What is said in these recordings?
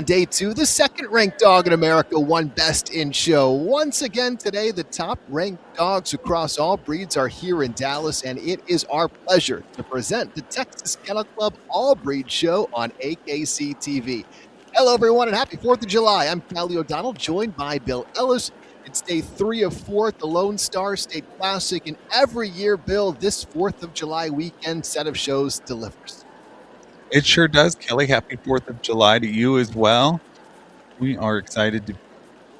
Day two, the second-ranked dog in America won Best in Show. Once again today, the top-ranked dogs across all breeds are here in Dallas, and it is our pleasure to present the Texas Kennel Club All Breed Show on AKC TV. Hello, everyone, and happy 4th of July. I'm Callie O'Donnell, joined by Bill Ellis. It's day 3 of 4 at the Lone Star State Classic, and every year, Bill, this 4th of July weekend set of shows delivers. It sure does, Kelly. Happy 4th of July to you as well. We are excited to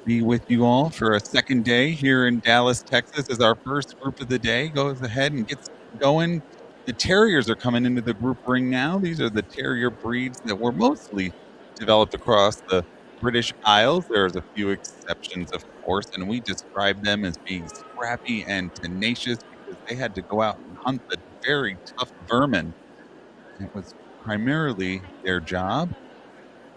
be with you all for a second day here in Dallas, Texas, as our first group of the day goes ahead and gets going. The Terriers are coming into the group ring now. These are the Terrier breeds that were mostly developed across the British Isles. There's a few exceptions, of course, and we describe them as being scrappy and tenacious because they had to go out and hunt the very tough vermin. It was primarily their job.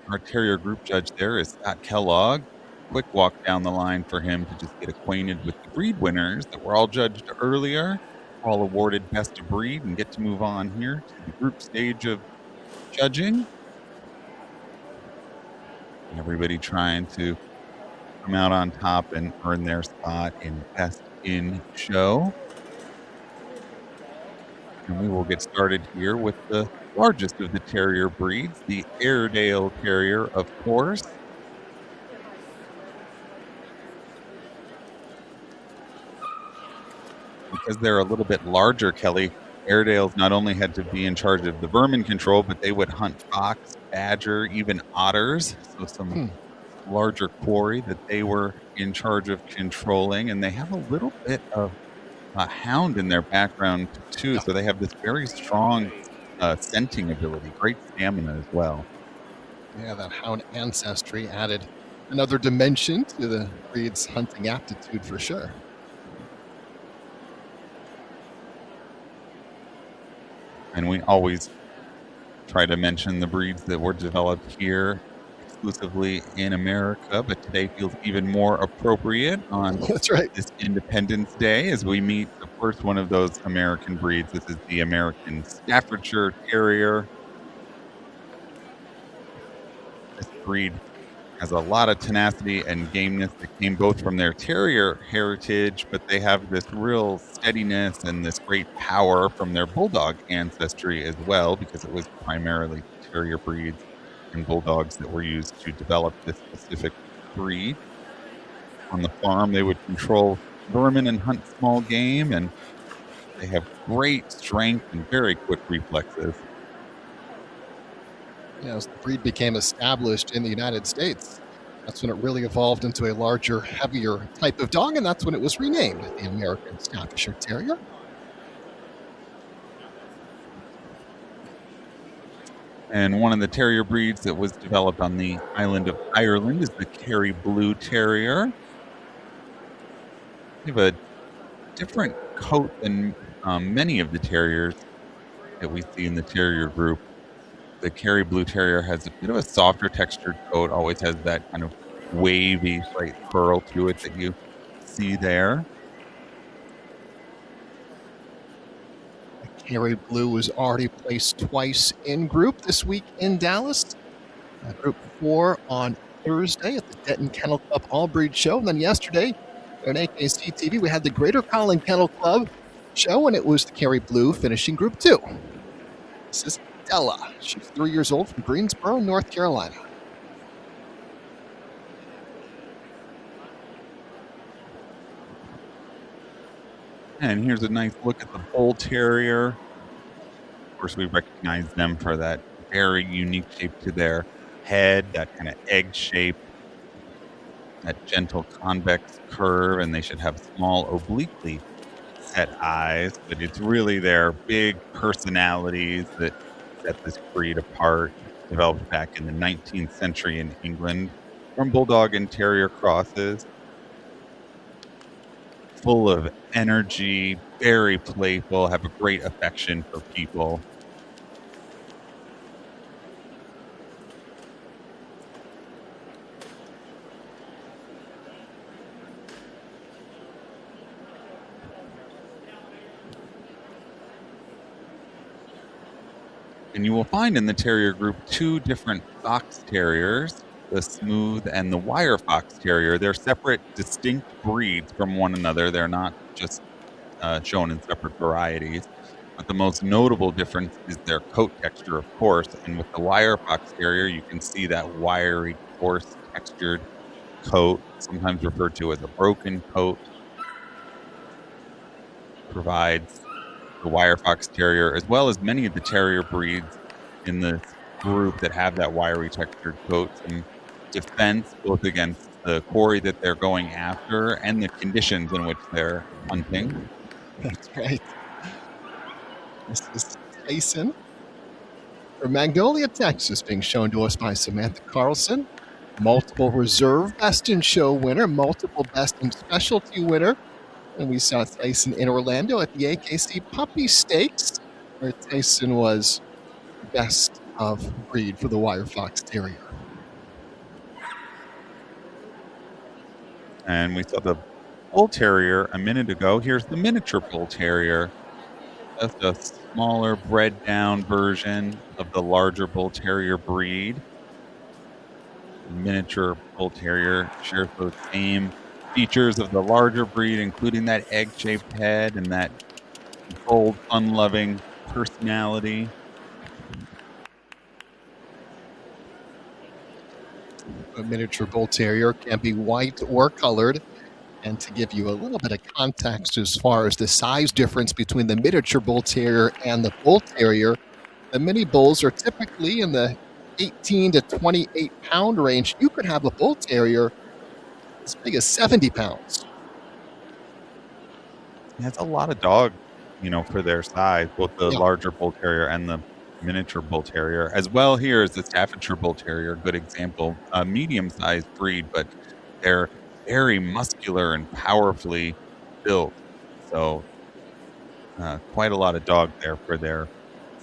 Our Terrier group judge there is Scott Kellogg. Quick walk down the line for him to just get acquainted with the breed winners that were all judged earlier, all awarded best of breed, and get to move on here to the group stage of judging. Everybody trying to come out on top and earn their spot in Best in Show. And we will get started here with the largest of the Terrier breeds, the Airedale Terrier, of course. Because they're a little bit larger, Kelly, Airedales not only had to be in charge of the vermin control, but they would hunt fox, badger, even otters. So some larger quarry that they were in charge of controlling. And they have a little bit of a hound in their background too, so they have this very strong scenting ability, great stamina as well. Yeah, that hound ancestry added another dimension to the breed's hunting aptitude for sure. And we always try to mention the breeds that were developed here exclusively in America, but today feels even more appropriate on That's right. this Independence Day as we meet the first one of those American breeds. This is the American Staffordshire Terrier. This breed has a lot of tenacity and gameness that came both from their terrier heritage, but they have this real steadiness and this great power from their bulldog ancestry as well, because it was primarily terrier breeds and bulldogs that were used to develop this specific breed. On the farm, they would control vermin and hunt small game, and they have great strength and very quick reflexes. Yeah, as the breed became established in the United States, that's when it really evolved into a larger, heavier type of dog, and that's when it was renamed the American Staffordshire Terrier. And one of the terrier breeds that was developed on the island of Ireland is the Kerry Blue Terrier. They have a different coat than many of the terriers that we see in the terrier group. The Kerry Blue Terrier has a bit of a softer textured coat, always has that kind of wavy, slight curl to it that you see there. Kerry Blue was already placed twice in group this week in Dallas. Group 4 on Thursday at the Denton Kennel Club All Breed Show. And then yesterday on AKC TV, we had the Greater Colin Kennel Club show, and it was the Kerry Blue finishing Group 2. This is Della. She's 3 years old from Greensboro, North Carolina. And here's a nice look at the Bull Terrier. Of course, we recognize them for that very unique shape to their head, that kind of egg shape, that gentle convex curve, and they should have small obliquely set eyes, but it's really their big personalities that set this breed apart. Developed back in the 19th century in England from Bulldog and Terrier crosses. Full of energy, very playful, have a great affection for people. And you will find in the terrier group 2 different fox terriers. the Smooth and the Wire Fox Terrier. They're separate, distinct breeds from one another. They're not just shown in separate varieties. But the most notable difference is their coat texture, of course. And with the Wire Fox Terrier, you can see that wiry, coarse, textured coat, sometimes referred to as a broken coat, provides the Wire Fox Terrier, as well as many of the terrier breeds in this group that have that wiry textured coat, some defense both against the quarry that they're going after and the conditions in which they're hunting. That's right. This is Tyson from Magnolia, Texas, being shown to us by Samantha Carlson. Multiple reserve Best in Show winner, multiple Best in Specialty winner. And we saw Tyson in Orlando at the AKC Puppy Stakes, where Tyson was best of breed for the Wire Fox Terrier. And we saw the Bull Terrier a minute ago. Here's the miniature Bull Terrier. Just a smaller, bred down version of the larger Bull Terrier breed. The miniature Bull Terrier shares those same features of the larger breed, including that egg-shaped head and that bold, fun-loving personality. A miniature Bull Terrier can be white or colored. And to give you a little bit of context as far as the size difference between the miniature Bull Terrier and the Bull Terrier, the mini bulls are typically in the 18 to 28 pound range. You could have a Bull Terrier as big as 70 pounds. That's a lot of dog, for their size, both the larger Bull Terrier and the miniature Bull Terrier. As well, here is the Staffordshire Bull Terrier, good example, a medium-sized breed, but they're very muscular and powerfully built. So quite a lot of dog there for their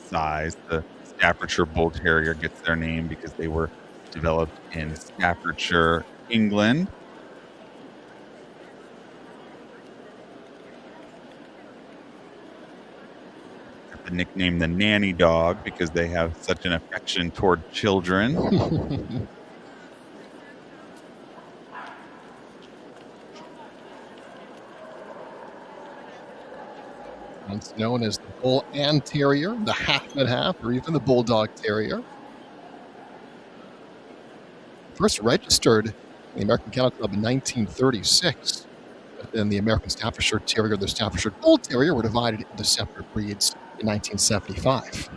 size. The Staffordshire Bull Terrier gets their name because they were developed in Staffordshire, England. The nickname the nanny dog because they have such an affection toward children. Once known as the Bull and Terrier, the half and half, or even the Bulldog Terrier. First registered in the American Kennel Club in 1936. But then the American Staffordshire Terrier and the Staffordshire Bull Terrier were divided into separate breeds in 1975.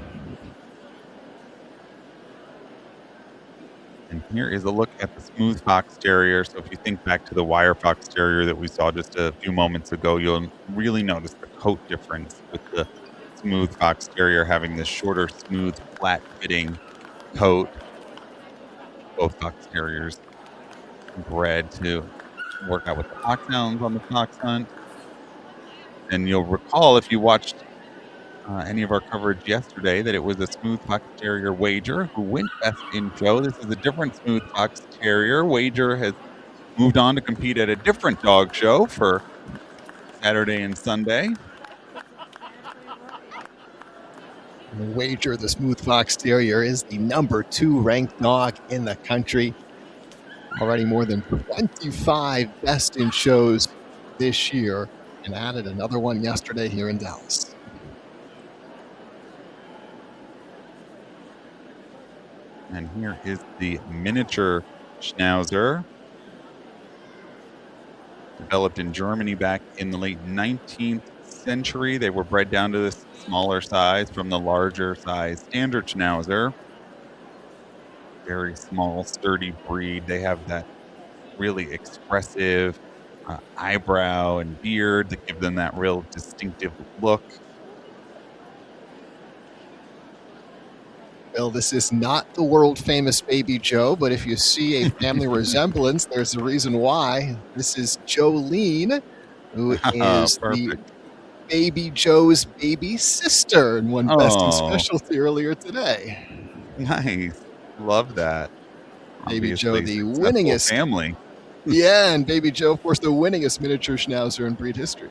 And here is a look at the Smooth Fox Terrier. So if you think back to the Wire Fox Terrier that we saw just a few moments ago, you'll really notice the coat difference with the Smooth Fox Terrier having this shorter, smooth, flat-fitting coat. Both Fox Terriers bred to work out with the foxhounds on the fox hunt. And you'll recall if you watched any of our coverage yesterday that it was a Smooth Fox Terrier Wager who went Best in Show. This is a different Smooth Fox Terrier. Wager has moved on to compete at a different dog show for Saturday and Sunday. Wager, the Smooth Fox Terrier, is the #2 ranked dog in the country. Already more than 25 Best in Shows this year, and added another one yesterday here in Dallas. And here is the miniature Schnauzer, developed in Germany back in the late 19th century. They were bred down to this smaller size from the larger size standard Schnauzer. Very small, sturdy breed. They have that really expressive eyebrow and beard that give them that real distinctive look. Well, this is not the world-famous Baby Joe, but if you see a family resemblance, there's a reason why. This is Jolene, who is the Baby Joe's baby sister and won Best in Specialty earlier today. Nice. Love that. Baby Joe, the winningest family. Yeah, and Baby Joe, of course, the winningest miniature Schnauzer in breed history.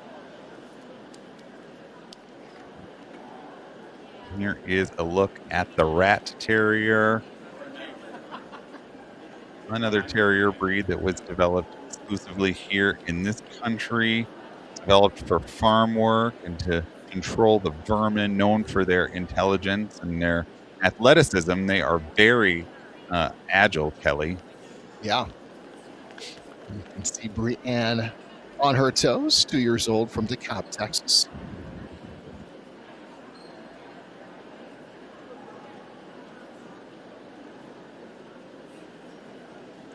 Here is a look at the Rat Terrier. another terrier breed that was developed exclusively here in this country, developed for farm work and to control the vermin, known for their intelligence and their athleticism. They are very agile, Kelly. Yeah. You can see Brienne on her toes, 2 years old from DeKalb, Texas.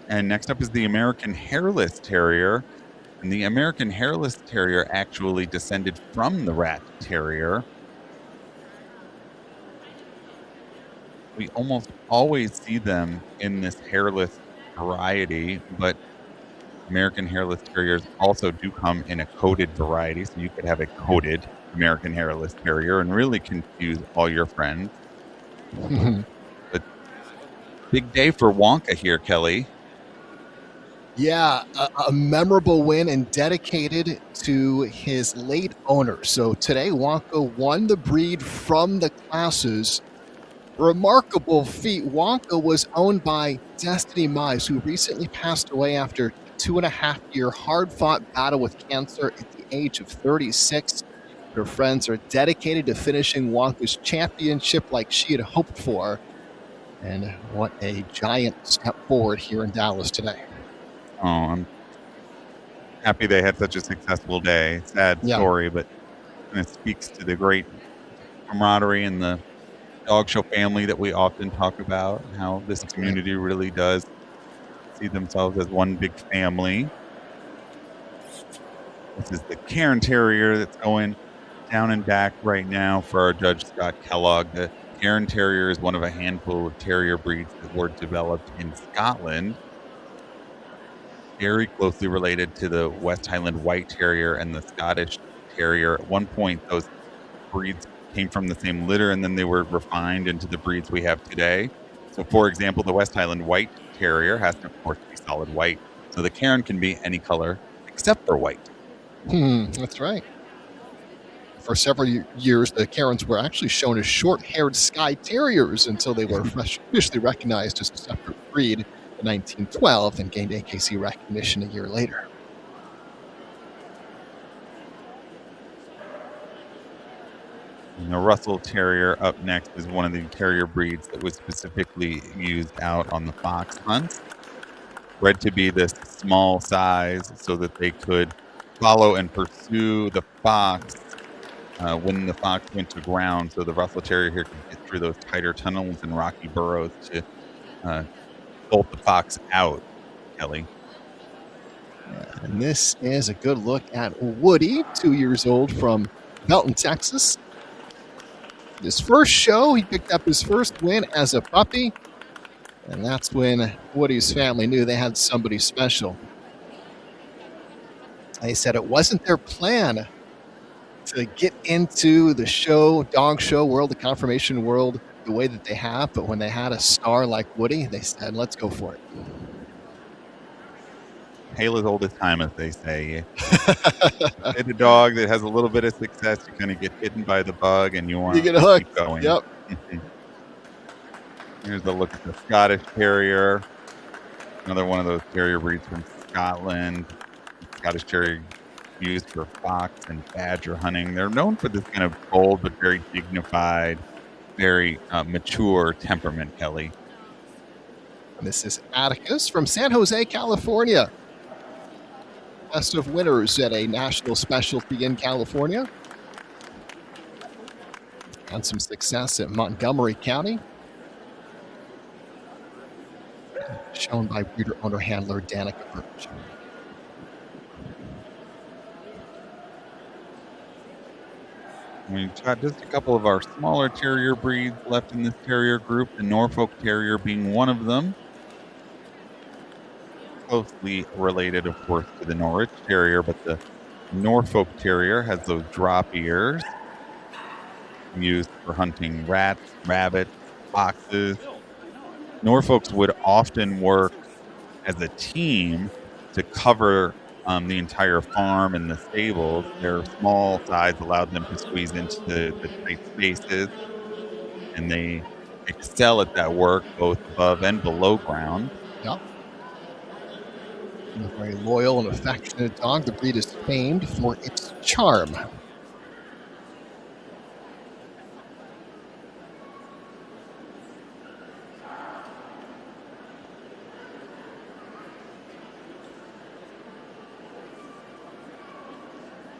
And next up is the American Hairless Terrier. And the American Hairless Terrier actually descended from the Rat Terrier. We almost always see them in this hairless variety, but American Hairless Terriers also do come in a coated variety. So you could have a coated American Hairless Terrier and really confuse all your friends. But big day for Wonka here, Kelly. Yeah, a memorable win and dedicated to his late owner. So today, Wonka won the breed from the classes. Remarkable feat. Wonka was owned by Destiny Mize, who recently passed away after a 2.5-year hard-fought battle with cancer at the age of 36. Her friends are dedicated to finishing Wonka's championship like she had hoped for. And what a giant step forward here in Dallas today. Oh, I'm happy they had such a successful day. Sad story, but it speaks to the great camaraderie and the dog show family that we often talk about, and how this community really does see themselves as one big family. This is the Cairn Terrier that's going down and back right now for our Judge Scott Kellogg. The Cairn Terrier is one of a handful of terrier breeds that were developed in Scotland. Very closely related to the West Highland White Terrier and the Scottish Terrier. At one point, those breeds came from the same litter, and then they were refined into the breeds we have today. So, for example, the West Highland White Terrier has to, of course, be solid white. So the Cairn can be any color except for white. That's right. For several years, the Cairns were actually shown as short-haired Skye Terriers until they were officially recognized as a separate breed in 1912 and gained AKC recognition a year later. And the Russell Terrier up next is one of the terrier breeds that was specifically used out on the fox hunts. Bred to be this small size so that they could follow and pursue the fox when the fox went to ground. So the Russell Terrier here can get through those tighter tunnels and rocky burrows to bolt the fox out, Kelly. And this is a good look at Woody, 2 years old from Belton, Texas. His first show, he picked up his first win as a puppy, and that's when Woody's family knew they had somebody special. They said it wasn't their plan to get into the dog show world, the conformation world, the way that they have, but when they had a star like Woody, they said, let's go for it. Hail as old as time, as they say. Hit a dog that has a little bit of success, you're going to get hidden by the bug, and you want to keep going. Yep. Here's a look at the Scottish Terrier. Another one of those terrier breeds from Scotland. Scottish Terrier used for fox and badger hunting. They're known for this kind of bold but very dignified, very mature temperament, Kelly. And this is Atticus from San Jose, California. Best of winners at a national specialty in California. Had some success at Montgomery County. Shown by breeder owner handler Danica Birch. We've got just a couple of our smaller terrier breeds left in this terrier group, the Norfolk Terrier being one of them. Closely related, of course, to the Norwich Terrier, but the Norfolk Terrier has those drop ears used for hunting rats, rabbits, foxes. Norfolks would often work as a team to cover the entire farm and the stables. Their small size allowed them to squeeze into the tight spaces, and they excel at that work both above and below ground. Yep. A very loyal and affectionate dog. The breed is famed for its charm.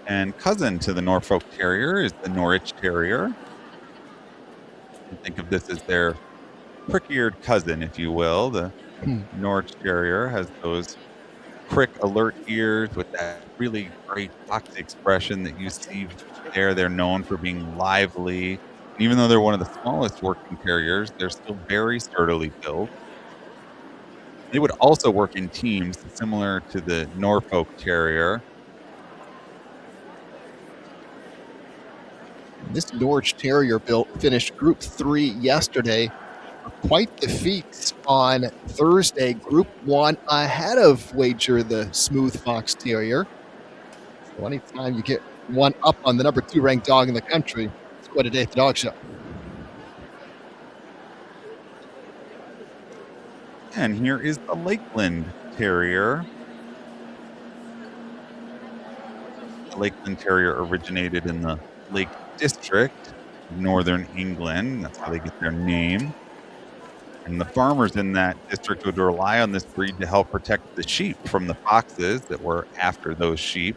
And cousin to the Norfolk Terrier is the Norwich Terrier. You think of this as their prick-eared cousin, if you will. The Norwich Terrier has those prick alert ears with that really great fox expression that you see there. They're known for being lively. And even though they're one of the smallest working terriers, they're still very sturdily built. They would also work in teams similar to the Norfolk Terrier. This Norwich Terrier finished Group 3 yesterday. Quite the feat on Thursday. Group 1 ahead of Wager, the Smooth Fox Terrier. So anytime you get one up on the number 2 ranked dog in the country, it's quite a day at the dog show. And here is the Lakeland Terrier. The Lakeland Terrier originated in the Lake District of Northern England. That's how they get their name. And the farmers in that district would rely on this breed to help protect the sheep from the foxes that were after those sheep.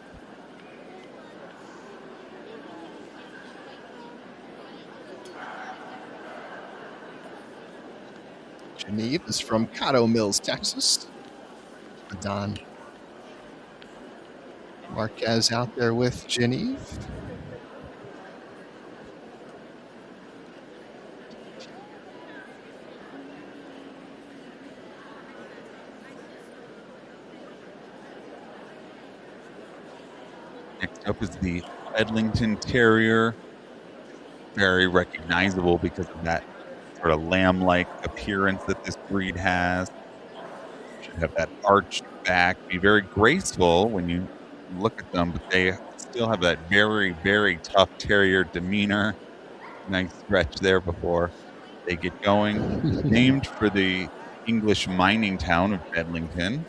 Geneve is from Cotto Mills, Texas. Don Marquez out there with Geneve. Next up is the Bedlington Terrier. Very recognizable because of that sort of lamb-like appearance that this breed has. Should have that arched back, be very graceful when you look at them, but they still have that very, very tough terrier demeanor. Nice stretch there before they get going. Named for the English mining town of Bedlington.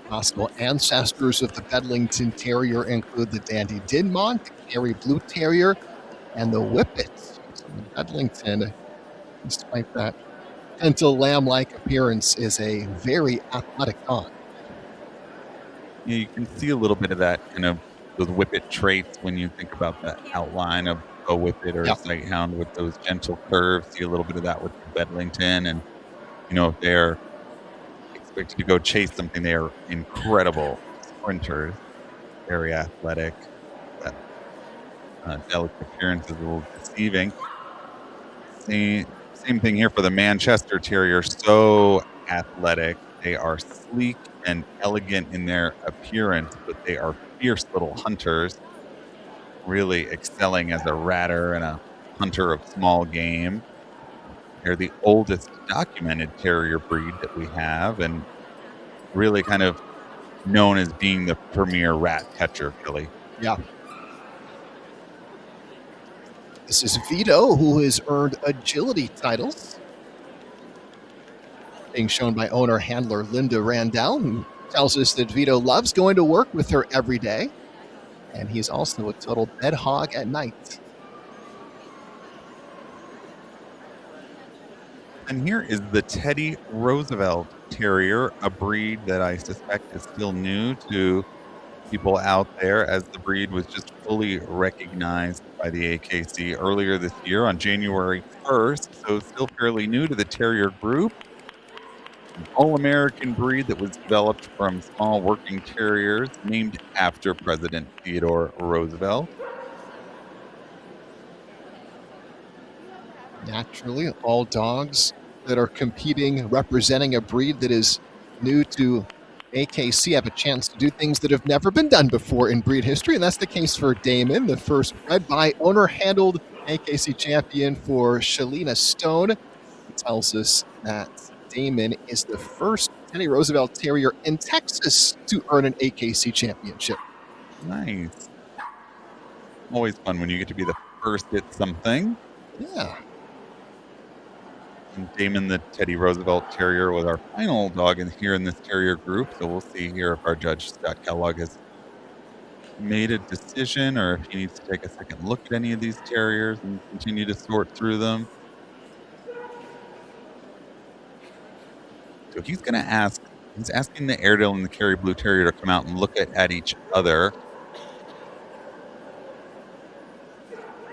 Possible ancestors of the Bedlington Terrier include the Dandy Dinmont, the Kerry Blue Terrier, and the Whippet. So Bedlington, despite that gentle lamb-like appearance, is a very athletic dog. Yeah, you can see a little bit of that kind of those Whippet traits when you think about the outline of a Whippet or a Sighthound with those gentle curves. See a little bit of that with Bedlington, and if they're expected to go chase something, they are incredible sprinters, very athletic. That delicate appearance is a little deceiving. Same thing here for the Manchester Terrier. So athletic. They are sleek and elegant in their appearance, but they are fierce little hunters, really excelling as a ratter and a hunter of small game. They're the oldest documented terrier breed that we have, and really kind of known as being the premier rat catcher, Billy. Yeah. This is Vito, who has earned agility titles. Being shown by owner handler Linda Randall, who tells us that Vito loves going to work with her every day. And he's also a total bed hog at night. And here is the Teddy Roosevelt Terrier, a breed that I suspect is still new to people out there, as the breed was just fully recognized by the AKC earlier this year on January 1st, so still fairly new to the terrier group. An all-American breed that was developed from small working terriers named after President Theodore Roosevelt. Naturally, all dogs that are competing, representing a breed that is new to AKC, have a chance to do things that have never been done before in breed history, and that's the case for Damon, the first bred by owner-handled AKC champion for Shalina Stone. He tells us that Damon is the first Teddy Roosevelt Terrier in Texas to earn an AKC championship. Nice. Always fun when you get to be the first at something. Yeah. And Damon, the Teddy Roosevelt Terrier, was our final dog here in this terrier group. So we'll see here if our judge, Scott Kellogg, has made a decision or if he needs to take a second look at any of these terriers and continue to sort through them. So he's asking the Airedale and the Kerry Blue Terrier to come out and look at each other.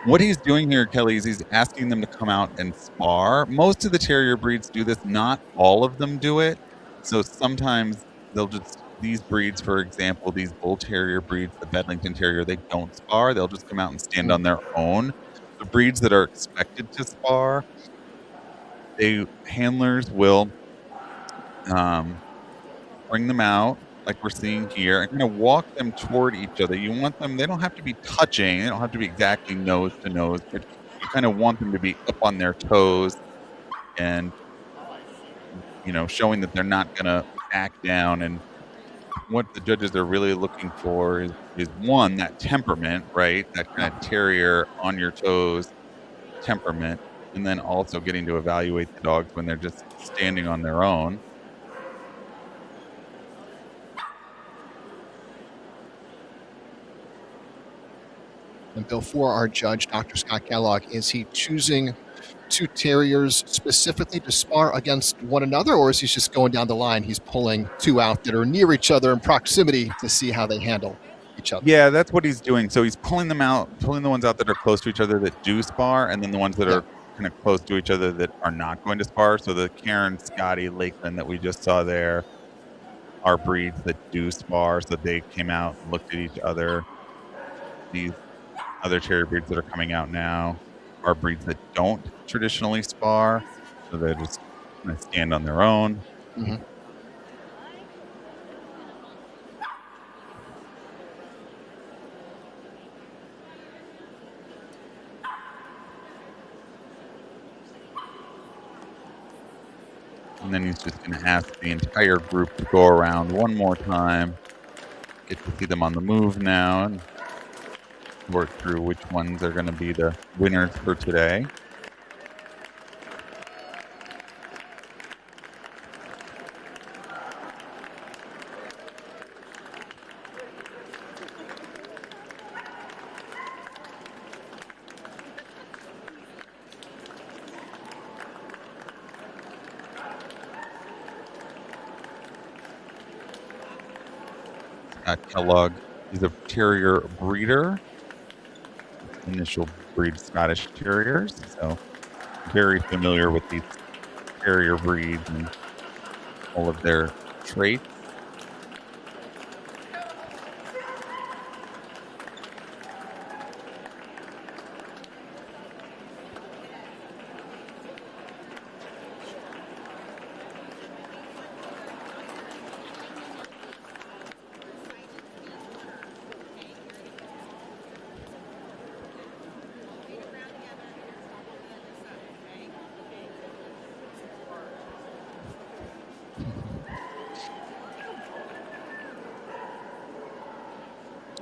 What he's doing here, Kelly, is he's asking them to come out and spar. Most of the terrier breeds do this. Not all of them do it. So sometimes these breeds, for example, these bull terrier breeds, the Bedlington Terrier, they don't spar. They'll just come out and stand on their own. The breeds that are expected to spar, handlers will bring them out like we're seeing here and kind of walk them toward each other. You want them, they don't have to be touching, they don't have to be exactly nose to nose, but you kind of want them to be up on their toes and, showing that they're not going to back down. And what the judges are really looking for is one, that temperament, right? That kind of terrier on your toes temperament, and then also getting to evaluate the dogs when they're just standing on their own. And Bill, for our judge, Dr. Scott Kellogg, is he choosing two terriers specifically to spar against one another, or is he just going down the line? He's pulling two out that are near each other in proximity to see how they handle each other. Yeah, that's what he's doing. So he's pulling the ones out that are close to each other that do spar, and then the ones that are kind of close to each other that are not going to spar. So the Karen, Scotty, Lakeland that we just saw there are breeds that do spar. So they came out and looked at each other. These other terrier breeds that are coming out now are breeds that don't traditionally spar, so they just kind of stand on their own. Mm-hmm. And then he's just going to ask the entire group to go around one more time, get to see them on the move now, and work through which ones are going to be the winners for today. Scott Kellogg is a terrier breeder. Initial breed Scottish Terriers, so very familiar with these terrier breeds and all of their traits.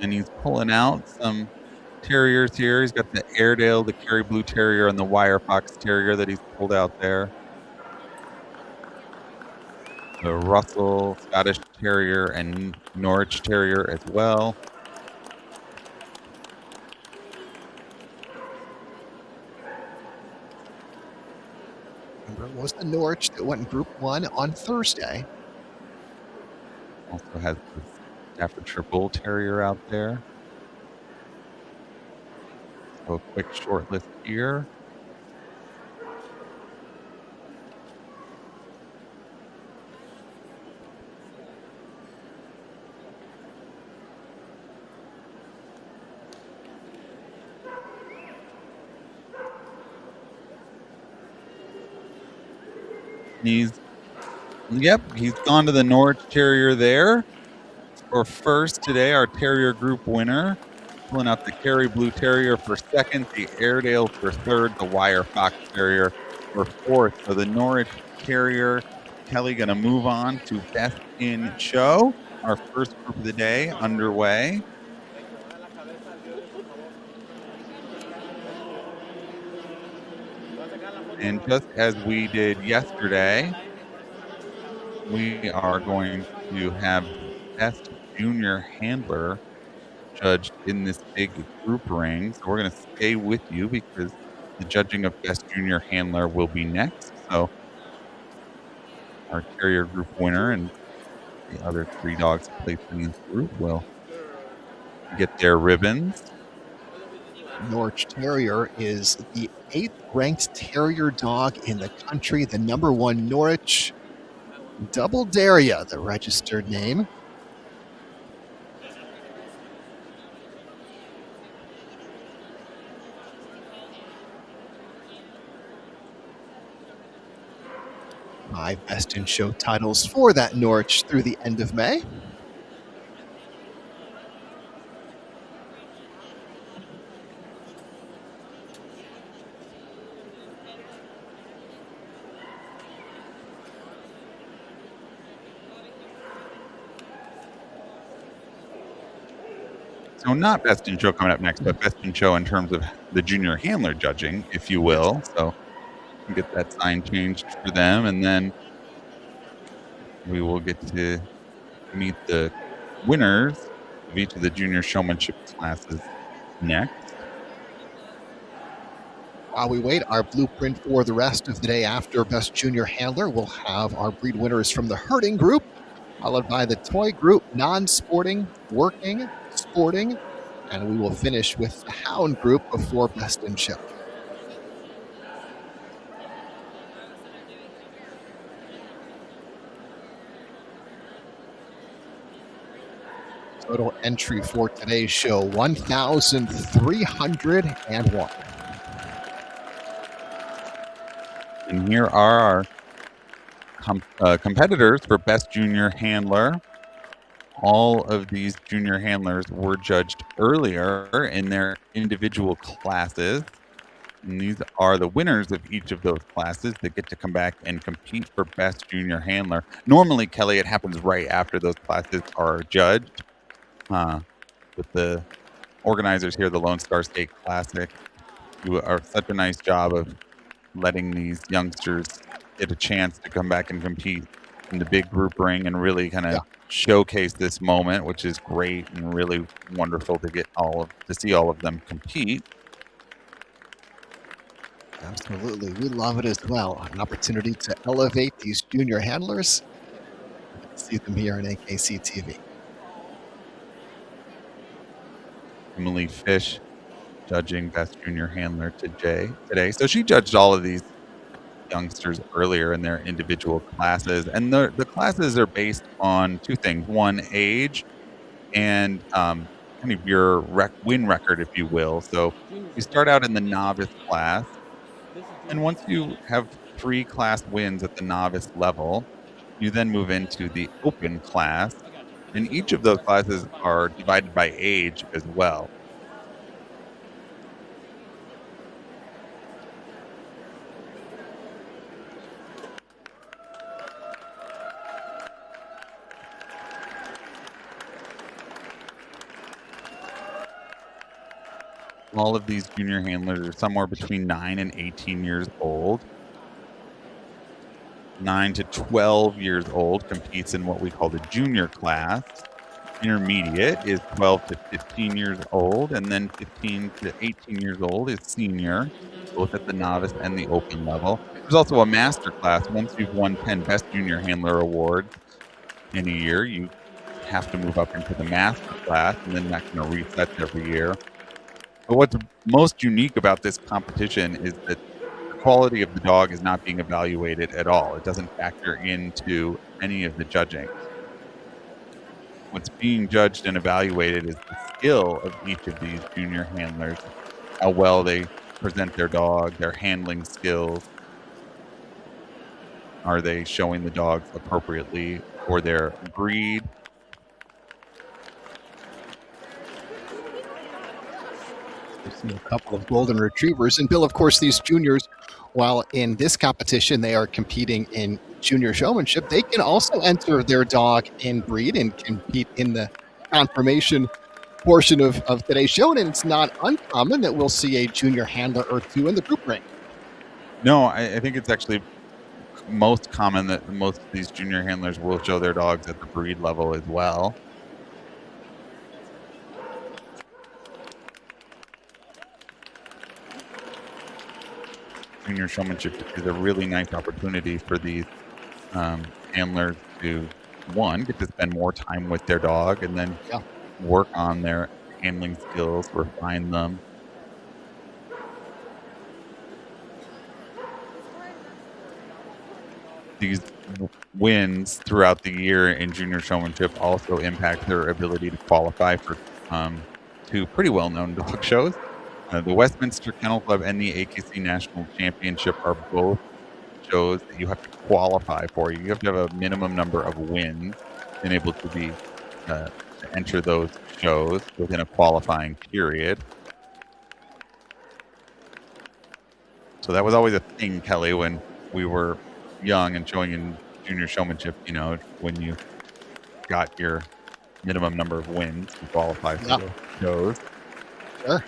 And he's pulling out some terriers here. He's got the Airedale, the Kerry Blue Terrier, and the Wire Fox Terrier that he's pulled out there. The Russell Scottish Terrier and Norwich Terrier as well. Remember, it was the Norwich that went in Group 1 on Thursday. Also has the Staffordshire Bull Terrier out there. So a quick short list here. He's gone to the Norwich Terrier there for first today, our Terrier Group winner. Pulling out the Kerry Blue Terrier for second, the Airedale for third, the Wire Fox Terrier for fourth. So the Norwich Terrier, Kelly, going to move on to Best in Show. Our first group of the day underway. And just as we did yesterday, we are going to have Best Junior Handler judged in this big group ring. So we're going to stay with you because the judging of Best Junior Handler will be next. So our Terrier group winner and the other 3 dogs placed in this group will get their ribbons. Norwich Terrier is the 8th ranked terrier dog in the country, the number 1 Norwich. Double Daria, the registered name. Five Best in Show titles for that Norwich through the end of May. So not Best in Show coming up next, but Best in Show in terms of the junior handler judging, if you will. So get that sign changed for them, and then we will get to meet the winners of each of the junior showmanship classes next. While we wait, our blueprint for the rest of the day after Best Junior Handler will have our breed winners from the herding group, followed by the toy group, non-sporting, working, sporting, and we will finish with the hound group before Best in Show. Total entry for today's show, 1,301. And here are our competitors for Best Junior Handler. All of these junior handlers were judged earlier in their individual classes. And these are the winners of each of those classes that get to come back and compete for Best Junior Handler. Normally, Kelly, it happens right after those classes are judged. With the organizers here, the Lone Star State Classic, do such a nice job of letting these youngsters get a chance to come back and compete in the big group ring and really kind of showcase this moment, which is great and really wonderful to see all of them compete. Absolutely. We love it as well. An opportunity to elevate these junior handlers. See them here on AKC TV. Emily Fish judging Best Junior Handler today. So she judged all of these youngsters earlier in their individual classes. And the classes are based on 2 things. One, age and kind of your win record, if you will. So you start out in the novice class. And once you have 3 class wins at the novice level, you then move into the open class. And each of those classes are divided by age as well. All of these junior handlers are somewhere between 9 and 18 years old. 9 to 12 years old competes in what we call the junior class. Intermediate is 12 to 15 years old, and then 15 to 18 years old is senior, both at the novice and the open level. There's also a master class. Once you've won 10 Best Junior Handler awards in a year, you have to move up into the master class, and then that kind of resets every year. But what's most unique about this competition is that the quality of the dog is not being evaluated at all. It doesn't factor into any of the judging. What's being judged and evaluated is the skill of each of these junior handlers, how well they present their dog, their handling skills. Are they showing the dogs appropriately for their breed? A couple of golden retrievers. And Bill, of course, these juniors, while in this competition they are competing in junior showmanship, they can also enter their dog in breed and compete in the confirmation portion of today's show. And it's not uncommon that we'll see a junior handler or 2 in the group ring. No, I think it's actually most common that most of these junior handlers will show their dogs at the breed level as well. Junior showmanship is a really nice opportunity for these handlers to, one, get to spend more time with their dog and then Yeah. work on their handling skills, refine them. These wins throughout the year in junior showmanship also impact their ability to qualify for two pretty well-known dog shows. The Westminster Kennel Club and the AKC National Championship are both shows that you have to qualify for. You have to have a minimum number of wins and able to be to enter those shows within a qualifying period. So that was always a thing, Kelly, when we were young and showing in junior showmanship, when you got your minimum number of wins to qualify for Yeah. the shows. Sure.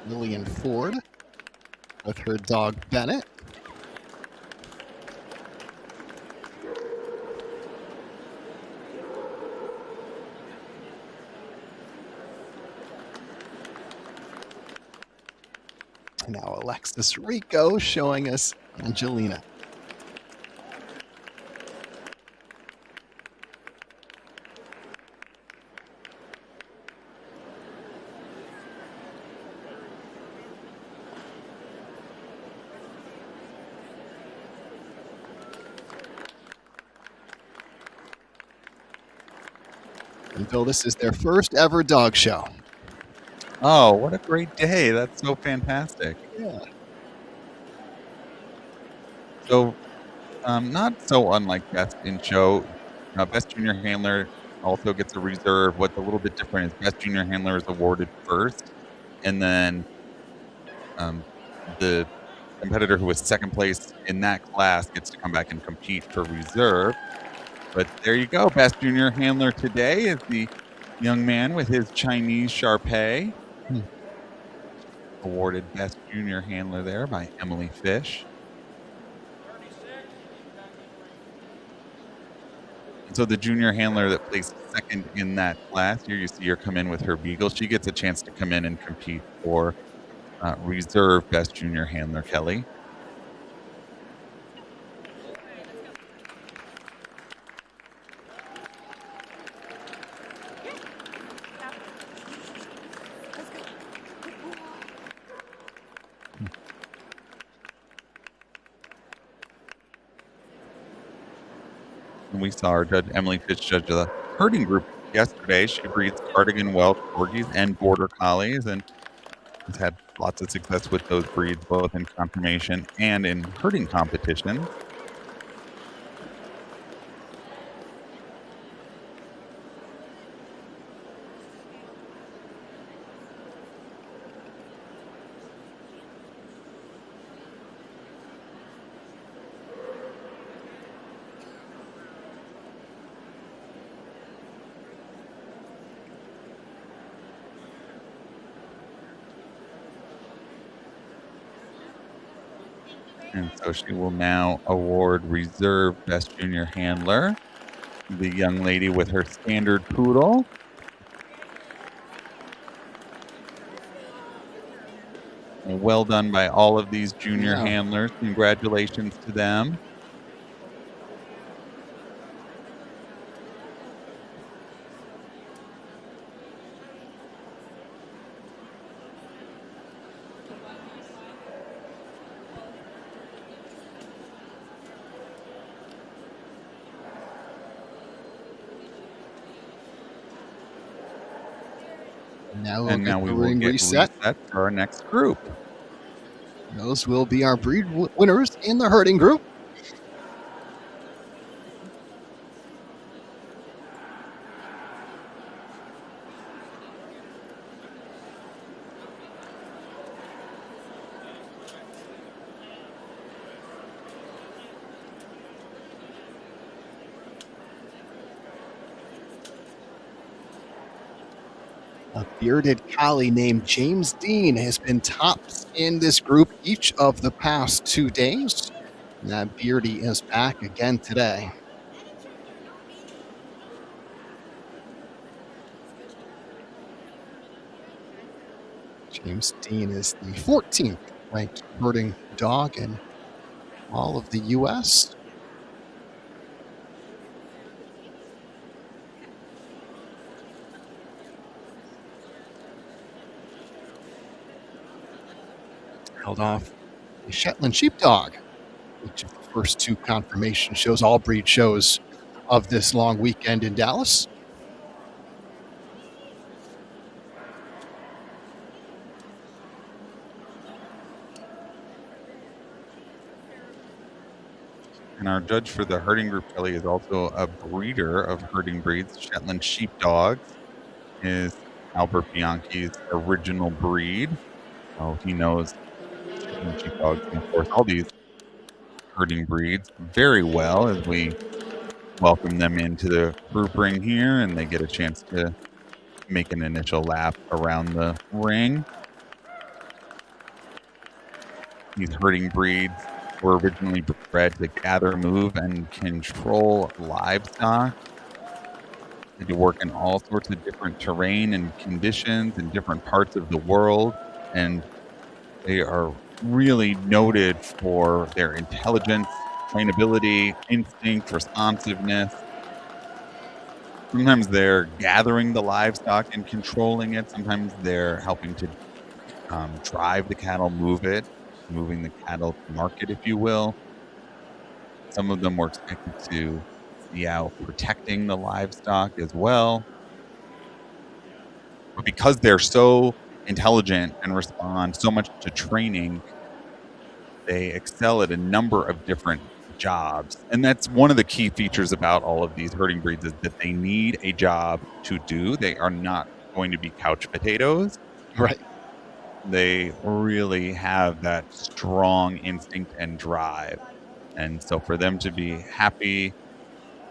Lillian Ford with her dog Bennett. Now Alexis Rico showing us Angelina. And Bill, this is their first ever dog show. Oh, what a great day. That's so fantastic. Yeah. So, not so unlike Best in Show, Best Junior Handler also gets a reserve. What's a little bit different is Best Junior Handler is awarded first, and then the competitor who was second place in that class gets to come back and compete for reserve. But there you go. Best Junior Handler today is the young man with his Chinese Shar-Pei. Awarded Best Junior Handler there by Emily Fish. And so the junior handler that placed second in that class, here you see her come in with her beagle. She gets a chance to come in and compete for reserve Best Junior Handler, Kelly. And we saw our judge, Emily Fish, judge the herding group yesterday. She breeds Cardigan Welsh Corgis and Border Collies and has had lots of success with those breeds, both in conformation and in herding competitions. And so she will now award reserve Best Junior Handler, the young lady with her standard poodle. Well done by all of these junior handlers. Congratulations to them. Now And now we will get reset for our next group. Those will be our breed winners in the herding group. bearded collie named James Dean has been tops in this group each of the past 2 days. And that beardy is back again today. James Dean is the 14th ranked herding dog in all of the U.S. Held off a Shetland sheepdog, each of the first 2 confirmation shows, all breed shows of this long weekend in Dallas. And our judge for the herding group, Kelly, is also a breeder of herding breeds. Shetland sheepdogs is Albert Bianchi's original breed. So he knows Shetland sheepdogs and, of course, all these herding breeds very well as we welcome them into the group ring here and they get a chance to make an initial lap around the ring. These herding breeds were originally bred to gather, move, and control livestock. They do work in all sorts of different terrain and conditions in different parts of the world, and they are really noted for their intelligence, trainability, instinct, responsiveness. Sometimes they're gathering the livestock and controlling it. Sometimes they're helping to drive the cattle, moving the cattle to market, if you will. Some of them were expected to be out protecting the livestock as well. But because they're so intelligent and respond so much to training, they excel at a number of different jobs. And that's one of the key features about all of these herding breeds, is that they need a job to do. They are not going to be couch potatoes. Right. They really have that strong instinct and drive. And so for them to be happy,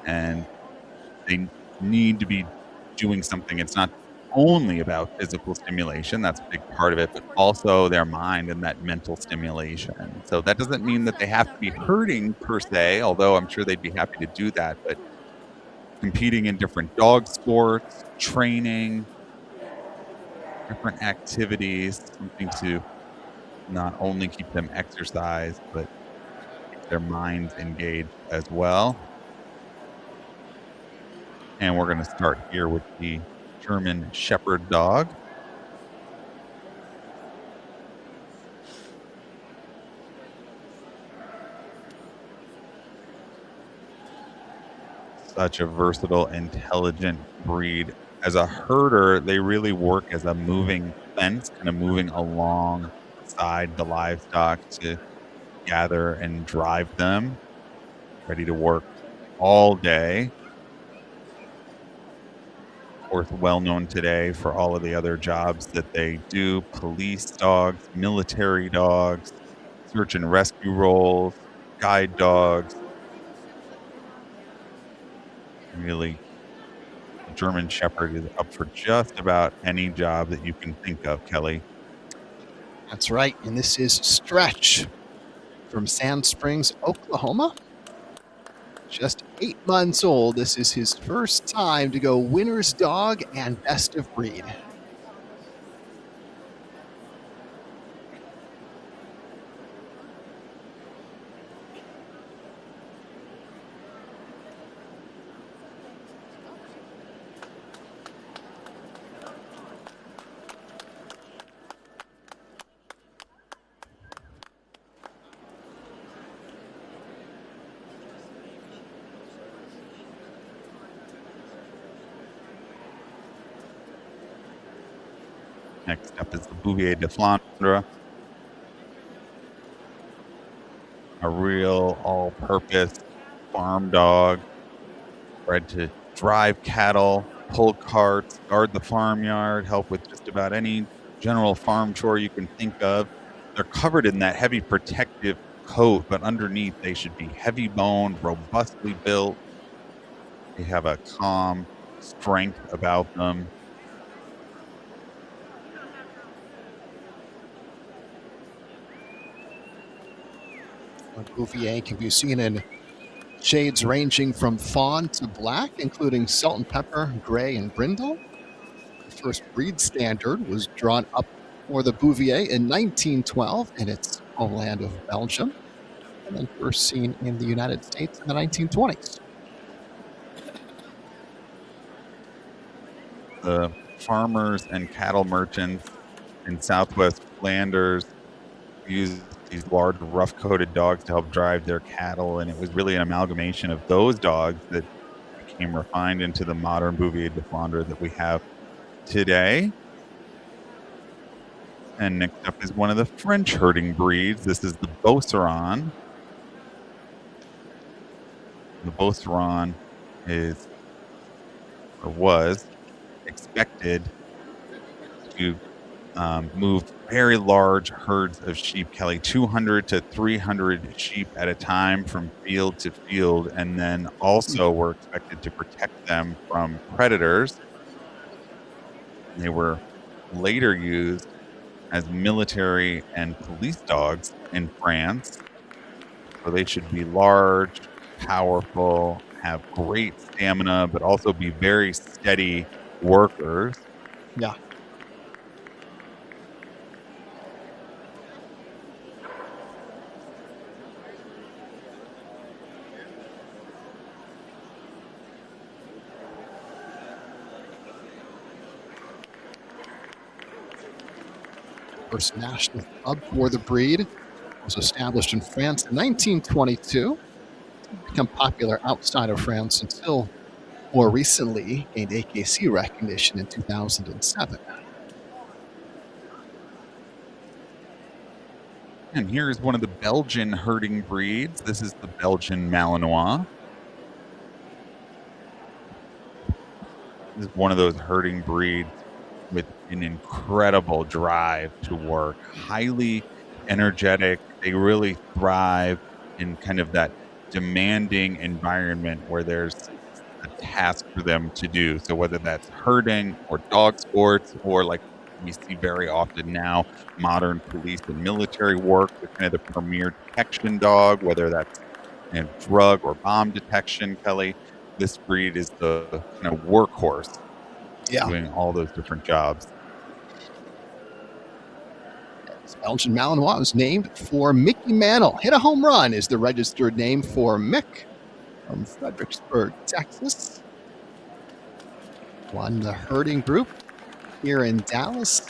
and they need to be doing something, it's not only about physical stimulation, that's a big part of it, but also their mind and that mental stimulation. So that doesn't mean that they have to be herding per se, although I'm sure they'd be happy to do that, but competing in different dog sports, training, different activities, something to not only keep them exercised, but keep their minds engaged as well. And we're going to start here with the German Shepherd dog. Such a versatile, intelligent breed. As a herder, they really work as a moving fence, kind of moving alongside the livestock to gather and drive them, ready to work all day. Of course, well known today for all of the other jobs that they do: police dogs, military dogs, search and rescue roles, guide dogs. Really, German Shepherd is up for just about any job that you can think of, Kelly. That's right. And this is Stretch from Sand Springs, Oklahoma. Just 8 months old. This is his first time to go winner's dog and best of breed. Next up is the Bouvier de Flandre, a real all-purpose farm dog, bred to drive cattle, pull carts, guard the farmyard, help with just about any general farm chore you can think of. They're covered in that heavy protective coat, but underneath they should be heavy boned, robustly built. They have a calm strength about them. Bouvier can be seen in shades ranging from fawn to black, including salt and pepper, gray, and brindle. The first breed standard was drawn up for the Bouvier in 1912 in its homeland of Belgium, and then first seen in the United States in the 1920s. The farmers and cattle merchants in southwest Flanders used these large, rough-coated dogs to help drive their cattle, and it was really an amalgamation of those dogs that became refined into the modern Bouvier de Flandre that we have today. And next up is one of the French herding breeds. This is the Beauceron. The Beauceron is, or was, expected to move very large herds of sheep, Kelly, 200 to 300 sheep at a time from field to field, and then also were expected to protect them from predators. They were later used as military and police dogs in France. So they should be large, powerful, have great stamina, but also be very steady workers. Yeah. First national club for the breed was established in France in 1922. Become popular outside of France until more recently gained AKC recognition in 2007. And here's one of the Belgian herding breeds. This is the Belgian Malinois. This is one of those herding breeds with an incredible drive to work, highly energetic. They really thrive in kind of that demanding environment where there's a task for them to do. So whether that's herding or dog sports, or like we see very often now, modern police and military work with kind of the premier detection dog, whether that's drug or bomb detection, Kelly, this breed is the kind of workhorse doing all those different jobs. Belgian Malinois was named for Mickey Mantle. Hit a home run is the registered name for Mick from Fredericksburg, Texas. Won the herding group here in Dallas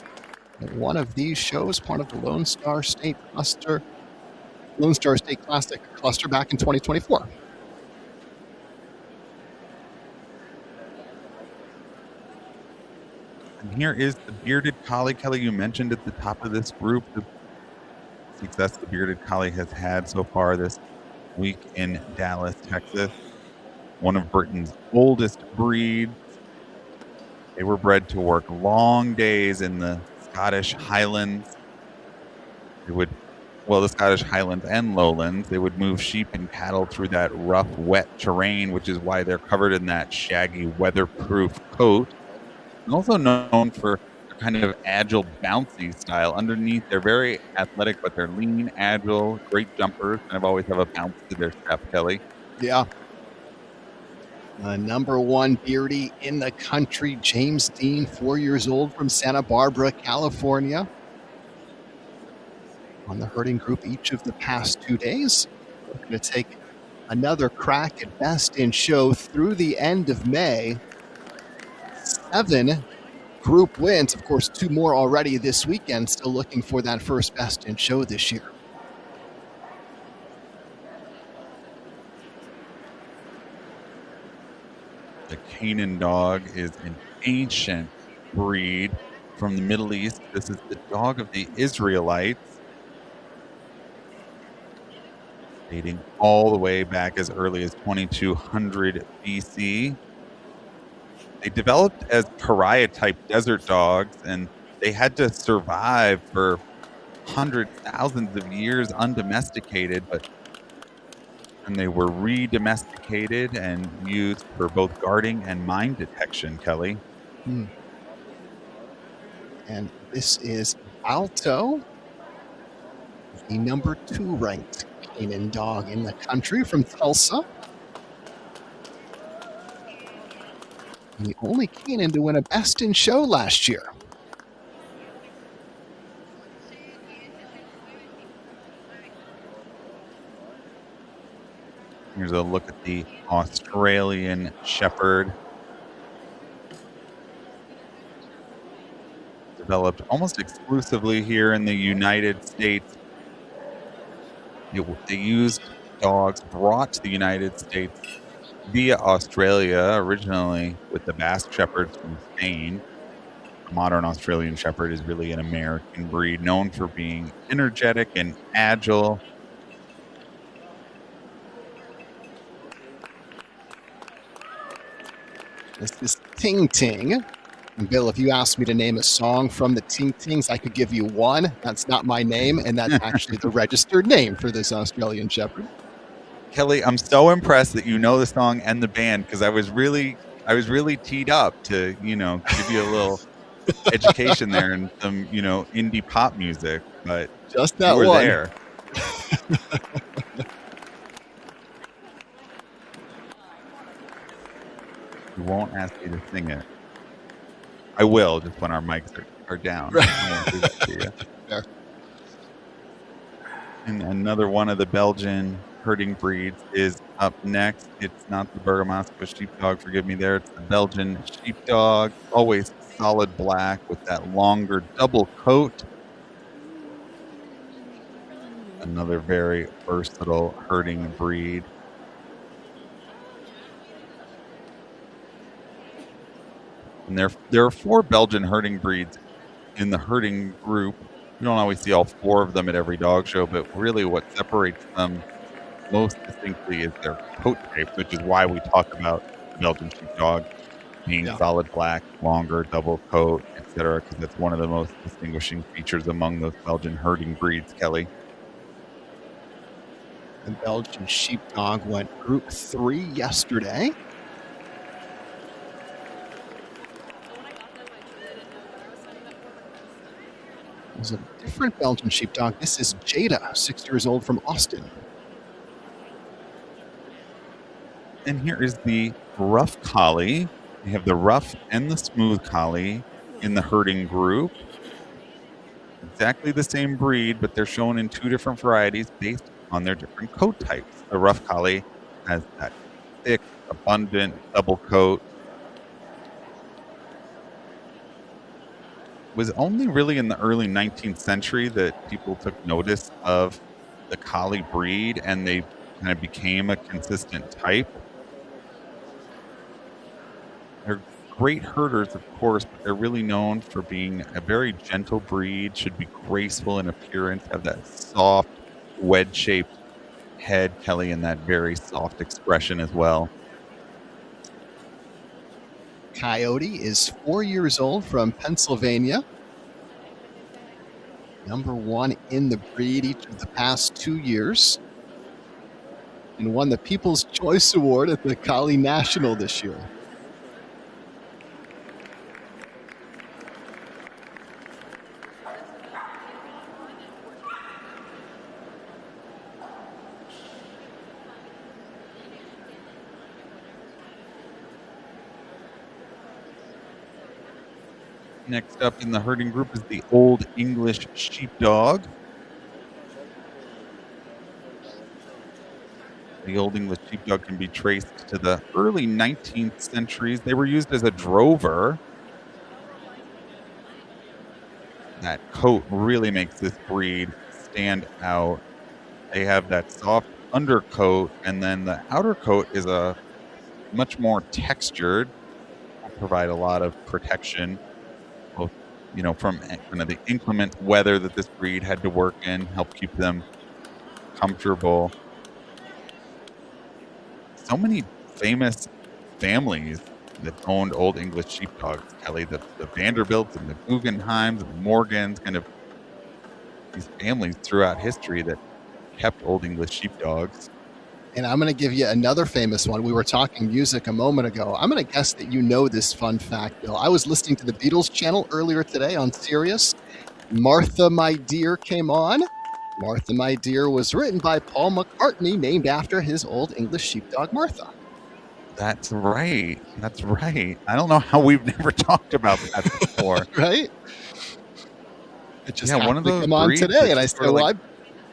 at one of these shows, part of the Lone Star State Classic cluster back in 2024. And here is the bearded collie, Kelly, you mentioned at the top of this group, the success the bearded collie has had so far this week in Dallas, Texas. One of Britain's oldest breeds. They were bred to work long days in the Scottish Highlands. The Scottish Highlands and Lowlands. They would move sheep and cattle through that rough, wet terrain, which is why they're covered in that shaggy, weatherproof coat. And also known for a kind of agile, bouncy style. Underneath, they're very athletic, but they're lean, agile, great jumpers, and have always have a bounce to their step, Kelly. Yeah. Number one beardy in the country, James Dean, 4 years old, from Santa Barbara, California. On the herding group each of the past 2 days. We're going to take another crack at Best in Show through the end of May. 7 group wins. Of course, 2 more already this weekend. Still looking for that first Best in Show this year. The Canaan dog is an ancient breed from the Middle East. This is the dog of the Israelites, dating all the way back as early as 2200 BC. They developed as pariah-type desert dogs, and they had to survive for hundreds, thousands of years undomesticated, and they were re-domesticated and used for both guarding and mine detection, Kelly. And this is Alto, the number 2 ranked canine dog in the country from Tulsa. And the only canine to win a Best in Show last year. Here's a look at the Australian Shepherd. Developed almost exclusively here in the United States. They used dogs brought to the United States via Australia, originally with the Basque Shepherds from Spain. The modern Australian Shepherd is really an American breed known for being energetic and agile. This is Ting Ting. And Bill, if you asked me to name a song from the Ting Tings, I could give you one. That's not my name, and that's actually the registered name for this Australian Shepherd. Kelly, I'm so impressed that you know the song and the band, because I was really teed up to, give you a little education there and some, indie pop music, but just that you were one. There. You won't ask me to sing it. I will, just when our mics are down. Right. I won't do that to you. Yeah. And another one of the Belgian herding breeds is up next. It's not the Bergamasco sheepdog, forgive me there. It's the Belgian sheepdog, always solid black with that longer double coat. Another very versatile herding breed. And there are 4 Belgian herding breeds in the herding group. You don't always see all 4 of them at every dog show, but really what separates them most distinctly is their coat type, which is why we talk about Belgian sheepdog being solid black, longer, double coat, etc., because that's one of the most distinguishing features among those Belgian herding breeds, Kelly. The Belgian sheepdog went Group 3 yesterday. There's a different Belgian sheepdog. This is Jada, 6 years old, from Austin. And here is the rough collie. We have the rough and the smooth collie in the herding group. Exactly the same breed, but they're shown in 2 different varieties based on their different coat types. The rough collie has that thick, abundant double coat. It was only really in the early 19th century that people took notice of the collie breed, and they kind of became a consistent type. They're great herders, of course, but they're really known for being a very gentle breed, should be graceful in appearance, have that soft, wedge-shaped head, Kelly, and that very soft expression as well. Coyote is 4 years old, from Pennsylvania. Number 1 in the breed each of the past 2 years. And won the People's Choice Award at the Collie National this year. Next up in the herding group is the Old English Sheepdog. The Old English Sheepdog can be traced to the early 19th centuries. They were used as a drover. That coat really makes this breed stand out. They have that soft undercoat, and then the outer coat is a much more textured, provide a lot of protection, both from kind of the inclement weather that this breed had to work in, help keep them comfortable. So many famous families that owned Old English sheepdogs, Kelly, the Vanderbilts and the Guggenheims and the Morgans, kind of these families throughout history that kept Old English sheepdogs. And I'm going to give you another famous one. We were talking music a moment ago. I'm going to guess that you know this fun fact, Bill. I was listening to the Beatles channel earlier today on Sirius. Martha, My Dear came on. Martha, My Dear was written by Paul McCartney, named after his old English sheepdog, Martha. That's right. That's right. I don't know how we've never talked about that before. Right? It just Yeah, one of happened to those come on breeds today. that's And I just said, sort of like,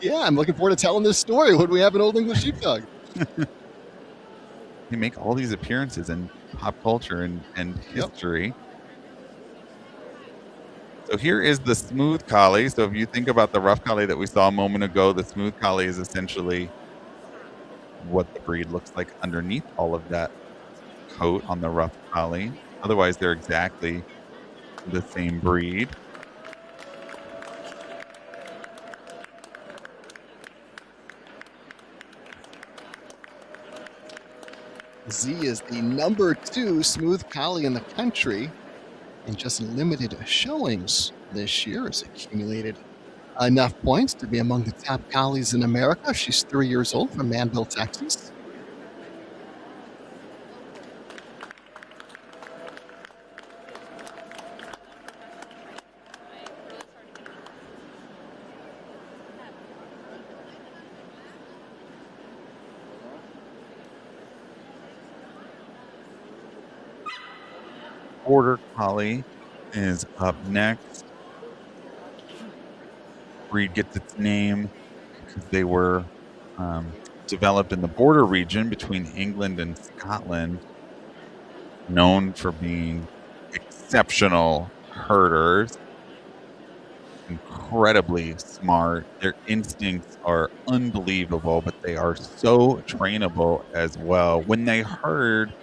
well, I'm looking forward to telling this story when we have an old English sheepdog. they make all these appearances in pop culture and Yep. history. So here is the smooth collie. So if you think about the rough collie that we saw a moment ago, the smooth collie is essentially what the breed looks like underneath all of that coat on the rough collie. Otherwise, they're exactly the same breed. Z is the number 2 smooth collie in the country, and just limited showings this year has accumulated enough points to be among the top collies in America. She's 3 years old from Manville, Texas. Border collie is up next. Breed gets its name because they were developed in the border region between England and Scotland, known for being exceptional herders, incredibly smart. Their instincts are unbelievable, but they are so trainable as well. When they herd,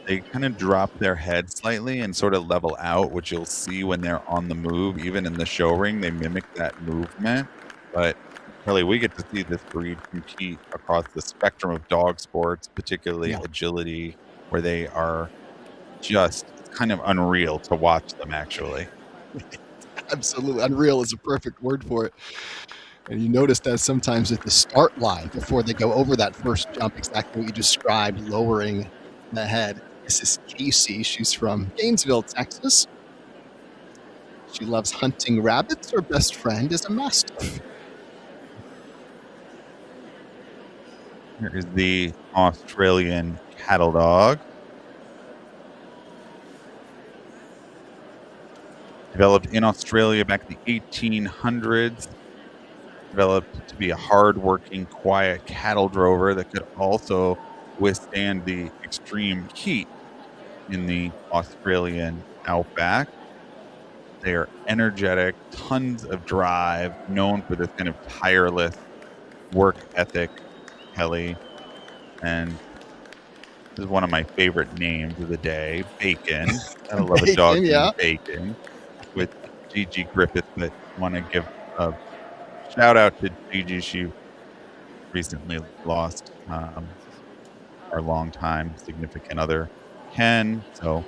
they kind of drop their head slightly and sort of level out, which you'll see when they're on the move. Even in the show ring, they mimic that movement. But Kelly, we get to see this breed compete across the spectrum of dog sports, particularly agility, where they are just kind of unreal to watch them, actually. Absolutely. Unreal is a perfect word for it. And you notice that sometimes at the start line, before they go over that first jump, exactly what you described, lowering the head. This is Casey. She's from Gainesville, Texas. She loves hunting rabbits. Her best friend is a mastiff. Here is the Australian cattle dog. Developed in Australia back in the 1800s. Developed to be a hard-working, quiet cattle drover that could also withstand the extreme heat in the Australian outback. They are energetic, tons of drive, known for this kind of tireless work ethic, Kelly. And this is one of my favorite names of the day, Bacon. I love a dog named Bacon with Gigi Griffith, but want to give a shout out to Gigi. She recently lost our longtime significant other, Ken. So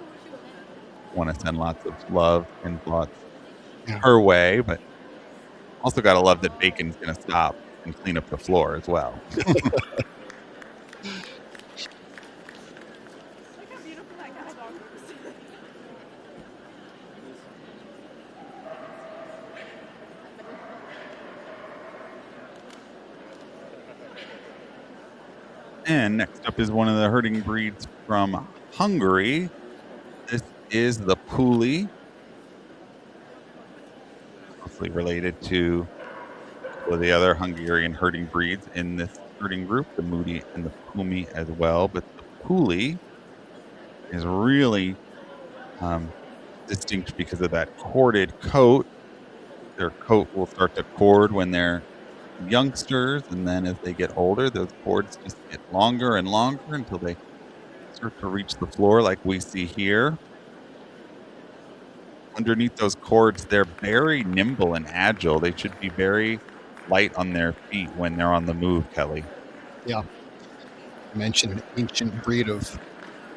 want to send lots of love and thoughts her way, but also got to love that Bacon's going to stop and clean up the floor as well. And next up is one of the herding breeds from Hungary. This is the Puli, closely related to the other Hungarian herding breeds in this herding group, the Moody and the Pumi as well. But the Puli is really distinct because of that corded coat. Their coat will start to cord when they're youngsters, and then as they get older, those cords just get longer and longer until they start to reach the floor like we see here. Underneath those cords, they're very nimble and agile. They should be very light on their feet when they're on the move, Kelly. Yeah. You mentioned an ancient breed of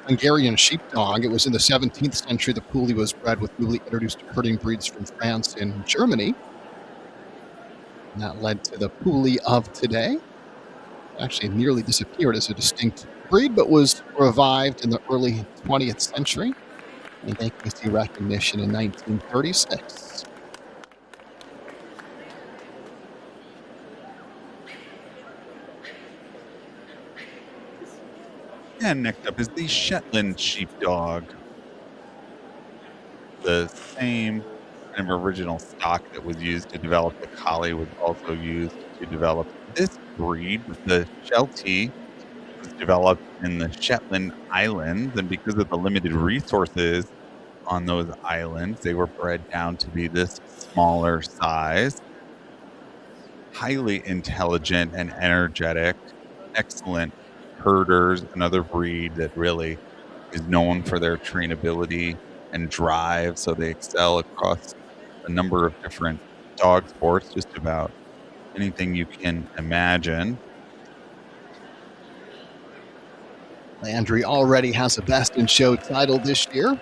Hungarian sheepdog. It was in the 17th century the Puli was bred with newly introduced herding breeds from France and Germany. And that led to the Puli of today. Actually nearly disappeared as a distinct breed, but was revived in the early 20th century and AKC recognition in 1936. And next up is the Shetland Sheepdog. The same kind of original stock that was used to develop the Collie was also used to develop this breed. The Sheltie was developed in the Shetland Islands, and because of the limited resources on those islands, they were bred down to be this smaller size. Highly intelligent and energetic, excellent herders, another breed that really is known for their trainability and drive. So they excel across a number of different dog sports, just about anything you can imagine. Landry already has a Best in Show title this year.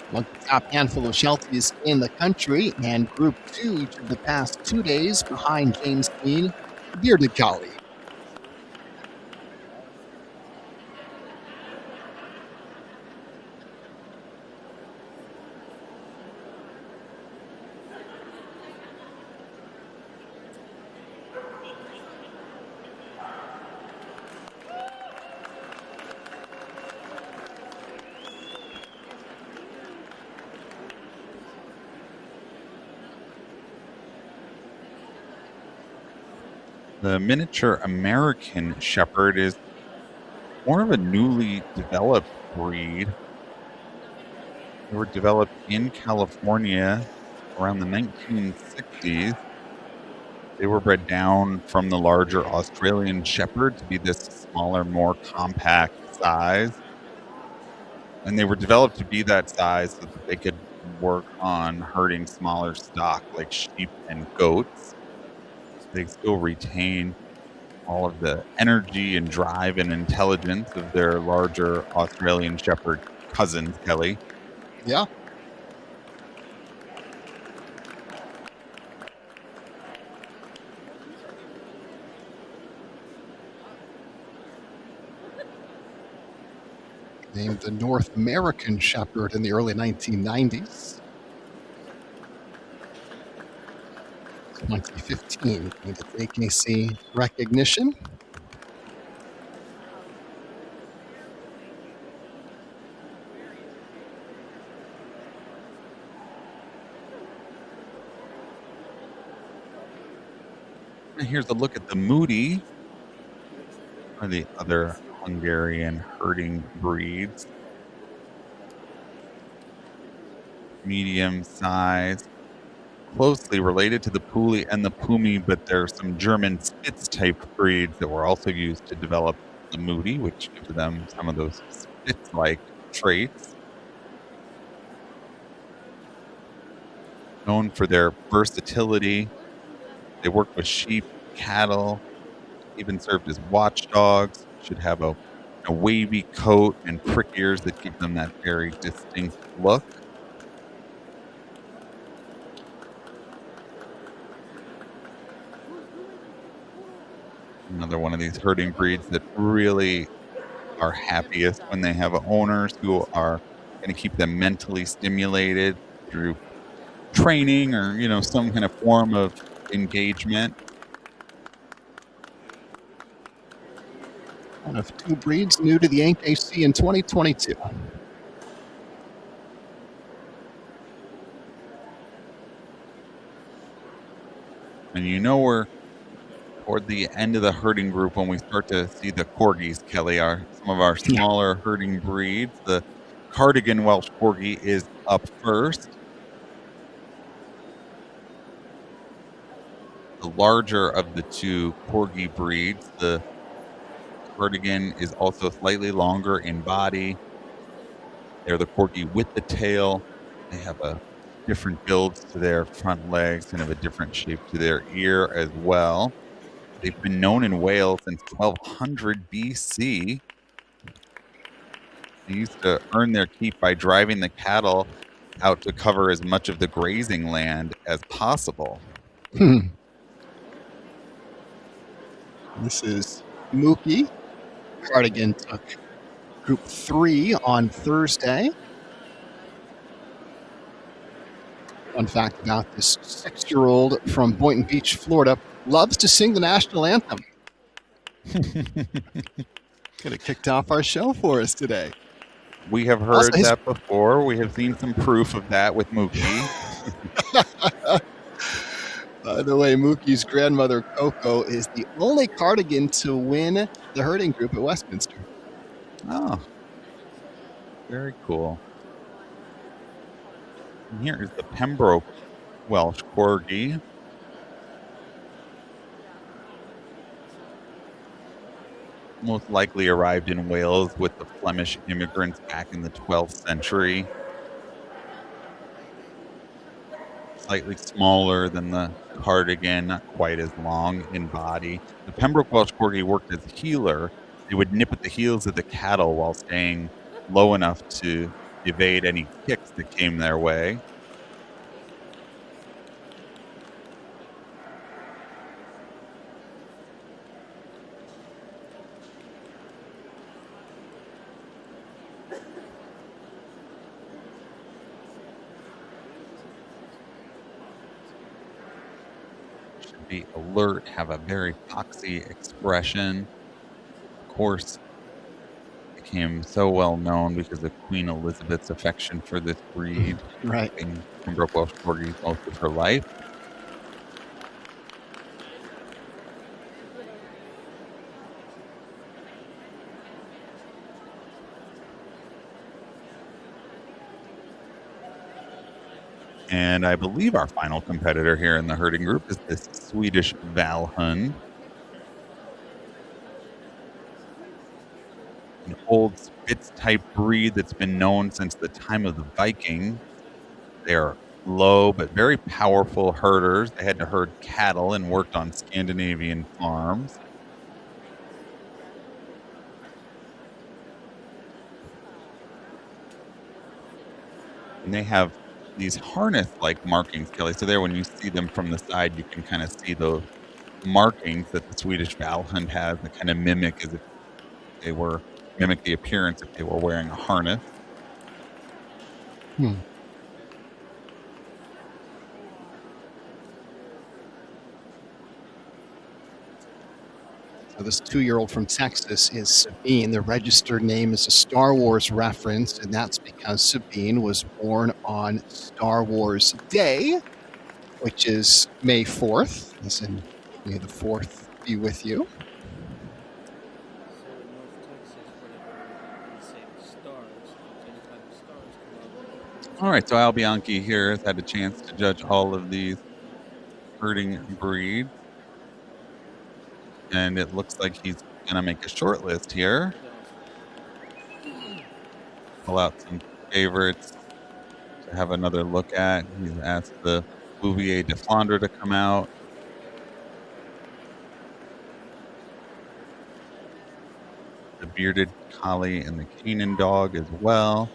One of the top handful of Shelties in the country, and Group 2 each of the past 2 days behind James Dean, the Bearded Collie. The miniature American Shepherd is more of a newly developed breed. They were developed in California around the 1960s. They were bred down from the larger Australian Shepherd to be this smaller, more compact size. And they were developed to be that size so that they could work on herding smaller stock like sheep and goats. They still retain all of the energy and drive and intelligence of their larger Australian Shepherd cousins, Kelly. Yeah. Named the North American Shepherd in the early 1990s. 2015 gained its AKC recognition. And here's a look at the Moody, or the other Hungarian herding breeds. Medium size, closely related to the Puli and the Pumi, but there are some German Spitz type breeds that were also used to develop the Moody, which gives them some of those Spitz-like traits. Known for their versatility, they work with sheep, cattle, even served as watchdogs. Should have a wavy coat and prick ears that give them that very distinct look. Another one of these herding breeds that really are happiest when they have owners who are going to keep them mentally stimulated through training or, some kind of form of engagement. One of 2 breeds new to the AKC in 2022. And we're toward the end of the herding group when we start to see the corgis, Kelly, are some of our smaller herding breeds. The Cardigan Welsh Corgi is up first. The larger of the 2 corgi breeds, the Cardigan is also slightly longer in body. They're the corgi with the tail. They have a different build to their front legs and have a different shape to their ear as well. They've been known in Wales since 1200 BC. They used to earn their keep by driving the cattle out to cover as much of the grazing land as possible. This is Mookie. Cardigan took Group 3 on Thursday. Fun fact about this 6-year-old from Boynton Beach, Florida, loves to sing the national anthem. Could have kicked off our show for us today. We have heard that before. We have seen some proof of that with Mookie. By the way, Mookie's grandmother, Coco, is the only Cardigan to win the herding group at Westminster. Oh, very cool. And here is the Pembroke Welsh Corgi. Most likely arrived in Wales with the Flemish immigrants back in the 12th century. Slightly smaller than the Cardigan, not quite as long in body. The Pembroke Welsh Corgi worked as a healer. They would nip at the heels of the cattle while staying low enough to evade any kicks that came their way. Be alert, have a very foxy expression. Of course, became so well known because of Queen Elizabeth's affection for this breed. Right. In Pembroke Welsh Corgis most of her life. And I believe our final competitor here in the herding group is this Swedish Valhund. An old Spitz-type breed that's been known since the time of the Vikings. They are low but very powerful herders. They had to herd cattle and worked on Scandinavian farms. And they have these harness-like markings, Kelly. So there, when you see them from the side, you can kind of see the markings that the Swedish Valhund has that kind of mimic as if they were mimic the appearance if they were wearing a harness. So this 2-year-old from Texas is Sabine. The registered name is a Star Wars reference, and that's because Sabine was born on Star Wars Day, which is May 4th, as in May the 4th be with you. All right, so Al Bianchi here has had a chance to judge all of these herding breeds. And it looks like he's going to make a short list here. Pull out some favorites to have another look at. He's asked the Bouvier de Flandre to come out. The Bearded Collie and the Canaan Dog as well.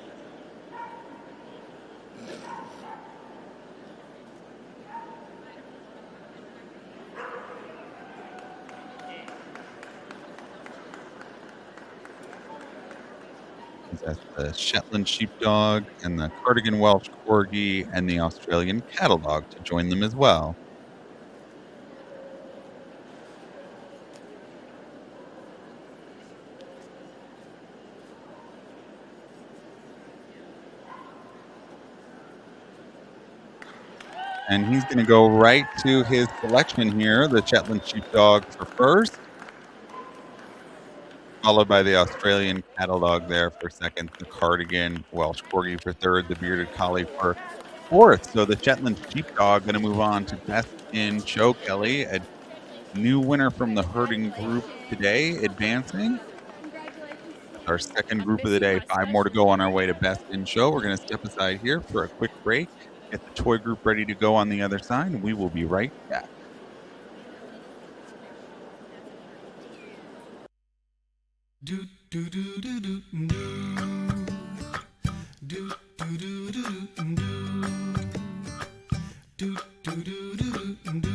That's the Shetland Sheepdog and the Cardigan Welsh Corgi and the Australian Cattle Dog to join them as well. And he's going to go right to his selection here, the Shetland Sheepdog for first, followed by the Australian Cattle Dog there for second, the Cardigan Welsh Corgi for third, the Bearded Collie for fourth. So the Shetland Sheepdog going to move on to best in show, Kelly. A new winner from the herding group today, advancing. Our second group of the day. 5 more to go on our way to best in show. We're going to step aside here for a quick break. Get the toy group ready to go on the other side, and we will be right back. Do do do do do do do do do do do do do do do.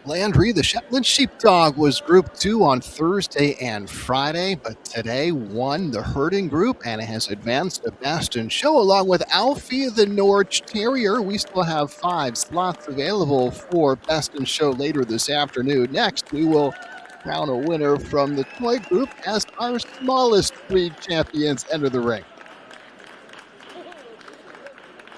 Landry, the Shetland Sheepdog, was Group 2 on Thursday and Friday, but today won the herding group and has advanced to Best in Show along with Alfie, the Norwich Terrier. We still have 5 slots available for Best in Show later this afternoon. Next, we will crown a winner from the toy group as our smallest breed champions enter the ring.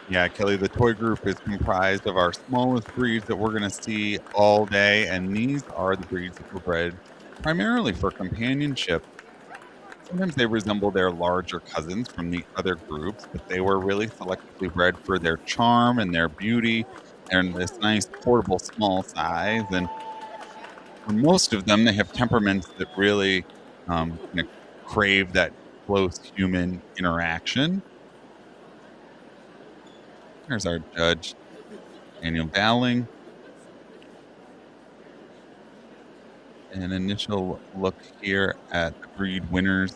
Yeah, Kelly, the toy group is comprised of our smallest breeds that we're going to see all day, and these are the breeds that were bred primarily for companionship. Sometimes they resemble their larger cousins from the other groups, but they were really selectively bred for their charm and their beauty and this nice portable small size. And for most of them, they have temperaments that really kind of crave that close human interaction. There's our judge, Daniel Dowling. An initial look here at the breed winners,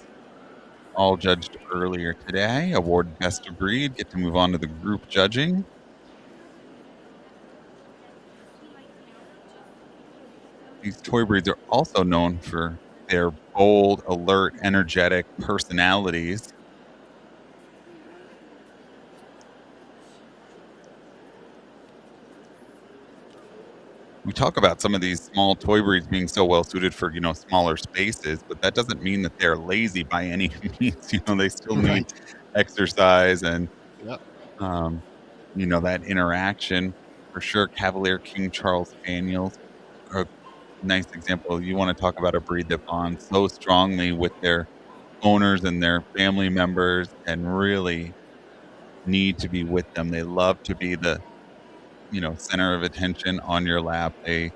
all judged earlier today. Award Best of Breed, get to move on to the group judging. These toy breeds are also known for their bold, alert, energetic personalities. We talk about some of these small toy breeds being so well suited for, smaller spaces, but that doesn't mean that they're lazy by any means. They still need exercise and, Yep. That interaction for sure. Cavalier King Charles Spaniels, a nice example. You want to talk about a breed that bonds so strongly with their owners and their family members and really need to be with them. They love to be the center of attention on your lap. They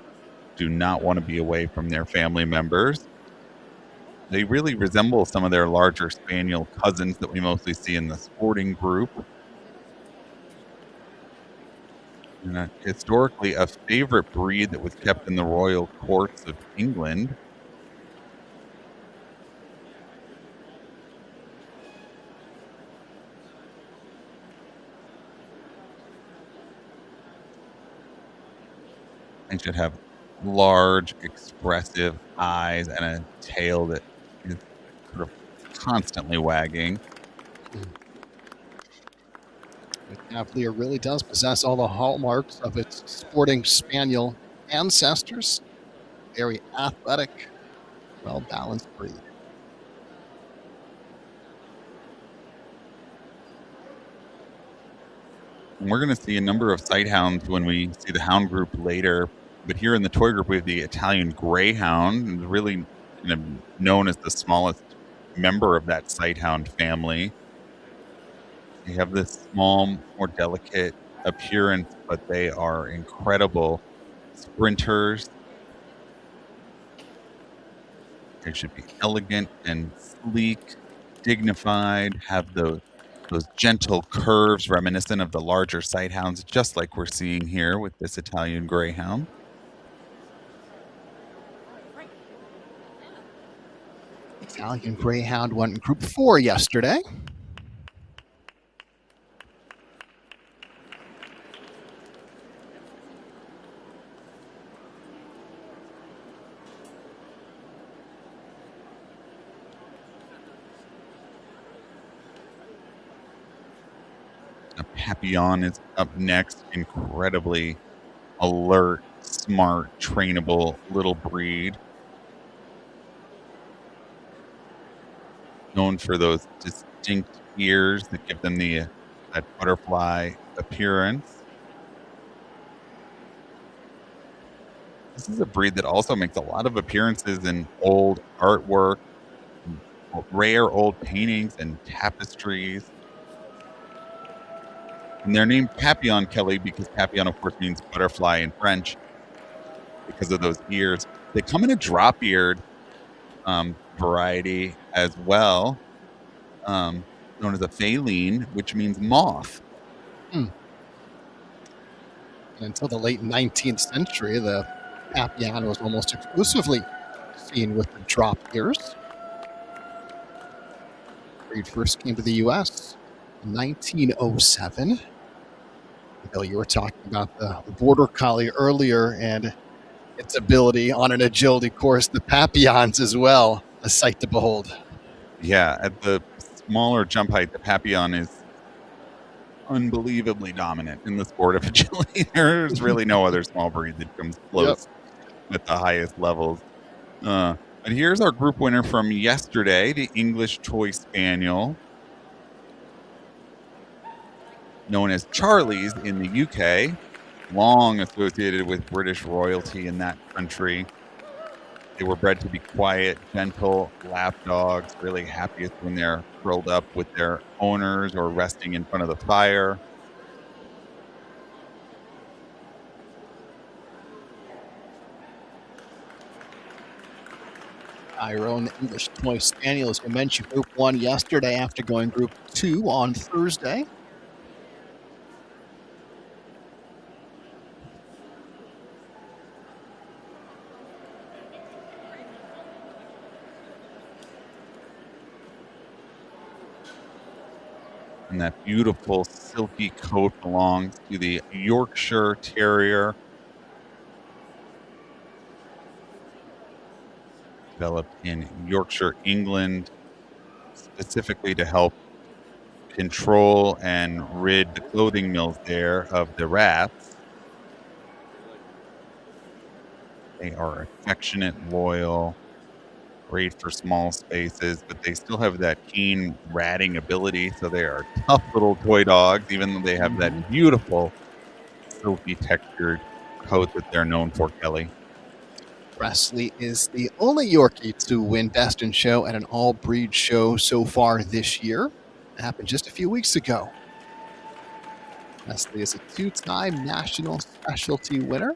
do not want to be away from their family members. They really resemble some of their larger spaniel cousins that we mostly see in the sporting group. And historically, a favorite breed that was kept in the royal courts of England. They should have large, expressive eyes and a tail that is sort of constantly wagging. The Cavalier really does possess all the hallmarks of its sporting spaniel ancestors. Very athletic, well-balanced breed. And we're going to see a number of sight hounds when we see the hound group later. But here in the toy group, we have the Italian Greyhound, really known as the smallest member of that sight hound family. They have this small, more delicate appearance, but they are incredible sprinters. They should be elegant and sleek, dignified, have those gentle curves reminiscent of the larger sight hounds, just like we're seeing here with this Italian Greyhound. Italian Greyhound won Group 4 yesterday. Papillon is up next. Incredibly alert, smart, trainable little breed. Known for those distinct ears that give them that butterfly appearance. This is a breed that also makes a lot of appearances in old artwork, rare old paintings and tapestries. And they're named Papillon, Kelly, because Papillon, of course, means butterfly in French because of those ears. They come in a drop-eared variety as well, known as a Phaline, which means moth. Until the late 19th century, the Papillon was almost exclusively seen with the drop ears. The breed first came to the U.S. 1907. Bill, you were talking about the border collie earlier, and its ability on an agility course. The Papillons as well, a sight to behold. Yeah, at the smaller jump height, the Papillon is unbelievably dominant in the sport of agility. There's really no other small breed that comes close at the highest levels. But here's our group winner from yesterday, the English Toy Spaniel, known as Charlie's in the UK, long associated with British royalty in that country. They were bred to be quiet, gentle lap dogs, really happiest when they're curled up with their owners or resting in front of the fire. Our own English Toy Spaniel, as we mentioned, Group 1 yesterday after going Group 2 on Thursday. And that beautiful silky coat belongs to the Yorkshire Terrier. Developed in Yorkshire, England, specifically to help control and rid the clothing mills there of the rats. They are affectionate, loyal, great for small spaces, but they still have that keen ratting ability, so they are tough little toy dogs, even though they have that beautiful silky textured coat that they're known for, Kelly. Presley is the only Yorkie to win Best in Show at an all-breed show so far this year. It happened just a few weeks ago. Presley is a two-time national specialty winner.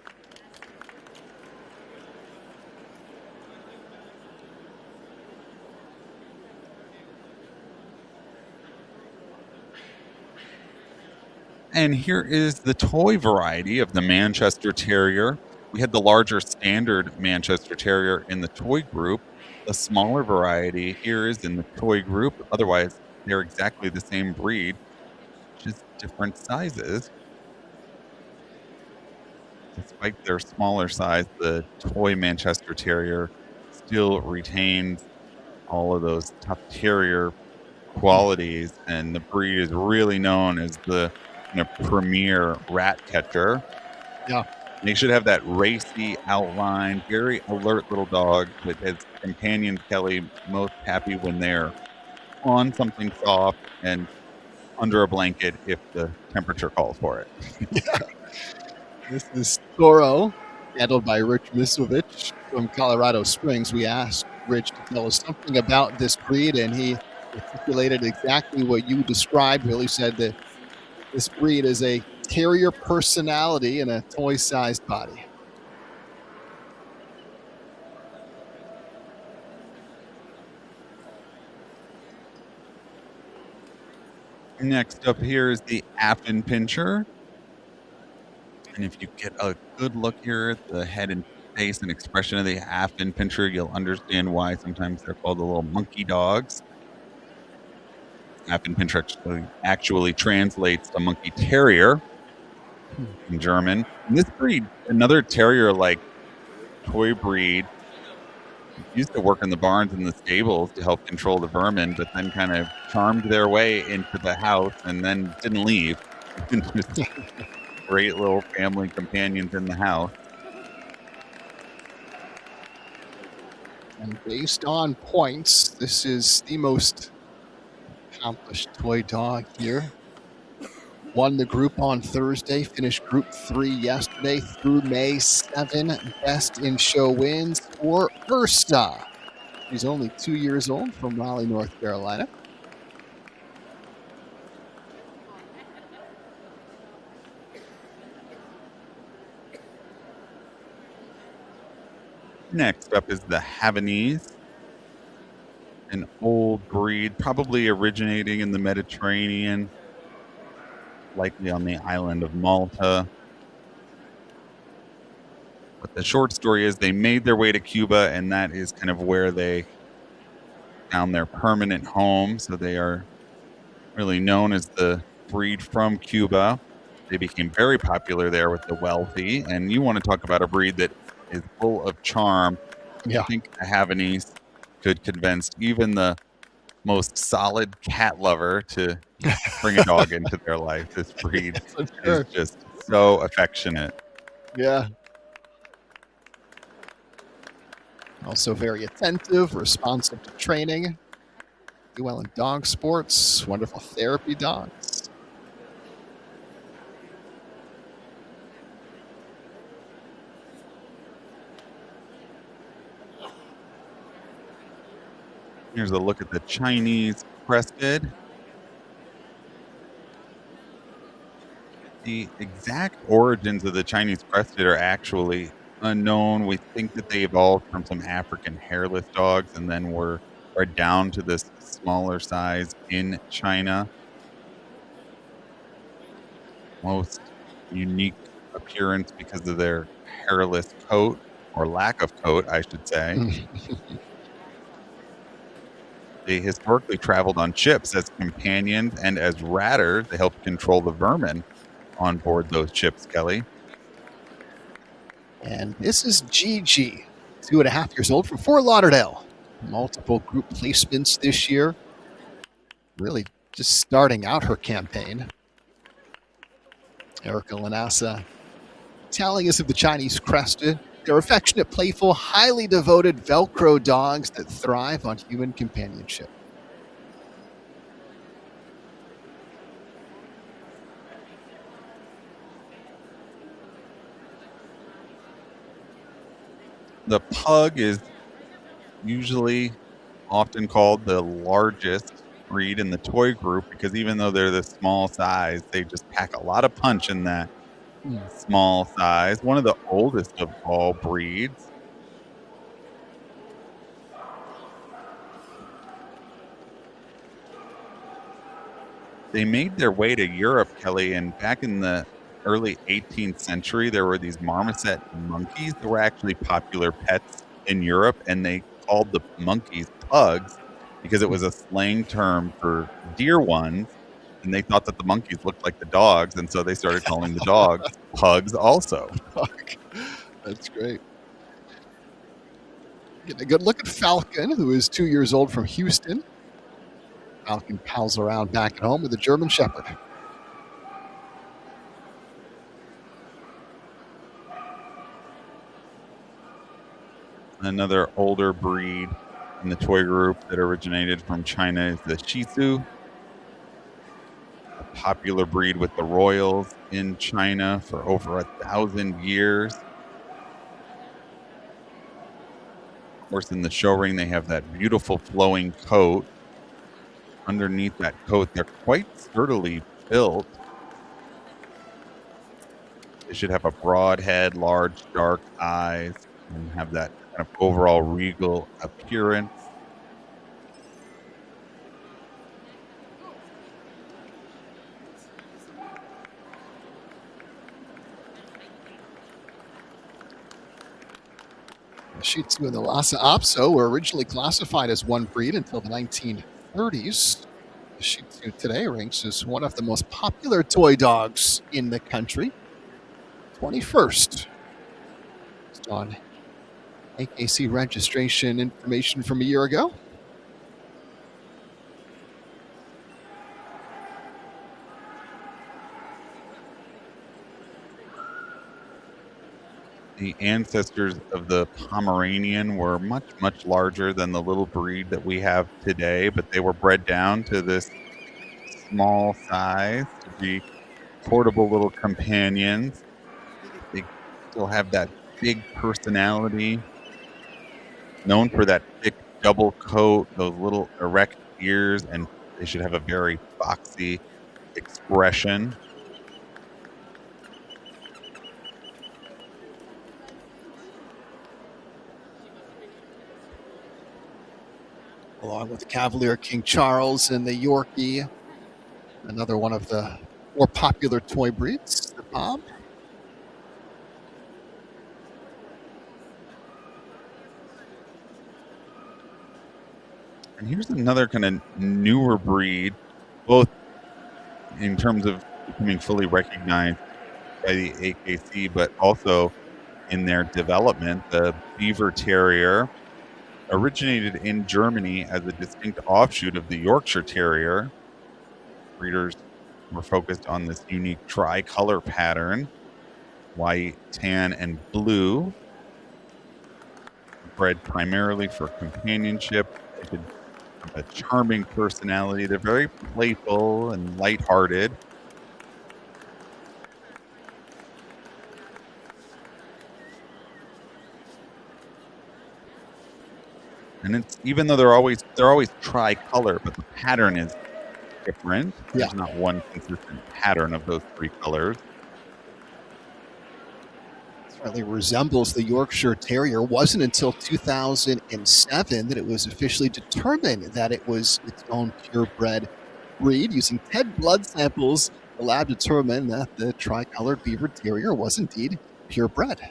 And here is the toy variety of the Manchester Terrier. We had the larger standard Manchester Terrier in the toy group. The smaller variety here is in the toy group. Otherwise, they're exactly the same breed, just different sizes. Despite their smaller size, the toy Manchester Terrier still retains all of those tough terrier qualities, and the breed is really known as the premier rat catcher. Yeah. They should have that racy outline, very alert little dog, but as companions, Kelly, most happy when they're on something soft and under a blanket if the temperature calls for it. This is Toro, handled by Rich Misovich from Colorado Springs. We asked Rich to tell us something about this breed, and he articulated exactly what you described. Really said that this breed is a terrier personality in a toy-sized body. Next up here is the Affenpinscher. And if you get a good look here at the head and face and expression of the Affenpinscher, you'll understand why sometimes they're called the little monkey dogs. Affenpinscher actually translates to monkey terrier in German. And this breed, another terrier-like toy breed, used to work in the barns and the stables to help control the vermin, but then kind of charmed their way into the house and then didn't leave. Great little family companions in the house. And based on points, this is the most accomplished toy dog here. Won the group on Thursday, finished Group 3 yesterday through May 7. Best in Show wins for Ursa. She's only 2 years old, from Raleigh, North Carolina. Next up is the Havanese, an old breed, probably originating in the Mediterranean, likely on the island of Malta. But the short story is they made their way to Cuba, and that is kind of where they found their permanent home. So they are really known as the breed from Cuba. They became very popular there with the wealthy. And you want to talk about a breed that is full of charm. Yeah. I think a Havanese could convince even the most solid cat lover to bring a dog into their life. This breed For is sure. just so affectionate. Yeah. Also very attentive, responsive to training. Do well in dog sports. Wonderful therapy dogs. Here's a look at the Chinese crested. The exact origins of the Chinese crested are actually unknown. We think that they evolved from some African hairless dogs and then were down to this smaller size in China. Most unique appearance because of their hairless coat, or lack of coat, I should say. They historically traveled on ships as companions and as ratters. They helped control the vermin on board those ships, Kelly. And this is Gigi, 2.5 years old, from Fort Lauderdale. Multiple group placements this year. Really just starting out her campaign. Erica Lanassa telling us of the Chinese crested. They're affectionate, playful, highly devoted Velcro dogs that thrive on human companionship. The pug is usually often called the largest breed in the toy group because even though they're the small size, they just pack a lot of punch in that small size. One of the oldest of all breeds. They made their way to Europe, Kelly, and back in the early 18th century, there were these marmoset monkeys that were actually popular pets in Europe, and they called the monkeys pugs because it was a slang term for dear ones, and they thought that the monkeys looked like the dogs, and so they started calling the dogs pugs also. That's great. Getting a good look at Falcon, who is 2 years old, from Houston. Falcon pals around back at home with a German Shepherd. Another older breed in the toy group that originated from China is the Shih Tzu, a popular breed with the royals in China for over 1,000 years. Of course, in the show ring, they have that beautiful flowing coat. Underneath that coat, they're quite sturdily built. They should have a broad head, large dark eyes, and have that kind of overall regal appearance. The Shih Tzu and the Lhasa Apso were originally classified as one breed until the 1930s. The Shih Tzu today ranks as one of the most popular toy dogs in the country. 21st. Based on AKC registration information from a year ago. The ancestors of the Pomeranian were much, much larger than the little breed that we have today, but they were bred down to this small size to be portable little companions. They still have that big personality, known for that thick double coat, those little erect ears, and they should have a very foxy expression. Along with the Cavalier King Charles and the Yorkie, another one of the more popular toy breeds, the Bob. And here's another kind of newer breed, both in terms of becoming fully recognized by the AKC, but also in their development. The Beaver Terrier originated in Germany as a distinct offshoot of the Yorkshire Terrier. Breeders were focused on this unique tricolor pattern, white, tan, and blue, bred primarily for companionship. They could have a charming personality. They're very playful and lighthearted. And it's even though they're always tricolor, but the pattern is different. Yeah. There's not one consistent pattern of those three colors. Certainly resembles the Yorkshire Terrier. It wasn't until 2007 that it was officially determined that it was its own purebred breed. Using 10 blood samples, the lab determined that the tricolored Beaver Terrier was indeed purebred.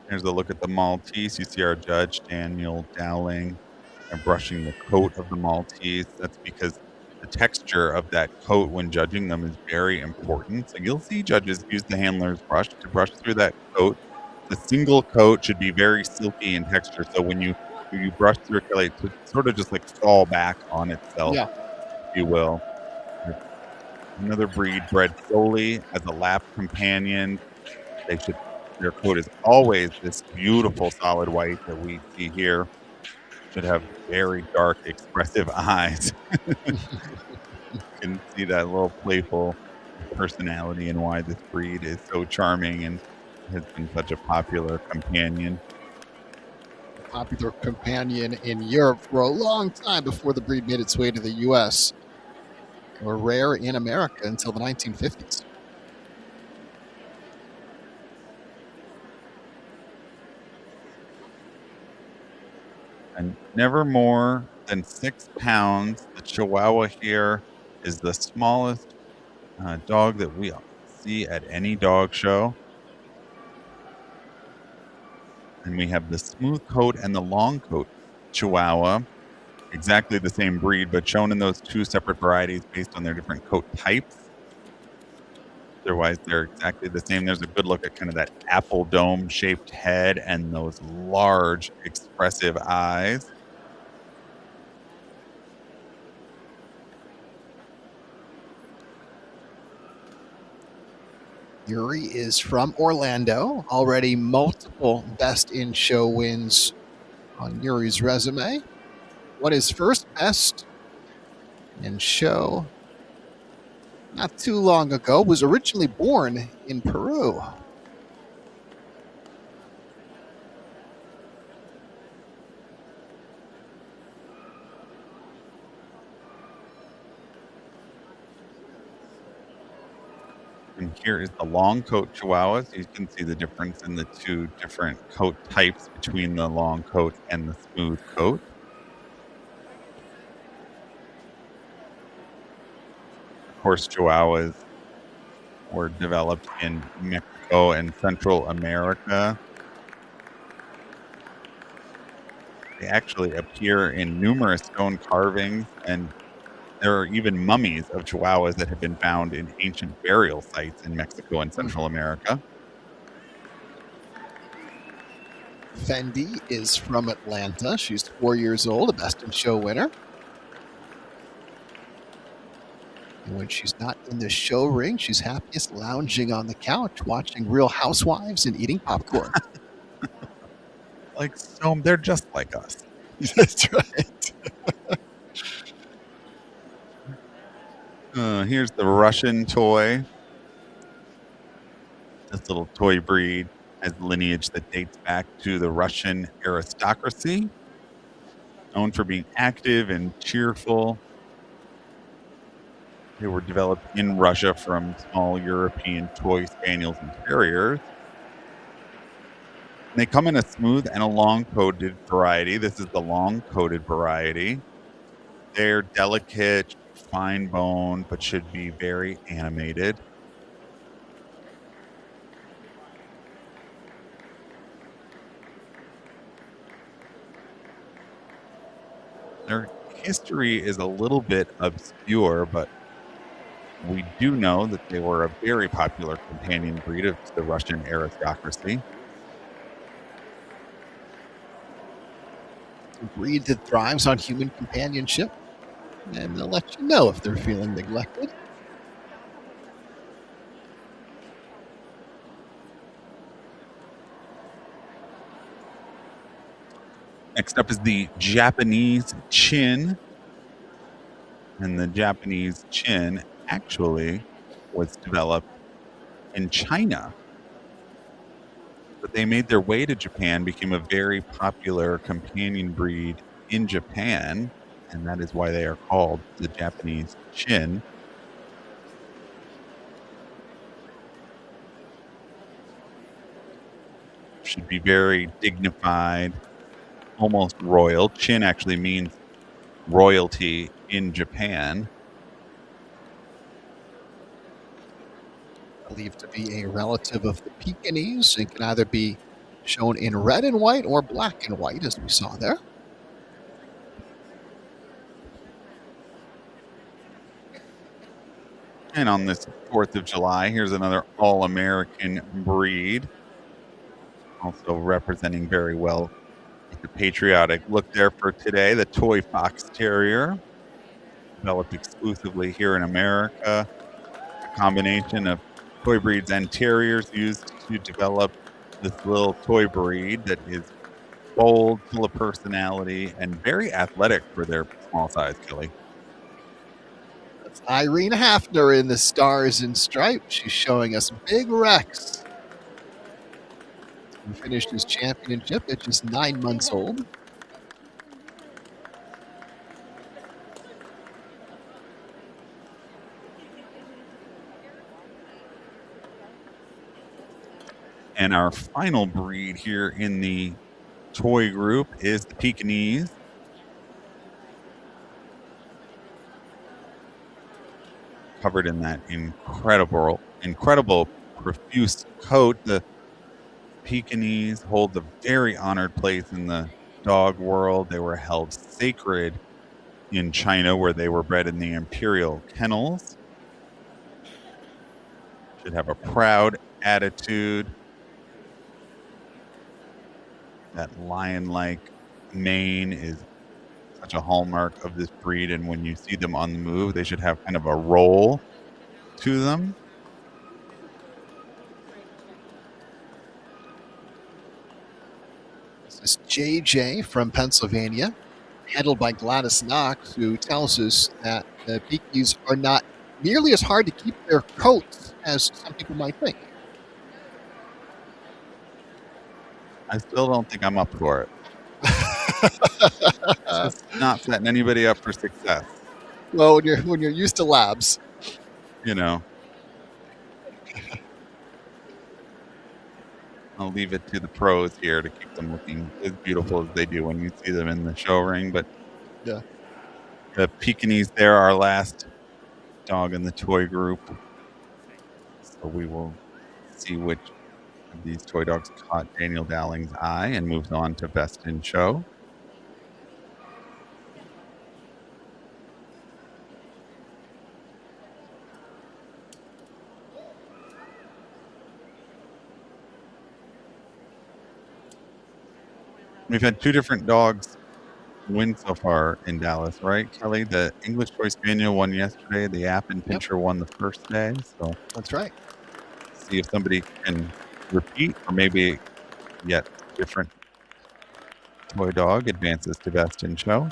Here's a look at the Maltese. You see our judge, Daniel Dowling, brushing the coat of the Maltese. That's because the texture of that coat when judging them is very important. So you'll see judges use the handler's brush to brush through that coat. The single coat should be very silky in texture. So when you brush through it, like, to sort of just like fall back on itself, Yeah. if you will. Another breed bred solely as a lap companion. Their coat is always this beautiful solid white that we see here. Should have very dark, expressive eyes. You can see that little playful personality and why this breed is so charming and has been such a popular companion. Popular companion in Europe for a long time before the breed made its way to the U.S. Were rare in America until the 1950s. And never more than 6 pounds. The Chihuahua here is the smallest dog that we see at any dog show. And we have the smooth coat and the long coat Chihuahua, exactly the same breed, but shown in those two separate varieties based on their different coat types. Otherwise, they're exactly the same. There's a good look at kind of that apple dome shaped head and those large, expressive eyes. Yuri is from Orlando. Already multiple Best in Show wins on Yuri's resume. What is first Best in Show not too long ago, was originally born in Peru. And here is the long coat Chihuahuas. You can see the difference in the two different coat types between the long coat and the smooth coat. Of course, Chihuahuas were developed in Mexico and Central America. They actually appear in numerous stone carvings, and there are even mummies of Chihuahuas that have been found in ancient burial sites in Mexico and Central America. Fendi is from Atlanta. She's 4 years old, a Best in Show winner. And when she's not in the show ring, she's happiest lounging on the couch, watching Real Housewives and eating popcorn. They're just like us. That's right. Here's the Russian toy. This little toy breed has lineage that dates back to the Russian aristocracy, known for being active and cheerful. They were developed in Russia from small European toy spaniels and terriers. They come in a smooth and a long-coated variety. This is the long-coated variety. They're delicate, fine-boned, but should be very animated. They're history is a little bit obscure, but we do know that they were a very popular companion breed of the Russian aristocracy. A breed that thrives on human companionship, and they'll let you know if they're feeling neglected. Next up is the Japanese chin. And the Japanese chin actually was developed in China. But they made their way to Japan, became a very popular companion breed in Japan, and that is why they are called the Japanese chin. Should be very dignified, almost royal. Chin actually means royalty in Japan. Believed to be a relative of the Pekingese. It can either be shown in red and white or black and white, as we saw there. And on this 4th of July, here's another all-American breed. Also representing very well the patriotic look there for today, the toy fox terrier, developed exclusively here in America. A combination of toy breeds and terriers used to develop this little toy breed that is bold, full of personality, and very athletic for their small size, Kelly. That's Irene Hafner in the Stars and Stripes. She's showing us Big Rex. He finished his championship at just 9 months old. And our final breed here in the toy group is the Pekingese. Covered in that incredible profuse coat. The Pekingese hold a very honored place in the dog world. They were held sacred in China, where they were bred in the imperial kennels. Should have a proud attitude. That lion-like mane is such a hallmark of this breed, and when you see them on the move, they should have kind of a roll to them. This is JJ from Pennsylvania, handled by Gladys Knox, who tells us that the Pekingese are not nearly as hard to keep their coats as some people might think. I still don't think I'm up for it. It's just not setting anybody up for success. Well, when you're used to labs, You know. I'll leave it to the pros here to keep them looking as beautiful as they do when you see them in the show ring. But yeah, the Pekingese there, our last dog in the toy group. So we will see which of these toy dogs caught Daniel Dowling's eye and moves on to Best in Show. We've had 2 different dogs win so far in Dallas, right, Kelly? The English Toy Spaniel won yesterday. The Appin Pinscher won the first day. So that's right. see if somebody can repeat, or maybe yet different toy dog advances to Best in Show.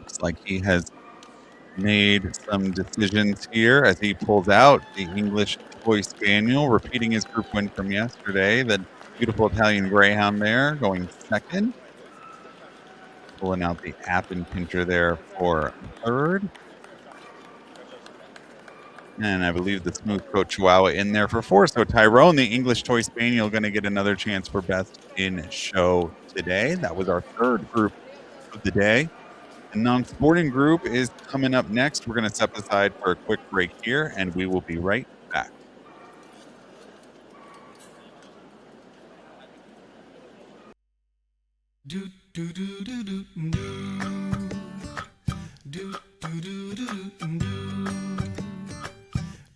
Looks like he has made some decisions here as he pulls out the English Toy Spaniel, repeating his group win from yesterday. The beautiful Italian Greyhound there going second. Pulling out the Appen Pincher there for third. And I believe the Smooth Coat Chihuahua in there for fourth. So Tyrone, the English Toy Spaniel, going to get another chance for best in show today. That was our third group of the day. The non-sporting group is coming up next. We're going to step aside for a quick break here, and we will be right back. Do do do do do do do do do do do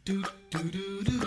do do do do do.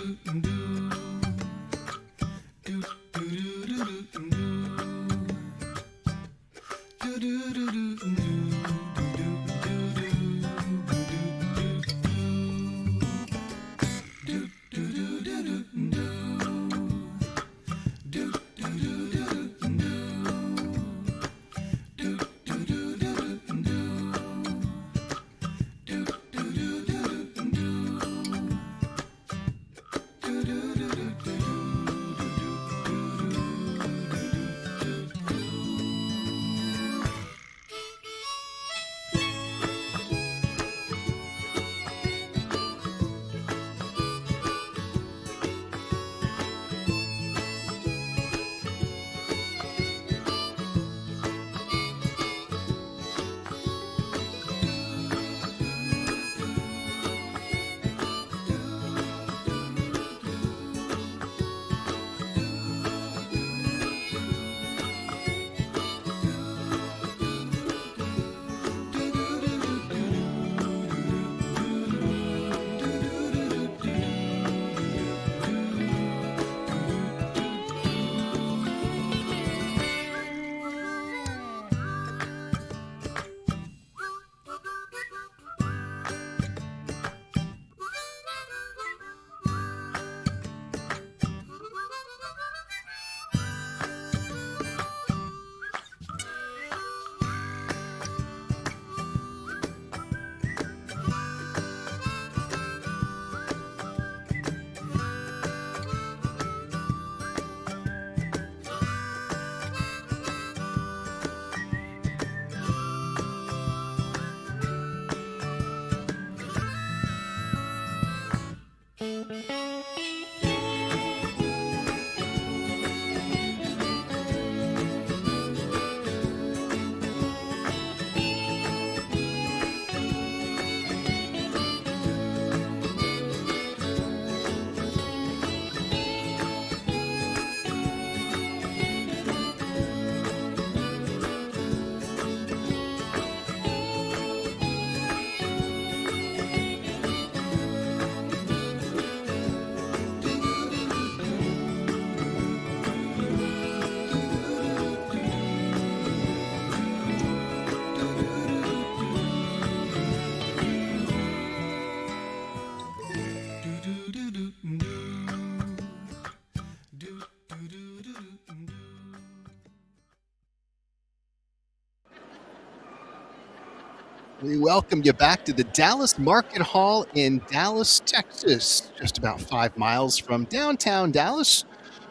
We welcome you back to the Dallas Market Hall in Dallas, Texas, just about 5 miles from downtown Dallas,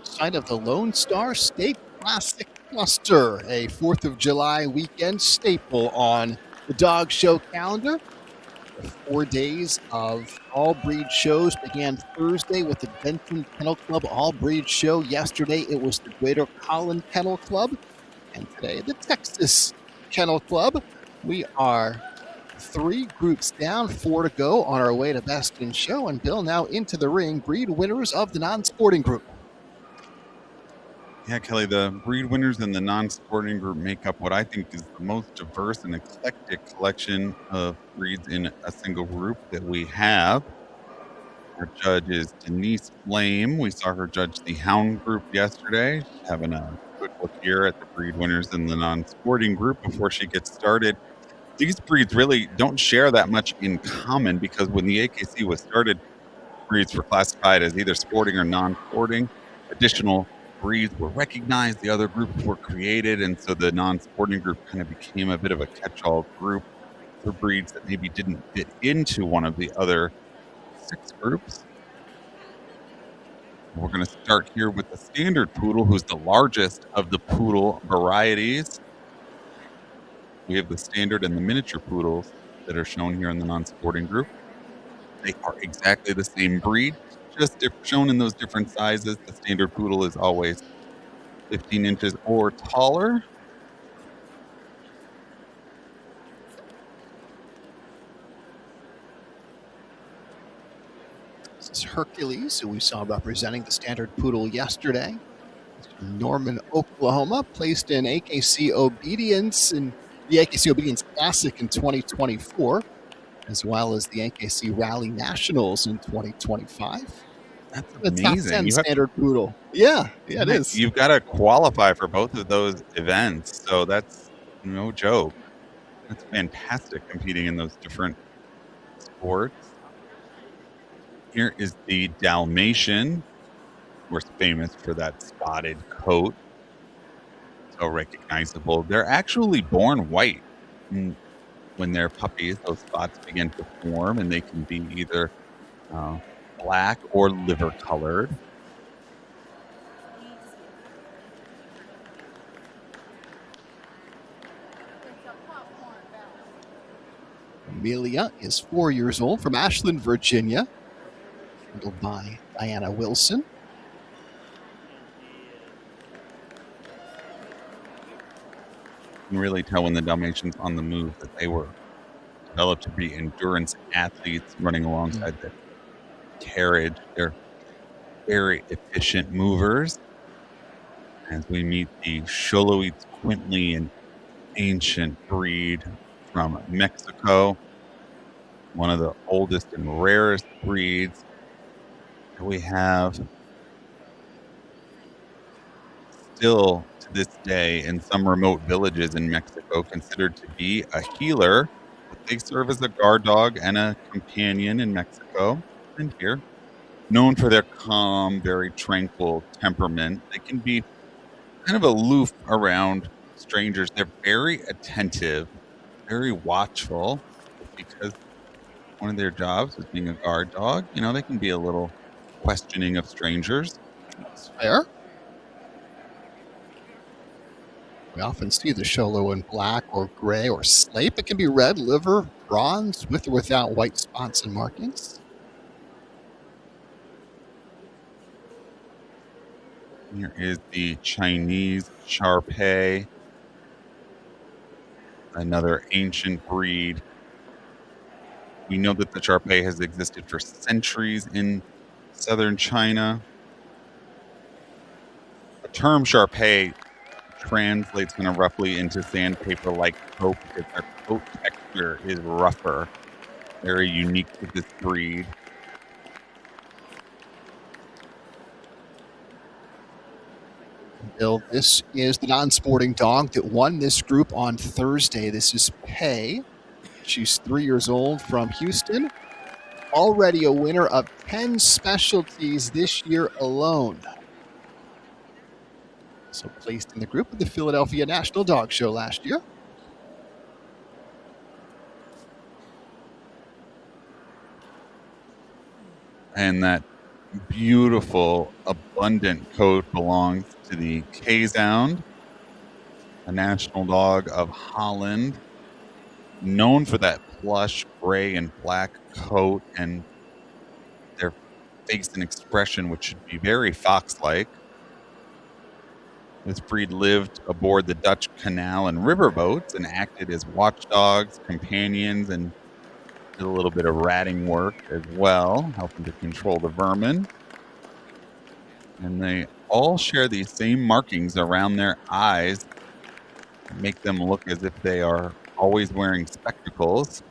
site of the Lone Star State Classic Cluster, a 4th of July weekend staple on the dog show calendar. The 4 days of all-breed shows began Thursday with the Benton Kennel Club all-breed show. Yesterday, it was the Greater Collin Kennel Club, and today, the Texas Kennel Club. We are 3 groups down, 4 to go on our way to Best in Show. And Bill, now into the ring, breed winners of the non-sporting group. Yeah, Kelly, the breed winners in the non-sporting group make up what I think is the most diverse and eclectic collection of breeds in a single group that we have. Our judge is Denise Flame. We saw her judge the hound group yesterday. She's having a quick look here at the breed winners in the non-sporting group before she gets started. These breeds really don't share that much in common because when the AKC was started, breeds were classified as either sporting or non-sporting. Additional breeds were recognized, the other groups were created, and so the non-sporting group kind of became a bit of a catch-all group. for breeds that maybe didn't fit into one of the other 6 groups. We're going to start here with the standard poodle, who's the largest of the poodle varieties. We have the standard and the miniature poodles that are shown here in the non-sporting group. They are exactly the same breed, just shown in those different sizes. The standard poodle is always 15 inches or taller. This is Hercules, who we saw representing the standard poodle yesterday. From Norman, Oklahoma, placed in AKC Obedience and the AKC Obedience Classic in 2024, as well as the AKC Rally Nationals in 2025. That's The top amazing. 10 standard poodle. Yeah, it is. You've got to qualify for both of those events, so that's no joke. That's fantastic, competing in those different sports. Here is the Dalmatian. We're famous for that spotted coat. So recognizable. They're actually born white. When they're puppies, those spots begin to form, and they can be either black or liver colored. Amelia is 4 years old, from Ashland, Virginia, handled by Diana Wilson. You can really tell when the Dalmatians on the move that they were developed to be endurance athletes running alongside the carriage. They're very efficient movers. As we meet the Xoloitzcuintli, an ancient breed from Mexico, one of the oldest and rarest breeds that we have. Still to this day in some remote villages in Mexico considered to be a healer, but they serve as a guard dog and a companion in Mexico and here. Known for their calm, very tranquil temperament, they can be kind of aloof around strangers. They're very attentive, very watchful, because one of their jobs is being a guard dog. You know, they can be a little questioning of strangers. That's fair. We often see the Xolo in black or gray or slate. It can be red, liver, bronze, with or without white spots and markings. Here is the Chinese Shar-Pei, another ancient breed. We know that the Shar-Pei has existed for centuries in southern China. The term Shar-Pei translates kind of roughly into sandpaper-like coat because their coat texture is rougher, very unique to this breed. Bill, this is the non-sporting dog that won this group on Thursday. This is Pei. She's 3 years old, from Houston. Already a winner of 10 specialties this year alone. So placed in the group of the Philadelphia National Dog Show last year. And that beautiful, abundant coat belongs to the K-Sound, a national dog of Holland, known for that plush gray and black coat and their face and expression, which should be very fox-like. This breed lived aboard the Dutch canal and riverboats and acted as watchdogs, companions, and did a little bit of ratting work as well, helping to control the vermin. And they all share these same markings around their eyes that make them look as if they are always wearing spectacles.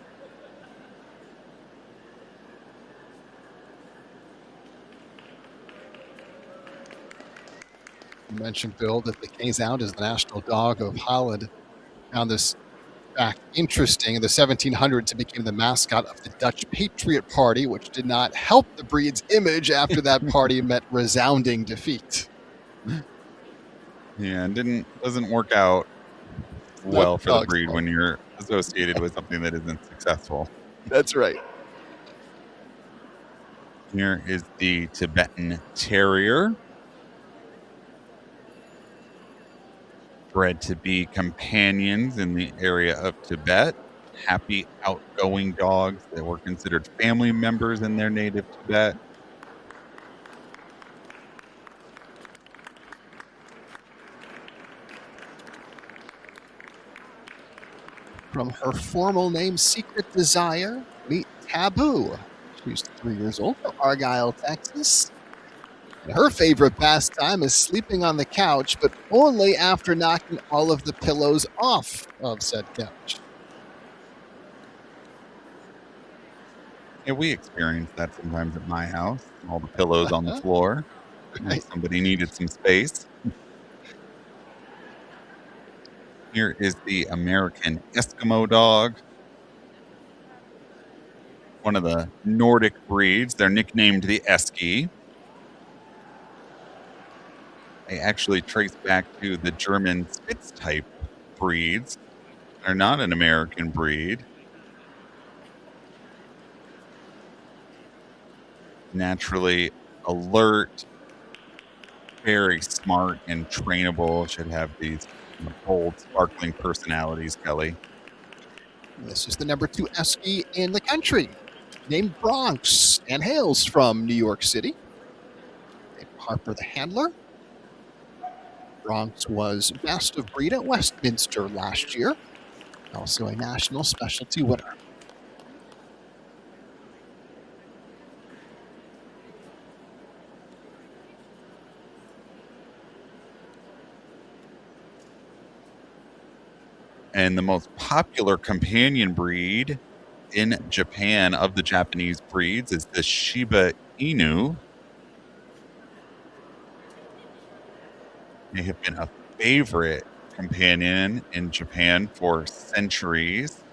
You mentioned, Bill, that the K-Sound is the national dog of Holland. Found this fact interesting. In the 1700s, it became the mascot of the Dutch Patriot Party, which did not help the breed's image after that party met resounding defeat. Yeah, doesn't work out well for the dog's breed fault. when you're associated with something that isn't successful. That's right. Here is the Tibetan Terrier, bred to be companions in the area of Tibet. Happy, outgoing dogs that were considered family members in their native Tibet. From her formal name, Secret Desire, meet Taboo. She's 3 years old from Argyle, Texas. And her favorite pastime is sleeping on the couch, but only after knocking all of the pillows off of said couch. Yeah, we experienced that sometimes at my house. All the pillows on the floor. Right. Somebody needed some space. Here is the American Eskimo dog. One of the Nordic breeds. They're nicknamed the Esky. They actually trace back to the German Spitz type breeds. They're not an American breed. Naturally alert, very smart and trainable. Should have these bold, sparkling personalities, Kelly. This is the number 2 Esky in the country, named Bronx, and hails from New York City. Harper the handler. Bronx was best of breed at Westminster last year, also a national specialty winner. And the most popular companion breed in Japan of the Japanese breeds is the Shiba Inu. They have been a favorite companion in Japan for centuries.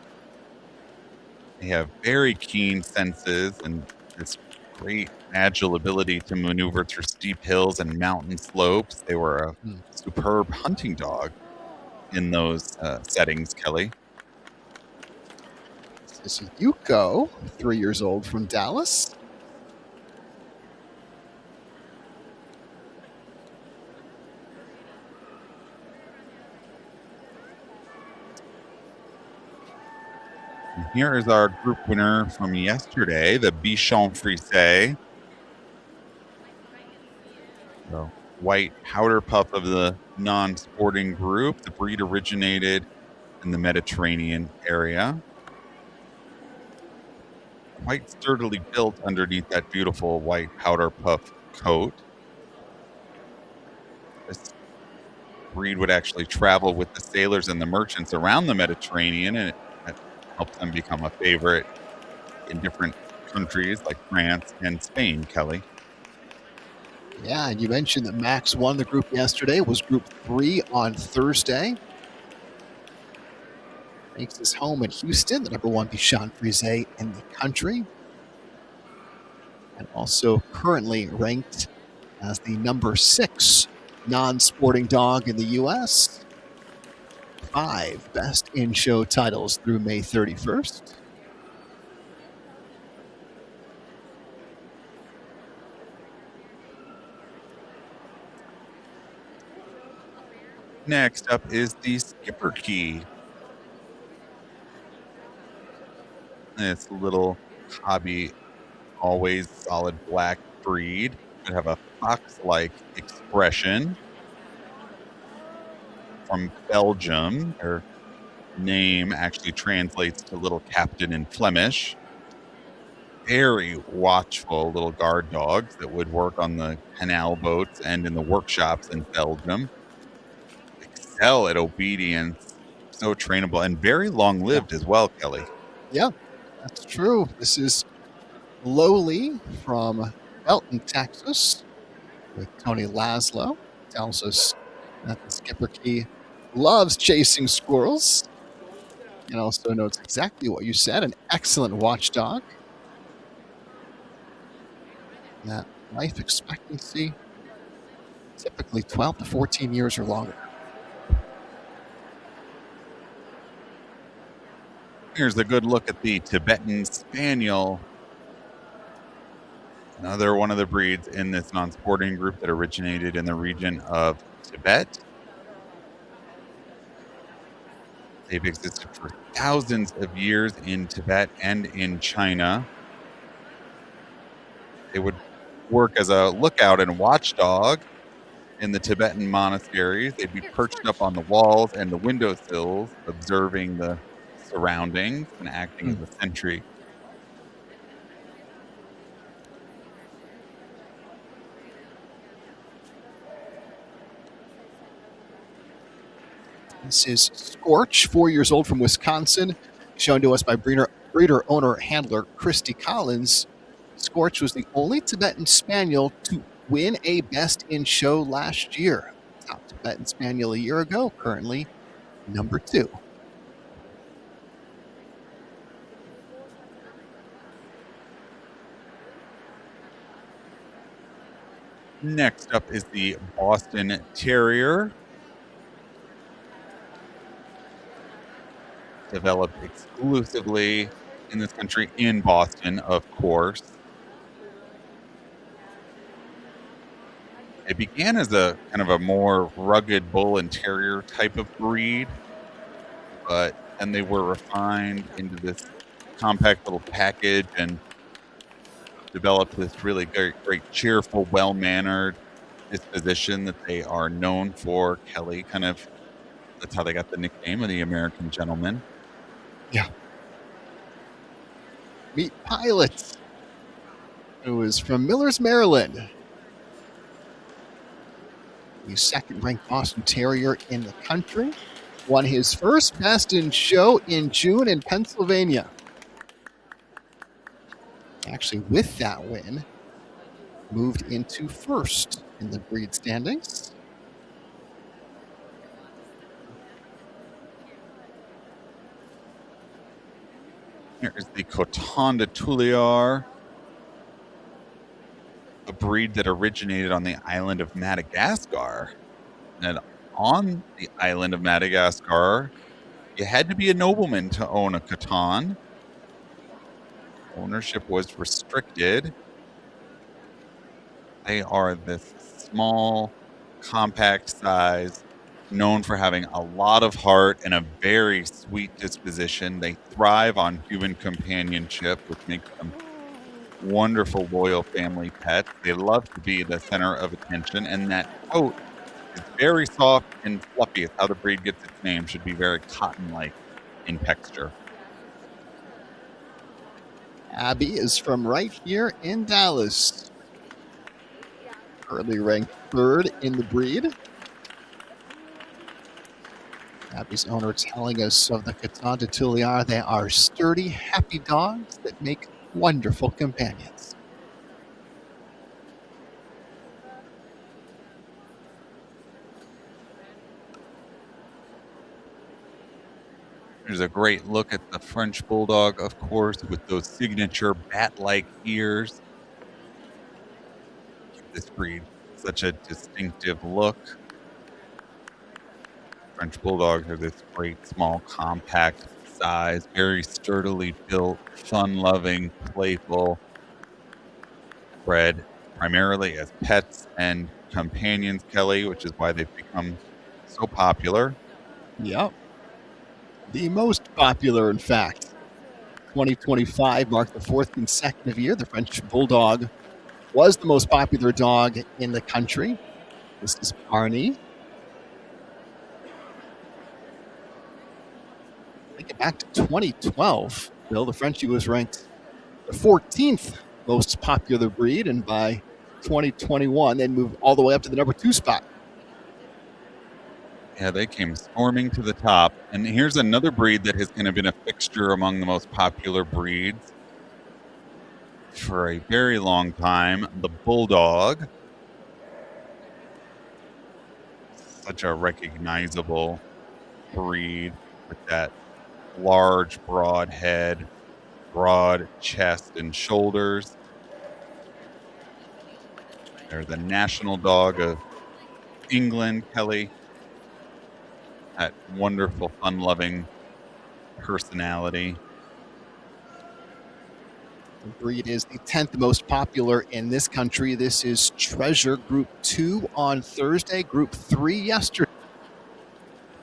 They have very keen senses and this great agile ability to maneuver through steep hills and mountain slopes. They were a superb hunting dog in those settings, Kelly. This is Yuko, 3 years old from Dallas. And here is our group winner from yesterday, the Bichon Frise. So, white powder puff of the non-sporting group. The breed originated in the Mediterranean area. Quite sturdily built underneath that beautiful white powder puff coat. This breed would actually travel with the sailors and the merchants around the Mediterranean, and it helped them become a favorite in different countries like France and Spain, Kelly. Yeah, and you mentioned that Max won the group yesterday. It was Group 3 on Thursday. Makes his home in Houston, the number 1 Bichon Frise in the country. And also currently ranked as the number 6 non-sporting dog in the U.S. 5 best in-show titles through May 31st. Next up is the Skipper Key. It's a little hobby, always solid black breed. Would have a fox-like expression. From Belgium. Their name actually translates to little captain in Flemish. Very watchful little guard dogs that would work on the canal boats and in the workshops in Belgium. Excel at obedience. So trainable and very long-lived as well, Kelly. Yeah, that's true. This is Lowly from Belton, Texas, with Tony Laszlo. Tells us that the Skipper Key loves chasing squirrels, and also notes exactly what you said, an excellent watchdog. That life expectancy, typically 12 to 14 years or longer. Here's a good look at the Tibetan Spaniel. Another one of the breeds in this non-sporting group that originated in the region of Tibet. They've existed for thousands of years in Tibet and in China. They would work as a lookout and watchdog in the Tibetan monasteries. They'd be perched up on the walls and the windowsills, observing the surroundings and acting as a sentry. This is Scorch, 4 years old from Wisconsin, shown to us by breeder, owner, handler Christy Collins. Scorch was the only Tibetan Spaniel to win a Best in Show last year. Top Tibetan Spaniel a year ago, currently number 2. Next up is the Boston Terrier. Developed exclusively in this country, in Boston, of course. It began as a kind of a more rugged bull and terrier type of breed, but then they were refined into this compact little package and developed this really great cheerful, well-mannered disposition that they are known for. Kelly, kind of, that's how they got the nickname of the American Gentleman. Yeah. Meet Pilot, who is from Millers, Maryland. The second-ranked Boston Terrier in the country. Won his first Best in Show in June in Pennsylvania. Actually, with that win, moved into first in the breed standings. Here is the Coton de Tuliar, a breed that originated on the island of Madagascar. And on the island of Madagascar, you had to be a nobleman to own a Coton. Ownership was restricted. They are this small, compact size, known for having a lot of heart and a very sweet disposition. They thrive on human companionship, which makes them wonderful, loyal family pets. They love to be the center of attention, and that coat is very soft and fluffy. It's how the breed gets its name. Should be very cotton-like in texture. Abby is from right here in Dallas. Currently ranked 3rd in the breed. Abby's owner telling us of the Coton de Tuliar, they are sturdy, happy dogs that make wonderful companions. There's a great look at the French Bulldog, of course, with those signature bat-like ears. Give this breed such a distinctive look. French Bulldogs are this great, small, compact size, very sturdily built, fun-loving, playful, bred primarily as pets and companions, Kelly, which is why they've become so popular. Yep. The most popular, in fact. 2025 marked the 4th consecutive year the French Bulldog was the most popular dog in the country. This is Barney. Take it back to 2012. Bill, the Frenchie was ranked the 14th most popular breed, and by 2021, they moved all the way up to the number 2 spot. Yeah, they came storming to the top. And here's another breed that has kind of been a fixture among the most popular breeds for a very long time, the Bulldog. Such a recognizable breed with that large, broad head, broad chest and shoulders. They're the national dog of England, Kelly. That wonderful, fun-loving personality. breed is the 10th most popular in this country. This is Treasure Group 2 on Thursday, Group 3 yesterday.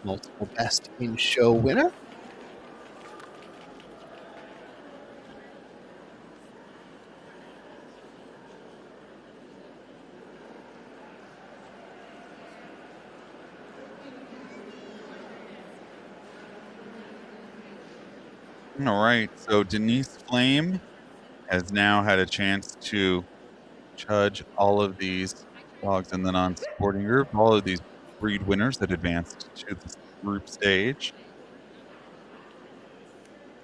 Multiple Best in Show winner. All right, so Denise Flame has now had a chance to judge all of these dogs in the non-sporting group, all of these breed winners that advanced to the group stage.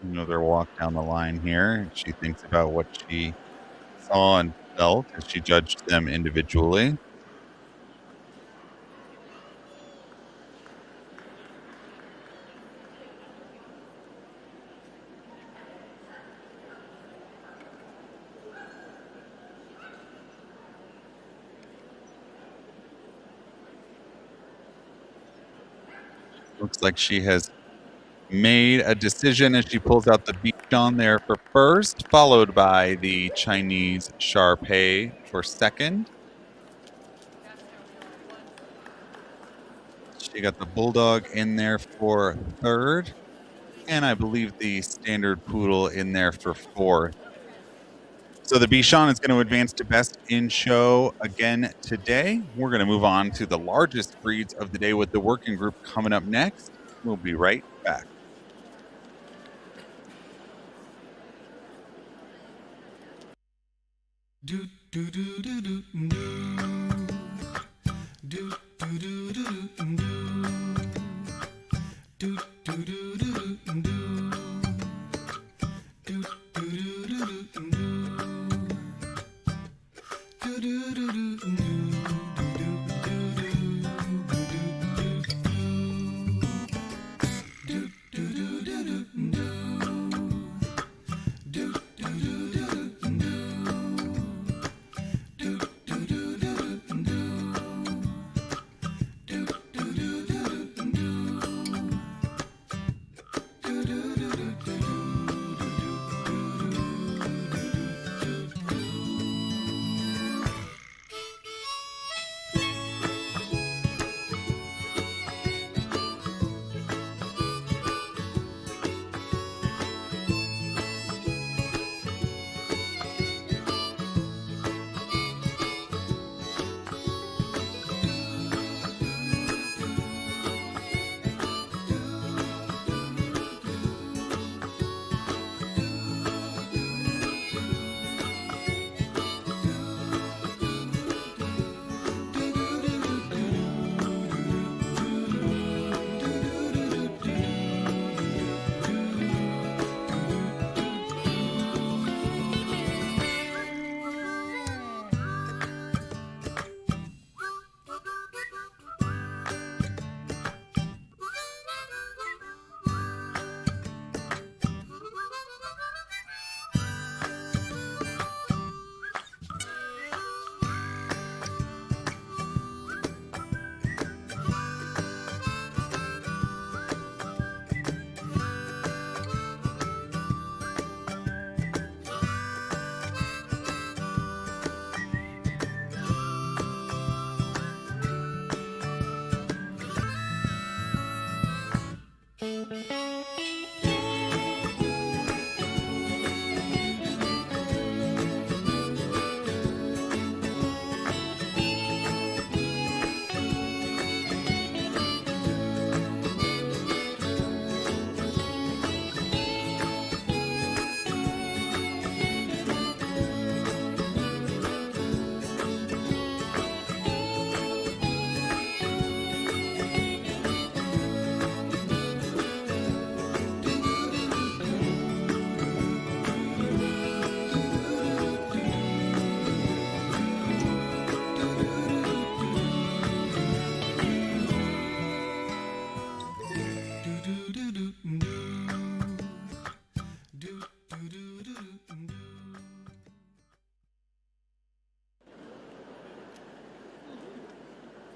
You know, their walk down the line here. She thinks about what she saw and felt as she judged them individually. Looks like she has made a decision as she pulls out the Bichon there for first, followed by the Chinese Shar-Pei for second. She got the Bulldog in there for third, and I believe the Standard Poodle in there for fourth. So the Bichon is going to advance to Best in Show again today. We're going to move on to the largest breeds of the day with the working group coming up next. We'll be right back. Do do do do do do do do do do do do do do do.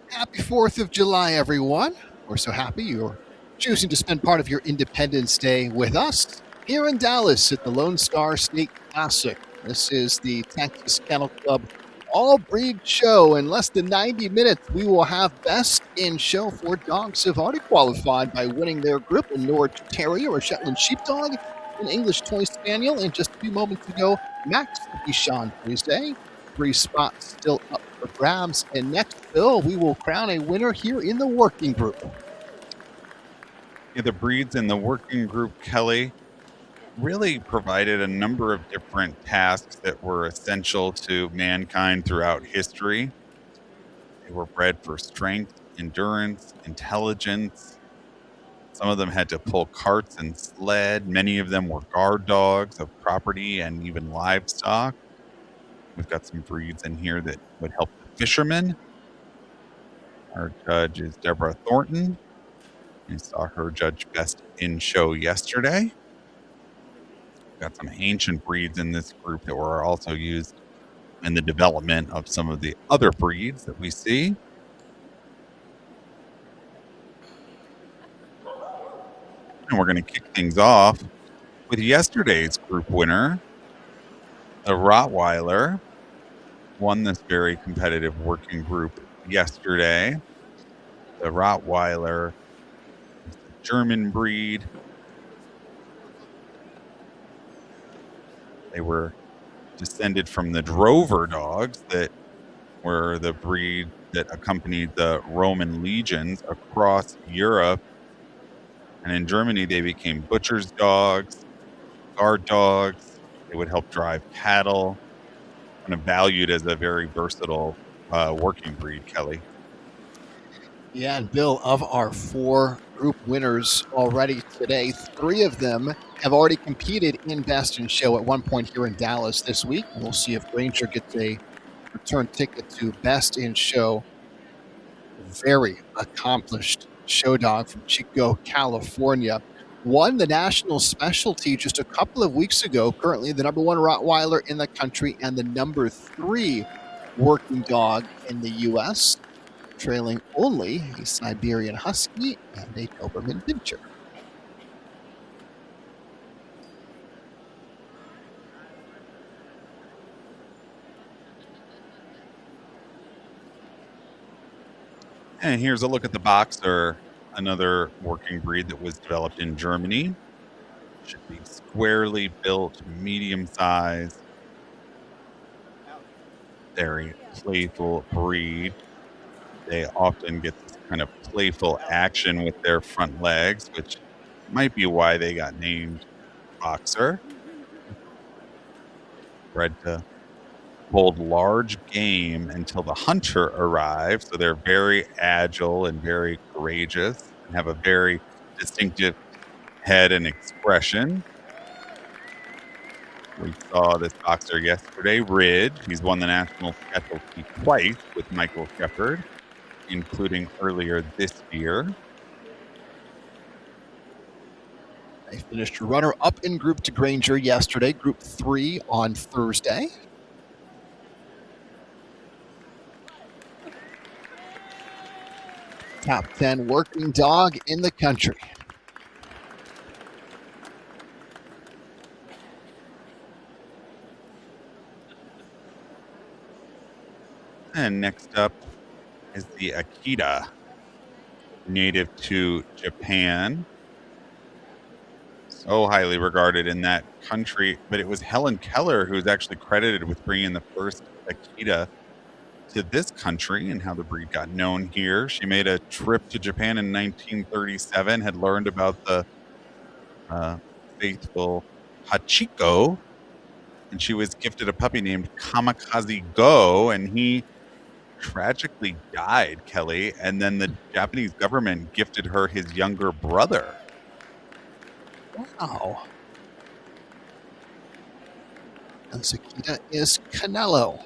Happy 4th of July, everyone. We're so happy you're choosing to spend part of your Independence Day with us here in Dallas at the Lone Star State Classic. This is the Texas Kennel Club All Breed Show. In less than 90 minutes, we will have Best in Show. 4 dogs have already qualified by winning their group: a Norwich Terrier, a Shetland Sheepdog, an English Toy Spaniel, and just a few moments ago, Max Bichon Frise. 3 spots still up for grabs. And next, Bill, we will crown a winner here in the working group. Yeah, the breeds in the working group, Kelly, really provided a number of different tasks that were essential to mankind throughout history. They were bred for strength, endurance, intelligence. Some of them had to pull carts and sled. Many of them were guard dogs of property and even livestock. We've got some breeds in here that would help the fishermen. Our judge is Deborah Thornton. We saw her judge Best in Show yesterday. Got some ancient breeds in this group that were also used in the development of some of the other breeds that we see. And we're going to kick things off with yesterday's group winner. The Rottweiler won this very competitive working group yesterday. The Rottweiler is a German breed. They were descended from the drover dogs that were the breed that accompanied the Roman legions across Europe. And in Germany, they became butcher's dogs, guard dogs. They would help drive cattle, kind of valued as a very versatile working breed, Kelly. Yeah, and Bill, of our 4 group winners already today, 3 of them have already competed in Best in Show at one point here in Dallas this week. And we'll see if Granger gets a return ticket to Best in Show. Very accomplished show dog from Chico, California. Won the national specialty just a couple of weeks ago. Currently the number 1 Rottweiler in the country and the number 3 working dog in the U.S., trailing only a Siberian Husky and a Doberman Pinscher. And here's a look at the Boxer, another working breed that was developed in Germany. Should be squarely built, medium size, very playful breed. They often get this kind of playful action with their front legs, which might be why they got named Boxer. Bred to hold large game until the hunter arrives. So they're very agile and very courageous and have a very distinctive head and expression. We saw this boxer yesterday, Ridge. He's won the national specialty twice with Michael Shepard, including earlier this year. They finished runner-up in Group 2 Granger yesterday, Group 3 on Thursday. Top 10 working dog in the country. And next up is the Akita, native to Japan. So highly regarded in that country, but it was Helen Keller who was actually credited with bringing the first Akita to this country and how the breed got known here. She made a trip to Japan in 1937, had learned about the faithful Hachiko, and she was gifted a puppy named Kamikaze Go, and he tragically died, Kelly, and then the Japanese government gifted her his younger brother. Wow. And Akita is Canelo.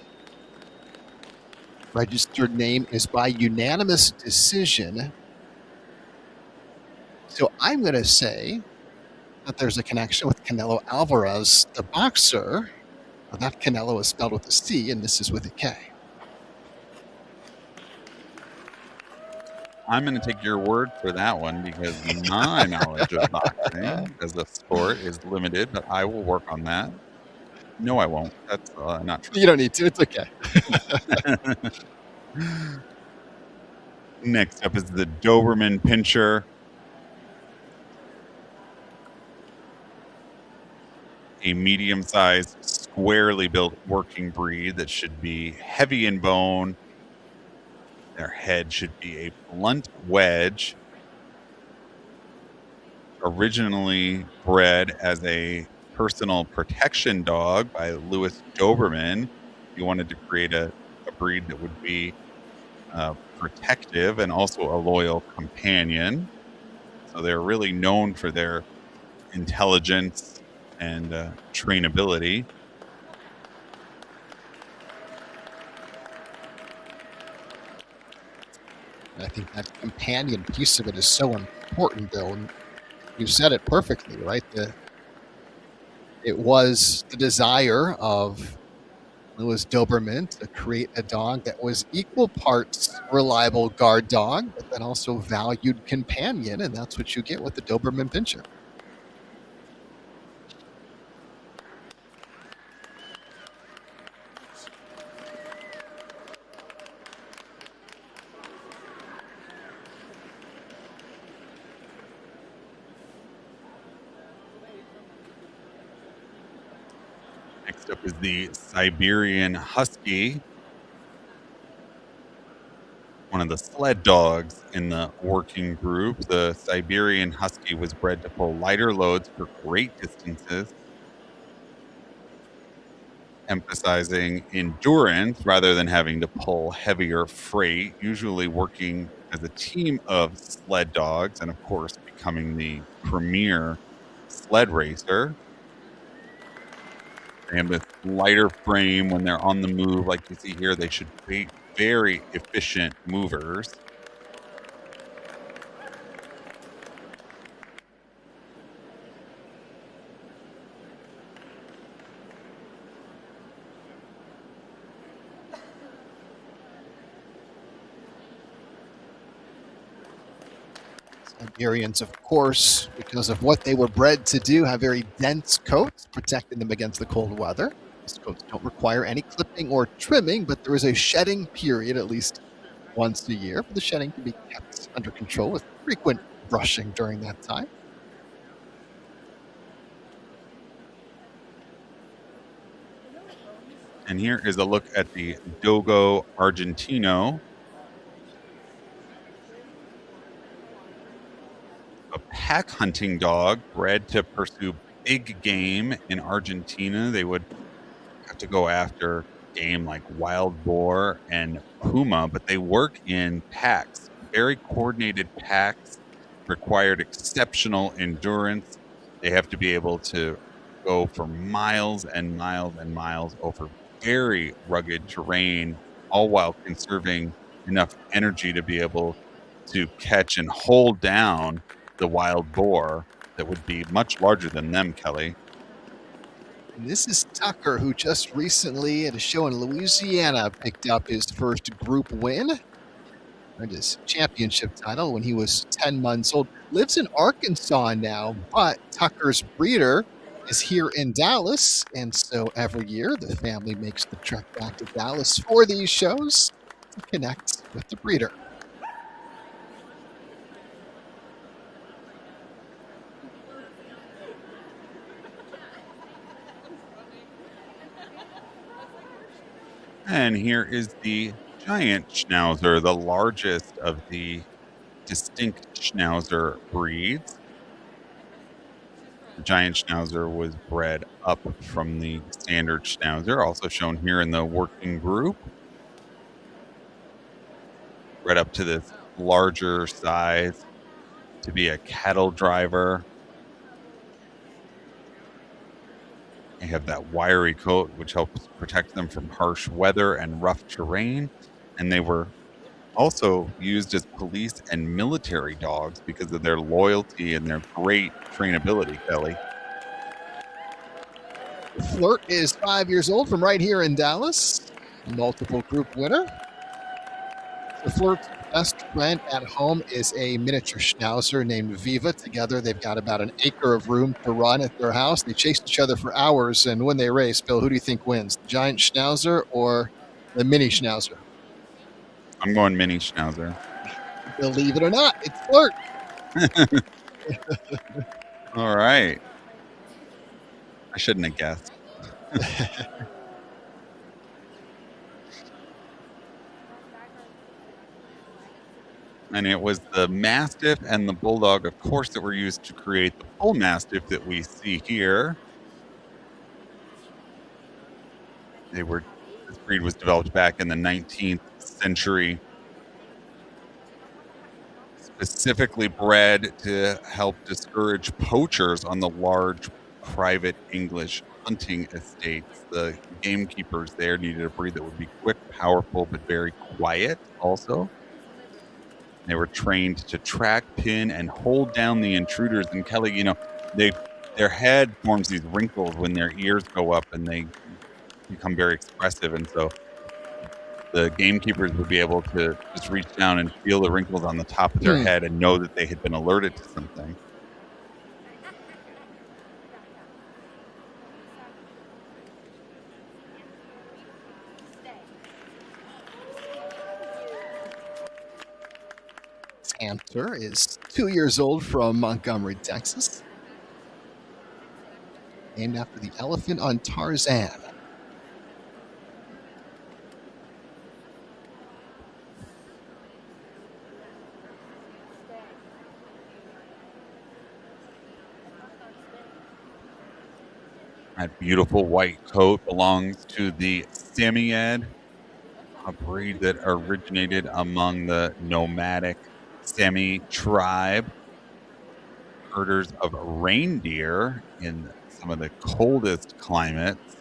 Registered name is by unanimous decision. So I'm going to say that there's a connection with Canelo Alvarez, the boxer. Well, that Canelo is spelled with a C, and this is with a K. I'm going to take your word for that one because my knowledge of boxing as a sport is limited, but I will work on that. No, I won't. That's not true. You don't need to. It's okay. Next up is the Doberman Pinscher. A medium-sized, squarely built working breed that should be heavy in bone. Their head should be a blunt wedge. Originally bred as a personal protection dog by Louis Doberman. He wanted to create a breed that would be protective and also a loyal companion. So they're really known for their intelligence and trainability. I think that companion piece of it is so important, Bill. And you said it perfectly, right? It was the desire of Louis Doberman to create a dog that was equal parts reliable guard dog, but then also valued companion, and that's what you get with the Doberman Pinscher. Next up is the Siberian Husky, one of the sled dogs in the working group. The Siberian Husky was bred to pull lighter loads for great distances, emphasizing endurance rather than having to pull heavier freight, usually working as a team of sled dogs and, of course, becoming the premier sled racer. They have this lighter frame when they're on the move, like you see here. They should be very efficient movers. Siberians, of course, because of what they were bred to do, have very dense coats, protecting them against the cold weather. These coats don't require any clipping or trimming, but there is a shedding period at least once a year. But the shedding can be kept under control with frequent brushing during that time. And here is a look at the Dogo Argentino. A pack hunting dog bred to pursue big game in Argentina. They would have to go after game like wild boar and puma, but they work in packs, very coordinated packs, required exceptional endurance. They have to be able to go for miles and miles and miles over very rugged terrain, all while conserving enough energy to be able to catch and hold down the wild boar that would be much larger than them, Kelly. And this is Tucker, who just recently at a show in Louisiana picked up his first group win. Earned his championship title when he was 10 months old. Lives in Arkansas now, but Tucker's breeder is here in Dallas. And so every year the family makes the trek back to Dallas for these shows to connect with the breeder. And here is the giant schnauzer, the largest of the distinct schnauzer breeds. The giant schnauzer was bred up from the standard schnauzer, also shown here in the working group. Bred up to this larger size to be a cattle driver. They have that wiry coat, which helps protect them from harsh weather and rough terrain. And they were also used as police and military dogs because of their loyalty and their great trainability, Kelly. Flirt is 5 years old from right here in Dallas. Multiple group winner. The Flirt's best friend at home is a miniature schnauzer named Viva. Together, they've got about an acre of room to run at their house. They chase each other for hours, and when they race, Bill, who do you think wins, the giant schnauzer or the mini schnauzer? I'm going mini schnauzer. Believe it or not, it's Flirt. All right. I shouldn't have guessed. And it was the Mastiff and the Bulldog, of course, that were used to create the Bull Mastiff that we see here. This breed was developed back in the 19th century, specifically bred to help discourage poachers on the large private English hunting estates. The gamekeepers there needed a breed that would be quick, powerful, but very quiet also. They were trained to track, pin, and hold down the intruders. And Kelly, their head forms these wrinkles when their ears go up and they become very expressive. And so the gamekeepers would be able to just reach down and feel the wrinkles on the top of their head and know that they had been alerted to something. Answer is 2 years old from Montgomery, Texas. Named after the elephant on Tarzan. That beautiful white coat belongs to the Samoyed, a breed that originated among the nomadic Sami tribe, herders of reindeer in some of the coldest climates.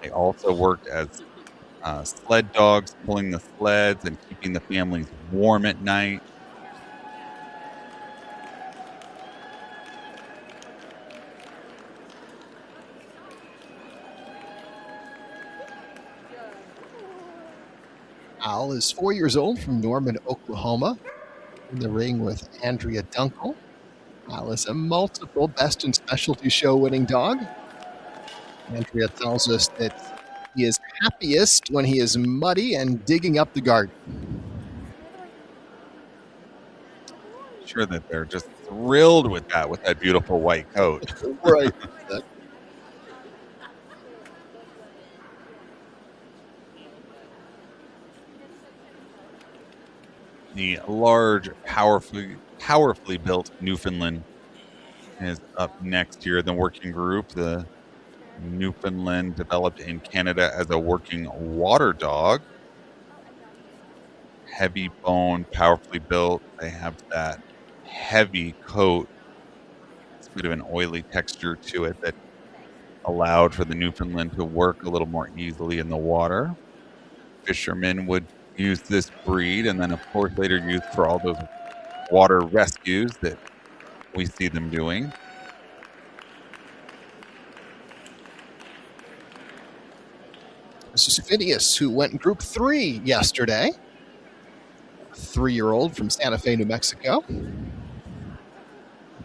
They also worked as sled dogs, pulling the sleds and keeping the families warm at night. Al is 4 years old from Norman, Oklahoma, in the ring with Andrea Dunkel. Al is a multiple Best in Specialty Show winning dog. Andrea tells us that he is happiest when he is muddy and digging up the garden. Sure that they're just thrilled with that beautiful white coat. Right. The large, powerfully built Newfoundland is up next here. The working group, the Newfoundland, developed in Canada as a working water dog. Heavy bone, powerfully built. They have that heavy coat. It's a bit of an oily texture to it that allowed for the Newfoundland to work a little more easily in the water. Fishermen would use this breed, and then of course later used for all those water rescues that we see them doing. This is Phineas, who went in Group 3 yesterday. A 3-year-old from Santa Fe, New Mexico.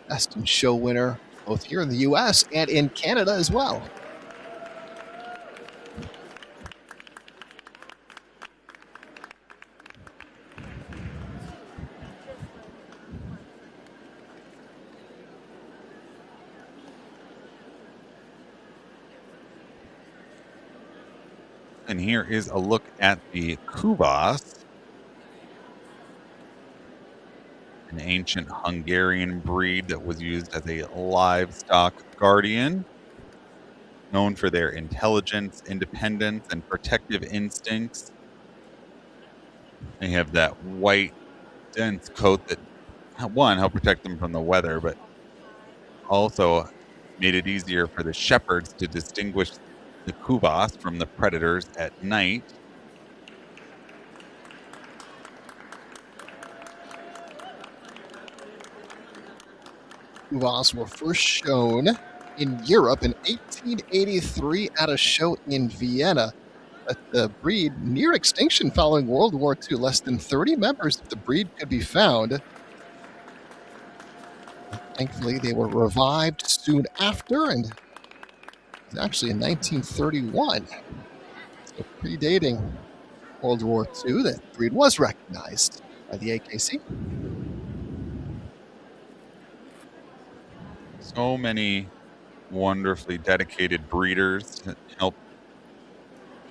Best in Show winner both here in the U.S. and in Canada as well. And here is a look at the Kubas, an ancient Hungarian breed that was used as a livestock guardian, known for their intelligence, independence, and protective instincts. They have that white, dense coat that, one, helped protect them from the weather, but also made it easier for the shepherds to distinguish the Kubas from the predators at night. Kubas were first shown in Europe in 1883 at a show in Vienna. But the breed near extinction following World War II. Less than 30 members of the breed could be found. Thankfully, they were revived soon after, and it was actually in 1931, so predating World War II, that the breed was recognized by the AKC. So many wonderfully dedicated breeders that help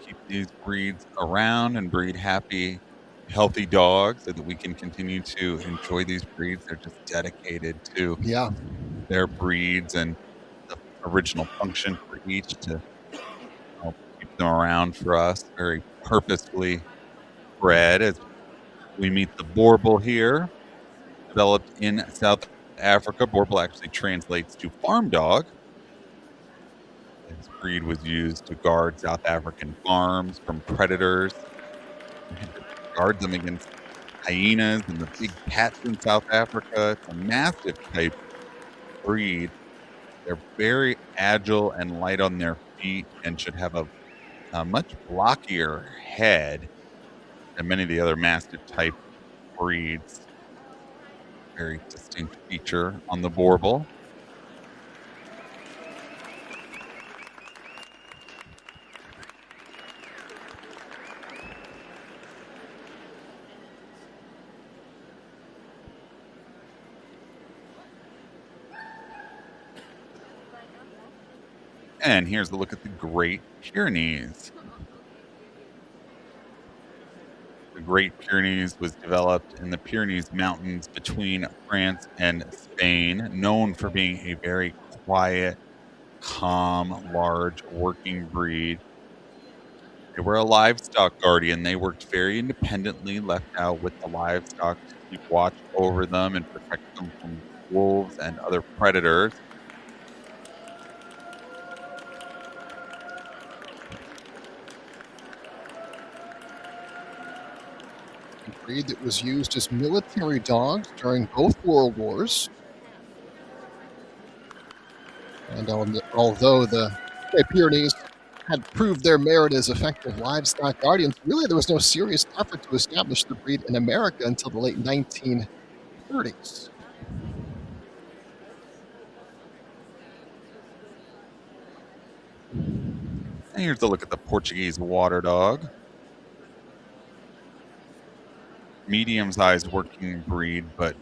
keep these breeds around and breed happy, healthy dogs so that we can continue to enjoy these breeds. They're just dedicated to Yeah, their breeds and the original function for each to help keep them around for us. Very purposefully bred. As we meet the Borbal here, developed in South Africa. Borbal actually translates to farm dog. This breed was used to guard South African farms from predators. They had to guard them against hyenas and the big cats in South Africa. It's a massive type breed. They're very agile and light on their feet and should have a much blockier head than many of the other mastiff type breeds. Very distinct feature on the Borbal. And here's a look at the Great Pyrenees. The Great Pyrenees was developed in the Pyrenees Mountains between France and Spain, known for being a very quiet, calm, large working breed. They were a livestock guardian. They worked very independently, left out with the livestock to keep watch over them and protect them from wolves and other predators. a breed that was used as military dogs during both World Wars. And although the Pyrenees had proved their merit as effective livestock guardians, really there was no serious effort to establish the breed in America until the late 1930s. And here's a look at the Portuguese water dog. Medium-sized working breed, but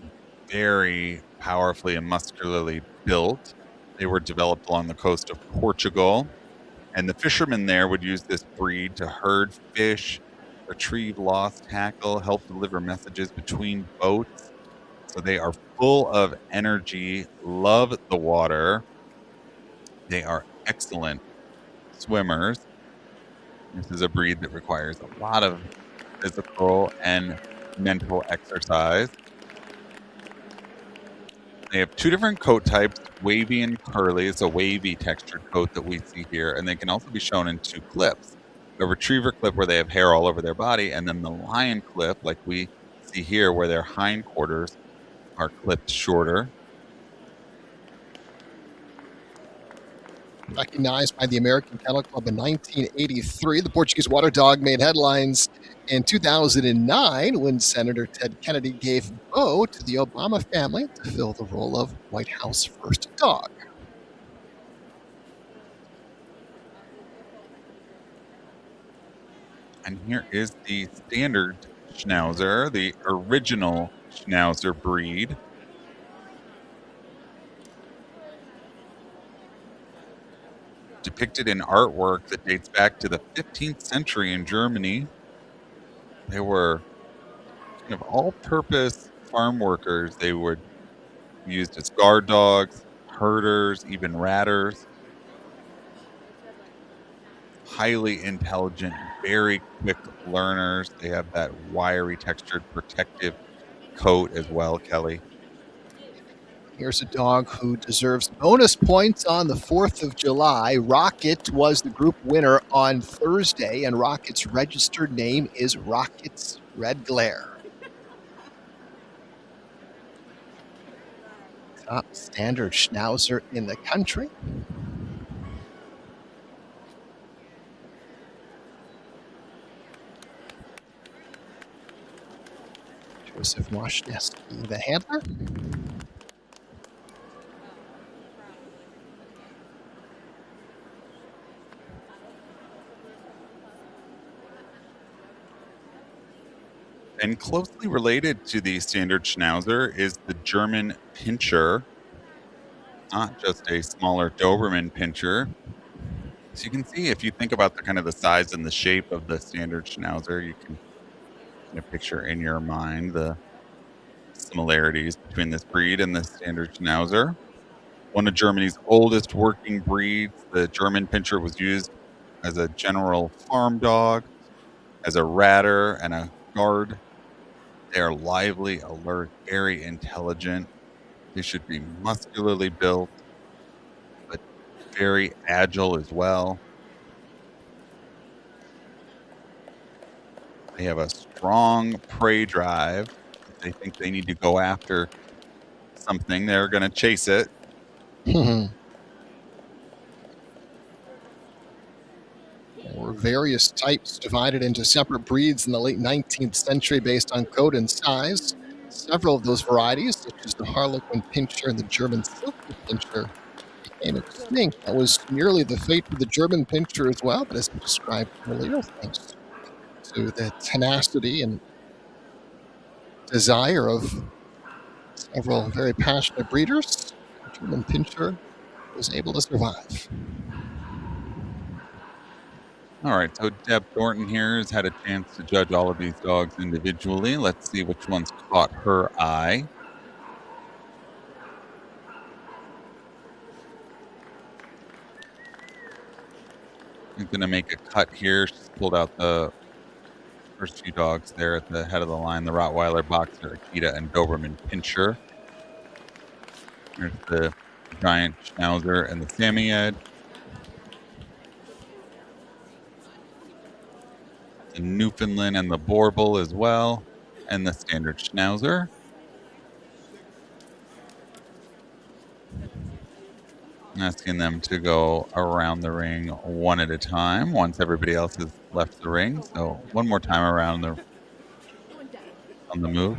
very powerfully and muscularly built. They were developed along the coast of Portugal. And the fishermen there would use this breed to herd fish, retrieve lost tackle, help deliver messages between boats. So they are full of energy, love the water. They are excellent swimmers. This is a breed that requires a lot of physical and mental exercise. They have two different coat types, wavy and curly. It's a wavy textured coat that we see here, and they can also be shown in two clips. The retriever clip where they have hair all over their body, and then the lion clip like we see here where their hindquarters are clipped shorter. Recognized by the American Kennel Club in 1983, the Portuguese water dog made headlines in 2009 when Senator Ted Kennedy gave Bo to the Obama family to fill the role of White House first dog. And here is the standard Schnauzer, the original Schnauzer breed. Depicted in artwork that dates back to the 15th century in Germany. They were kind of all-purpose farm workers. They were used as guard dogs, herders, even ratters. Highly intelligent, very quick learners. They have that wiry, textured, protective coat as well, Kelly. Here's a dog who deserves bonus points on the 4th of July. Rocket was the group winner on Thursday, and Rocket's registered name is Rocket's Red Glare. Top standard Schnauzer in the country. Joseph Washneski, the handler. And closely related to the standard Schnauzer is the German Pinscher, not just a smaller Doberman Pinscher. So you can see, if you think about the kind of the size and the shape of the standard Schnauzer, you can kind of picture in your mind the similarities between this breed and the standard Schnauzer. One of Germany's oldest working breeds, the German Pinscher was used as a general farm dog, as a ratter and a guard. They are lively, alert, very intelligent. They should be muscularly built, but very agile as well. They have a strong prey drive. If they think they need to go after something, they're going to chase it. There were various types divided into separate breeds in the late 19th century based on coat and size. Several of those varieties, such as the Harlequin Pinscher and the German Silky Pinscher, became extinct. That was nearly the fate of the German Pinscher as well, but as we described earlier, thanks to the tenacity and desire of several very passionate breeders, the German Pinscher was able to survive. All right, so Deb Thornton here has had a chance to judge all of these dogs individually. Let's see which one's caught her eye. I'm going to make a cut here. She's pulled out the first few dogs there at the head of the line, the Rottweiler, Boxer, Akita, and Doberman Pinscher. There's the giant Schnauzer and the Samoyed. The Newfoundland and the Borbal as well, and the standard Schnauzer. Asking them to go around the ring one at a time once everybody else has left the ring. So one more time around on the move.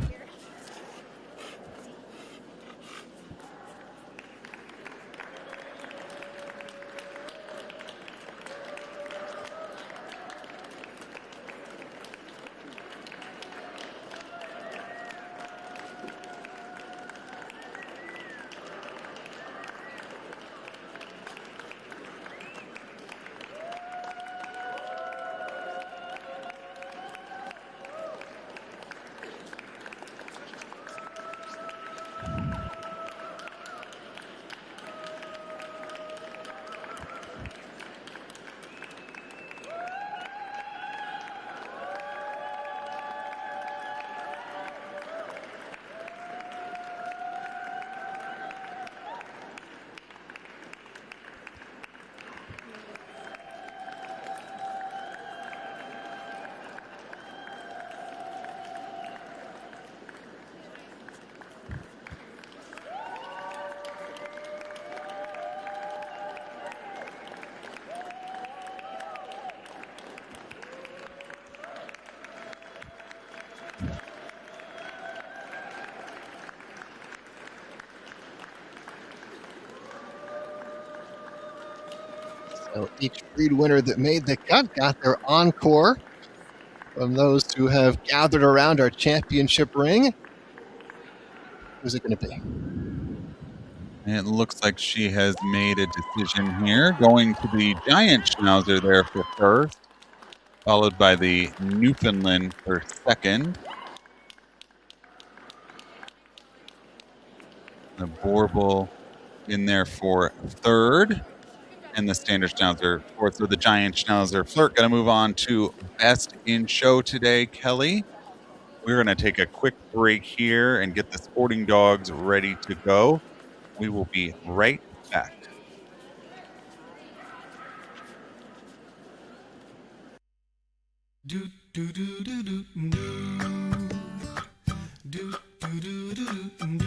So each breed winner that made the cut got their encore from those who have gathered around our championship ring. Who's it going to be? It looks like she has made a decision here, going to the giant Schnauzer there for first, followed by the Newfoundland for second. The Borbal in there for third, and the standard Schnauzer fourth. So the giant Schnauzer flirt going to move on to best in show today, Kelly. We're going to take a quick break here and get the sporting dogs ready to go. We will be right back. Do do do do do do do do do do do do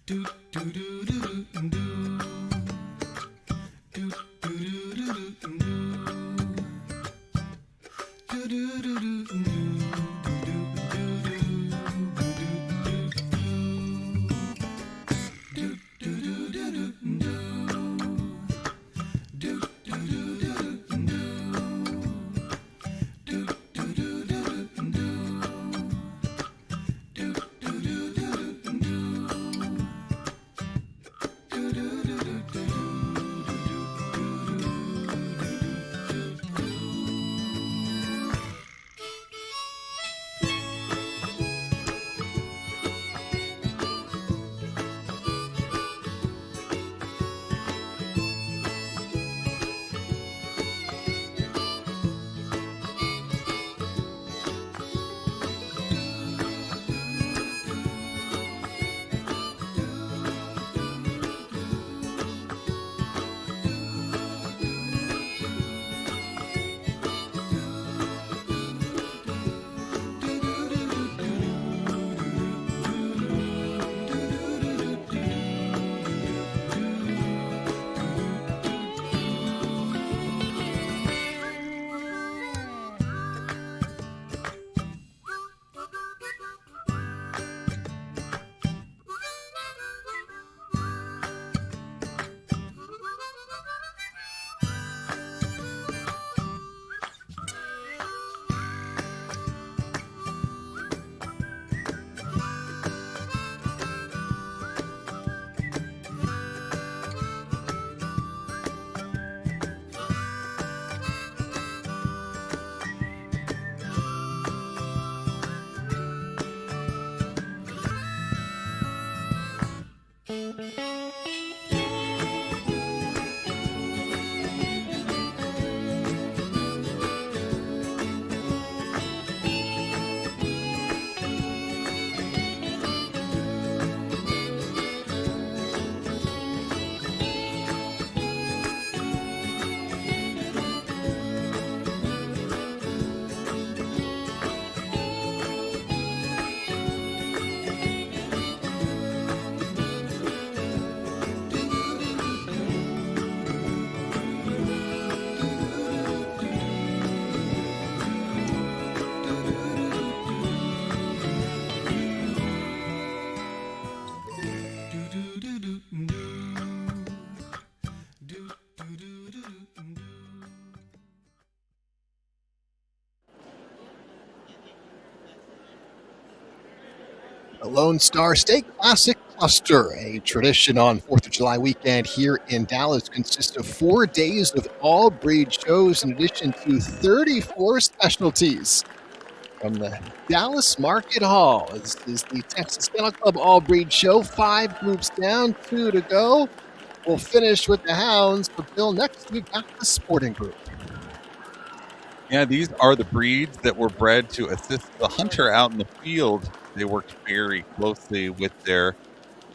do do do The Lone Star State Classic Cluster, a tradition on 4th of July weekend here in Dallas, consists of 4 days of all breed shows in addition to 34 specialties. From the Dallas Market Hall is the Texas Kennel Club All Breed Show. 5 groups down, 2 to go. We'll finish with the hounds, but Bill, next we've got the sporting group. Yeah, these are the breeds that were bred to assist the hunter out in the field. They worked very closely with their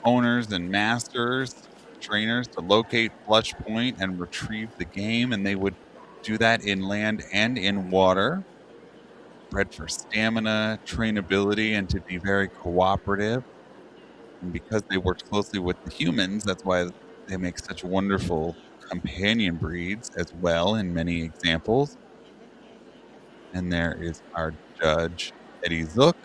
owners and masters, trainers, to locate flush point and retrieve the game, and they would do that in land and in water. Bred for stamina, trainability, and to be very cooperative. And because they worked closely with the humans, that's why they make such wonderful companion breeds as well in many examples. And there is our judge, Eddie Zook.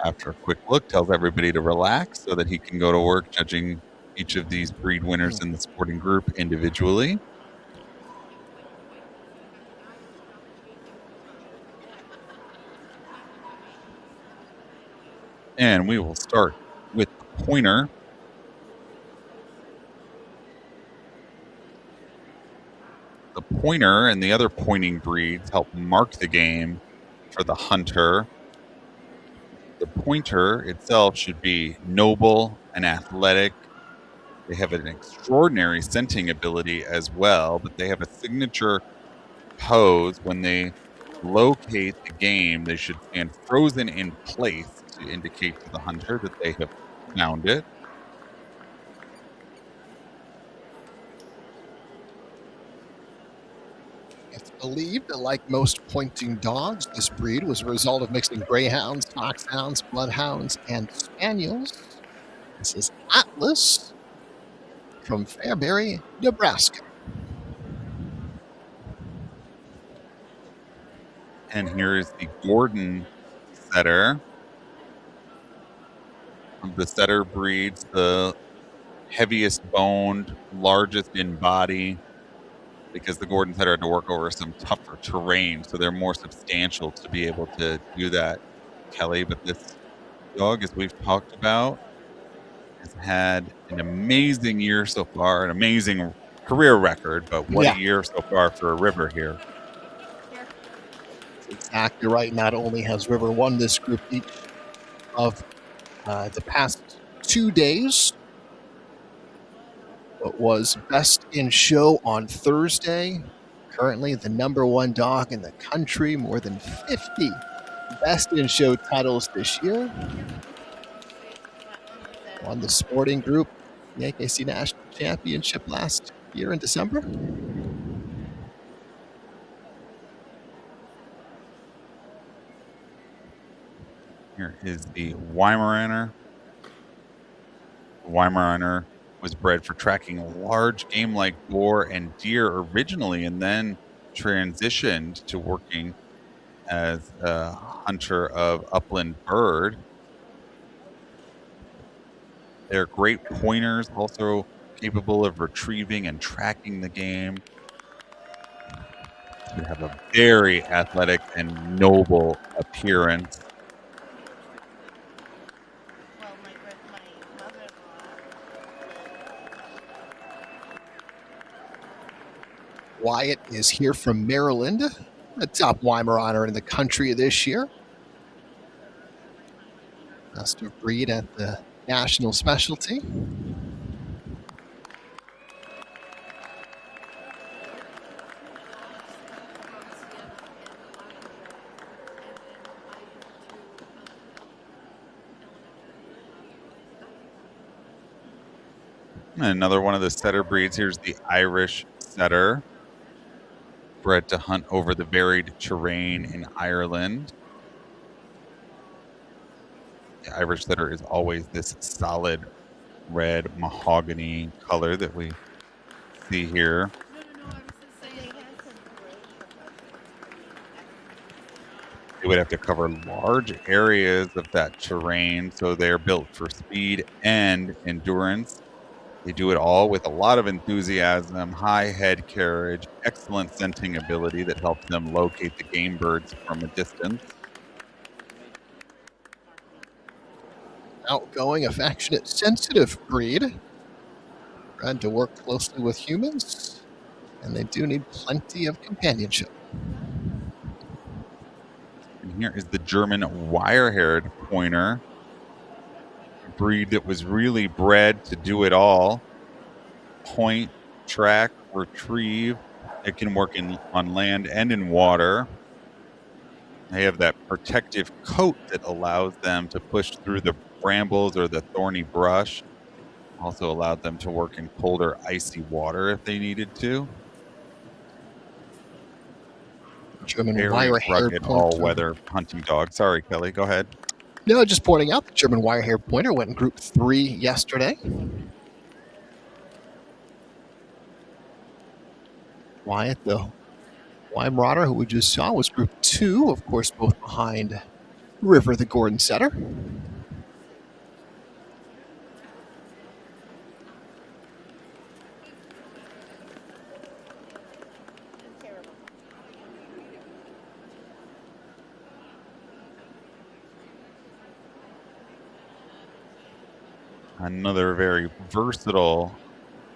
After a quick look, tells everybody to relax so that he can go to work judging each of these breed winners in the sporting group individually. And we will start with the pointer. The pointer and the other pointing breeds help mark the game for the hunter. The pointer itself should be noble and athletic. They have an extraordinary scenting ability as well, but they have a signature pose. When they locate the game, they should stand frozen in place to indicate to the hunter that they have found it. It's believed that, like most pointing dogs, this breed was a result of mixing greyhounds, foxhounds, bloodhounds, and spaniels. This is Atlas from Fairbury, Nebraska. And here is the Gordon setter. Of the setter breeds, the heaviest boned, largest in body, because the Gordon setter had to work over some tougher terrain, so they're more substantial to be able to do that, Kelly. But this dog, as we've talked about, has had an amazing year so far, an amazing career record, but what a year so far for a River here. That's exactly right. Not only has River won this group each of the past 2 days, but was best in show on Thursday. Currently the #1 dog in the country, more than 50 best in show titles this year. Won the sporting group, the AKC National Championship last year in December. Here is the Weimaraner. The Weimaraner was bred for tracking large game like boar and deer originally, and then transitioned to working as a hunter of upland bird. They're great pointers, also capable of retrieving and tracking the game. They have a very athletic and noble appearance. Wyatt is here from Maryland, the top Weimaraner in the country this year. Master breed at the national specialty. Another one of the setter breeds. Here's the Irish setter, bred to hunt over the varied terrain in Ireland. The Irish setter is always this solid red mahogany color that we see here. They would have to cover large areas of that terrain, so they're built for speed and endurance. They do it all with a lot of enthusiasm, high head carriage, excellent scenting ability that helps them locate the game birds from a distance. Outgoing, affectionate, sensitive breed. Bred to work closely with humans, and they do need plenty of companionship. And here is the German wire-haired pointer, a breed that was really bred to do it all. Point, track, retrieve. It can work on land and in water. They have that protective coat that allows them to push through the brambles or the thorny brush. Also allowed them to work in colder, icy water if they needed to. German Very wire-haired rugged, pointer. all-weather hunting dog. Sorry, Kelly, go ahead. No, just pointing out the German wire-haired pointer went in Group 3 yesterday. Wyatt, the Weimaraner, who we just saw, was Group 2, of course, both behind River, the Gordon setter. Another very versatile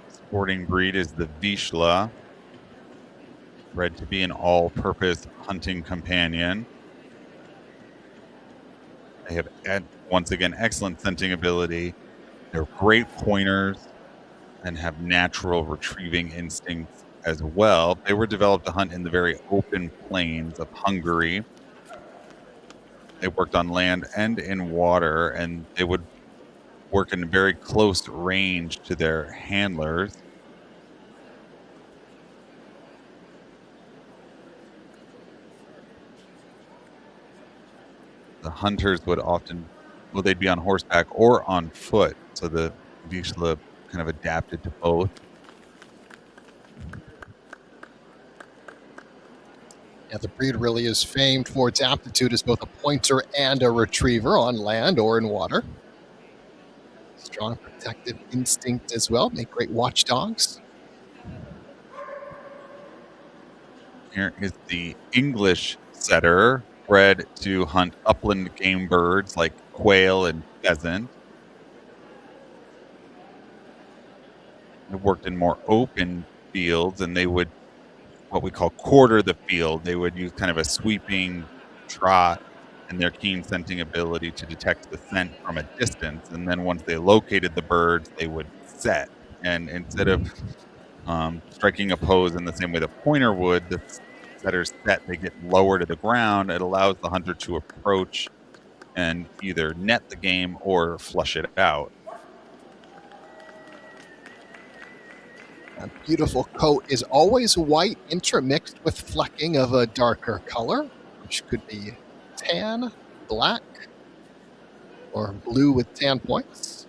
sporting breed is the Vizsla, bred to be an all-purpose hunting companion. They have, once again, excellent scenting ability. They're great pointers and have natural retrieving instincts as well. They were developed to hunt in the very open plains of Hungary. They worked on land and in water, and they would work in very close range to their handlers. The hunters would often, well, they'd be on horseback or on foot. So the Vizsla kind of adapted to both. Yeah, the breed really is famed for its aptitude as both a pointer and a retriever on land or in water. Strong protective instinct as well. Make great watchdogs. Here is the English setter, bred to hunt upland game birds like quail and pheasant. They worked in more open fields, and they would, what we call, quarter the field. They would use kind of a sweeping trot and their keen scenting ability to detect the scent from a distance. And then once they located the birds, they would set. And instead of striking a pose in the same way the pointer would, the setters set, they get lower to the ground. It allows the hunter to approach and either net the game or flush it out. A beautiful coat is always white, intermixed with flecking of a darker color, which could be tan, black, or blue with tan points.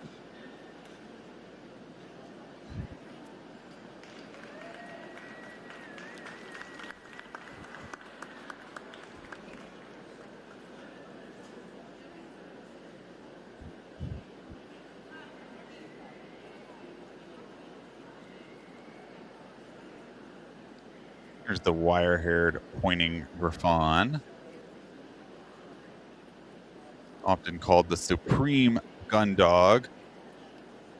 Here's the wire-haired pointing Griffon, often called the supreme gun dog.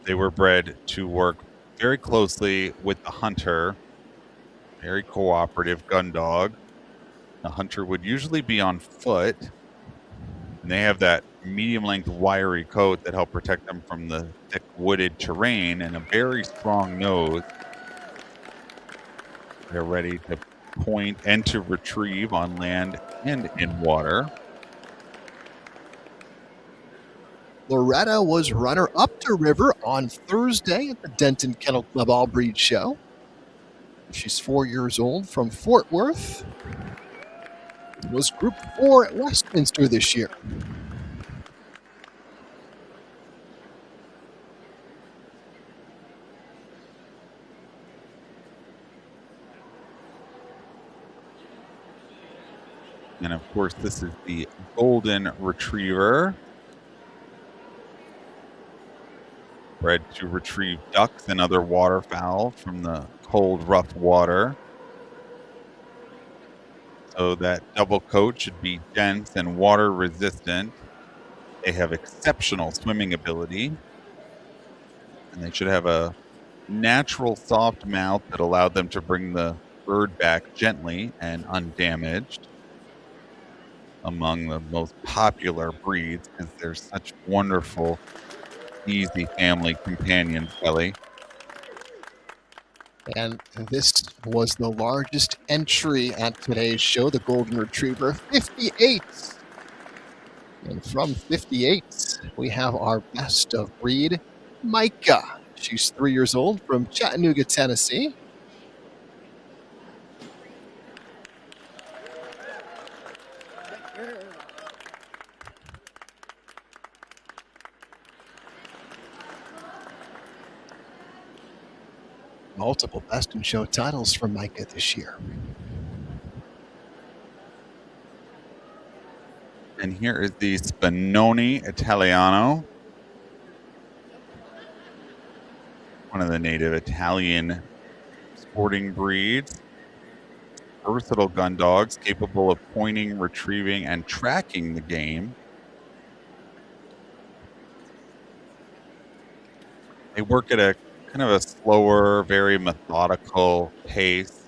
They were bred to work very closely with the hunter, very cooperative gun dog. The hunter would usually be on foot, And they have that medium-length wiry coat that help protect them from the thick wooded terrain and a very strong nose. They're ready to point and to retrieve on land and in water. Loretta was runner-up to River on Thursday at the Denton Kennel Club All-Breed Show. She's 4 years old from Fort Worth. Was Group 4 at Westminster this year. And of course, this is the Golden Retriever, bred to retrieve ducks and other waterfowl from the cold, rough water. So that double coat should be dense and water resistant. They have exceptional swimming ability. And they should have a natural soft mouth that allowed them to bring the bird back gently and undamaged. Among the most popular breeds because they're such wonderful, easy family companions, Kelly. And this was the largest entry at today's show, the Golden Retriever, 58. And from 58, we have our best of breed, Micah. She's 3 years old from Chattanooga, Tennessee. Multiple Best in Show titles from Micah this year. And here is the Spinoni Italiano, one of the native Italian sporting breeds. Versatile gun dogs capable of pointing, retrieving, and tracking the game. They work at a kind of a slower, very methodical pace.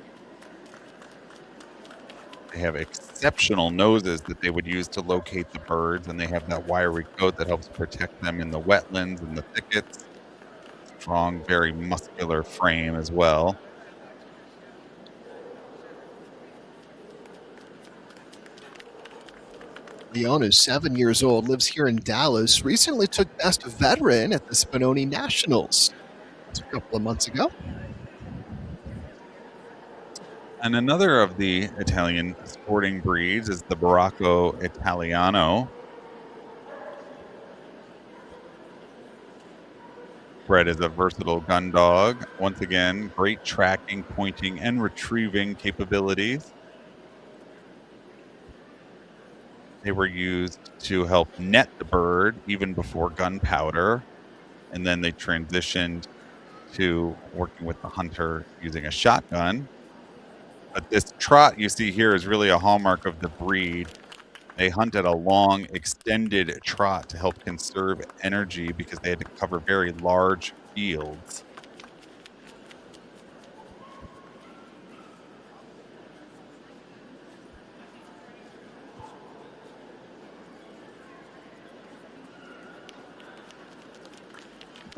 They have exceptional noses that they would use to locate the birds, and they have that wiry coat that helps protect them in the wetlands and the thickets. Strong, very muscular frame as well. Leona is 7 years old, lives here in Dallas, recently took Best Veteran at the Spinoni Nationals a couple of months ago. And another of the Italian sporting breeds is the Baracco Italiano. Bred as a versatile gun dog. Once again, great tracking, pointing, and retrieving capabilities. They were used to help net the bird even before gunpowder. And then they transitioned to working with the hunter using a shotgun. But this trot you see here is really a hallmark of the breed. They hunted a long, extended trot to help conserve energy because they had to cover very large fields.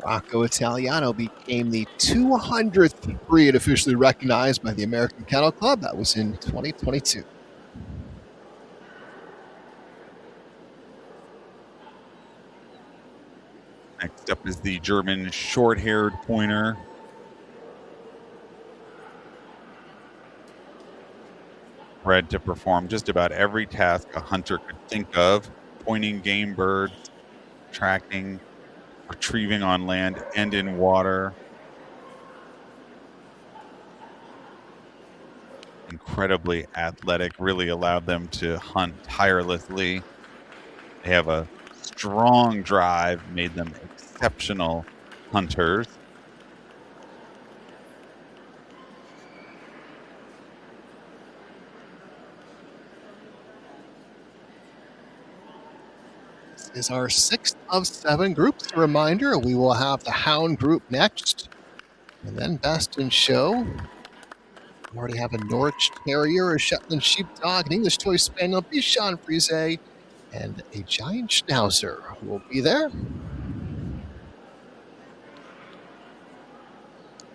Rocco Italiano became the 200th breed officially recognized by the American Kennel Club. That was in 2022. Next up is the German short-haired pointer. Bred to perform just about every task a hunter could think of, pointing game birds, tracking, retrieving on land and in water. Incredibly athletic, really allowed them to hunt tirelessly. They have a strong drive, made them exceptional hunters. Is our 6th of 7 groups. A reminder, we will have the Hound group next, and then Best in Show. We already have a Norwich Terrier, a Shetland Sheepdog, an English Toy Spaniel, Bichon Frise, And a giant schnauzer will be there.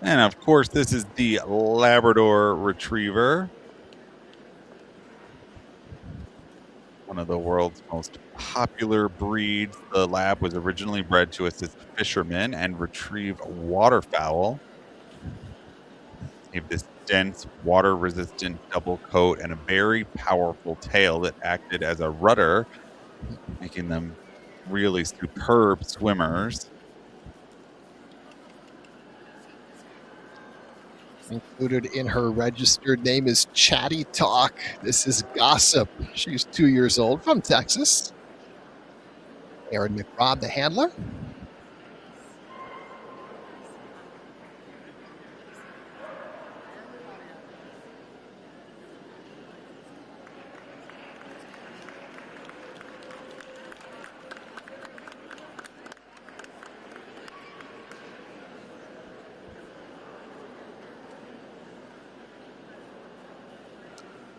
And of course, this is the Labrador Retriever, one of the world's most popular breeds. The lab was originally bred to assist fishermen and retrieve waterfowl. They have this dense, water-resistant double coat and a very powerful tail that acted as a rudder, making them really superb swimmers. Included in her registered name is Chatty Talk. This is Gossip. She's 2 years old from Texas. Aaron McRobb, the handler.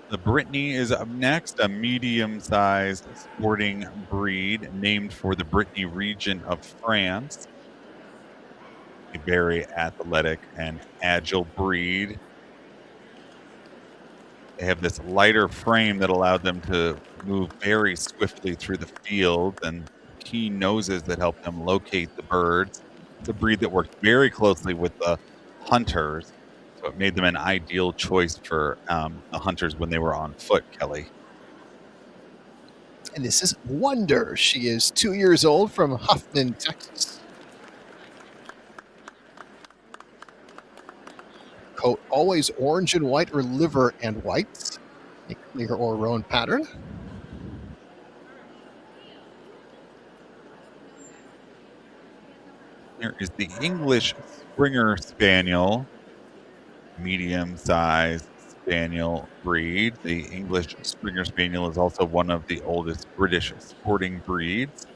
The Brittany is up next, a medium-sized sporting breed named for the Brittany region of France. A very athletic and agile breed. They have this lighter frame that allowed them to move very swiftly through the field and keen noses that help them locate the birds. It's a breed that worked very closely with the hunters. So it made them an ideal choice for the hunters when they were on foot, Kelly. And this is Wonder. She is 2 years old from Huffman, Texas. Coat always orange and white or liver and white. A clear or roan pattern. There is the English Springer Spaniel, medium-sized spaniel breed. The English Springer Spaniel is also one of the oldest British sporting breeds.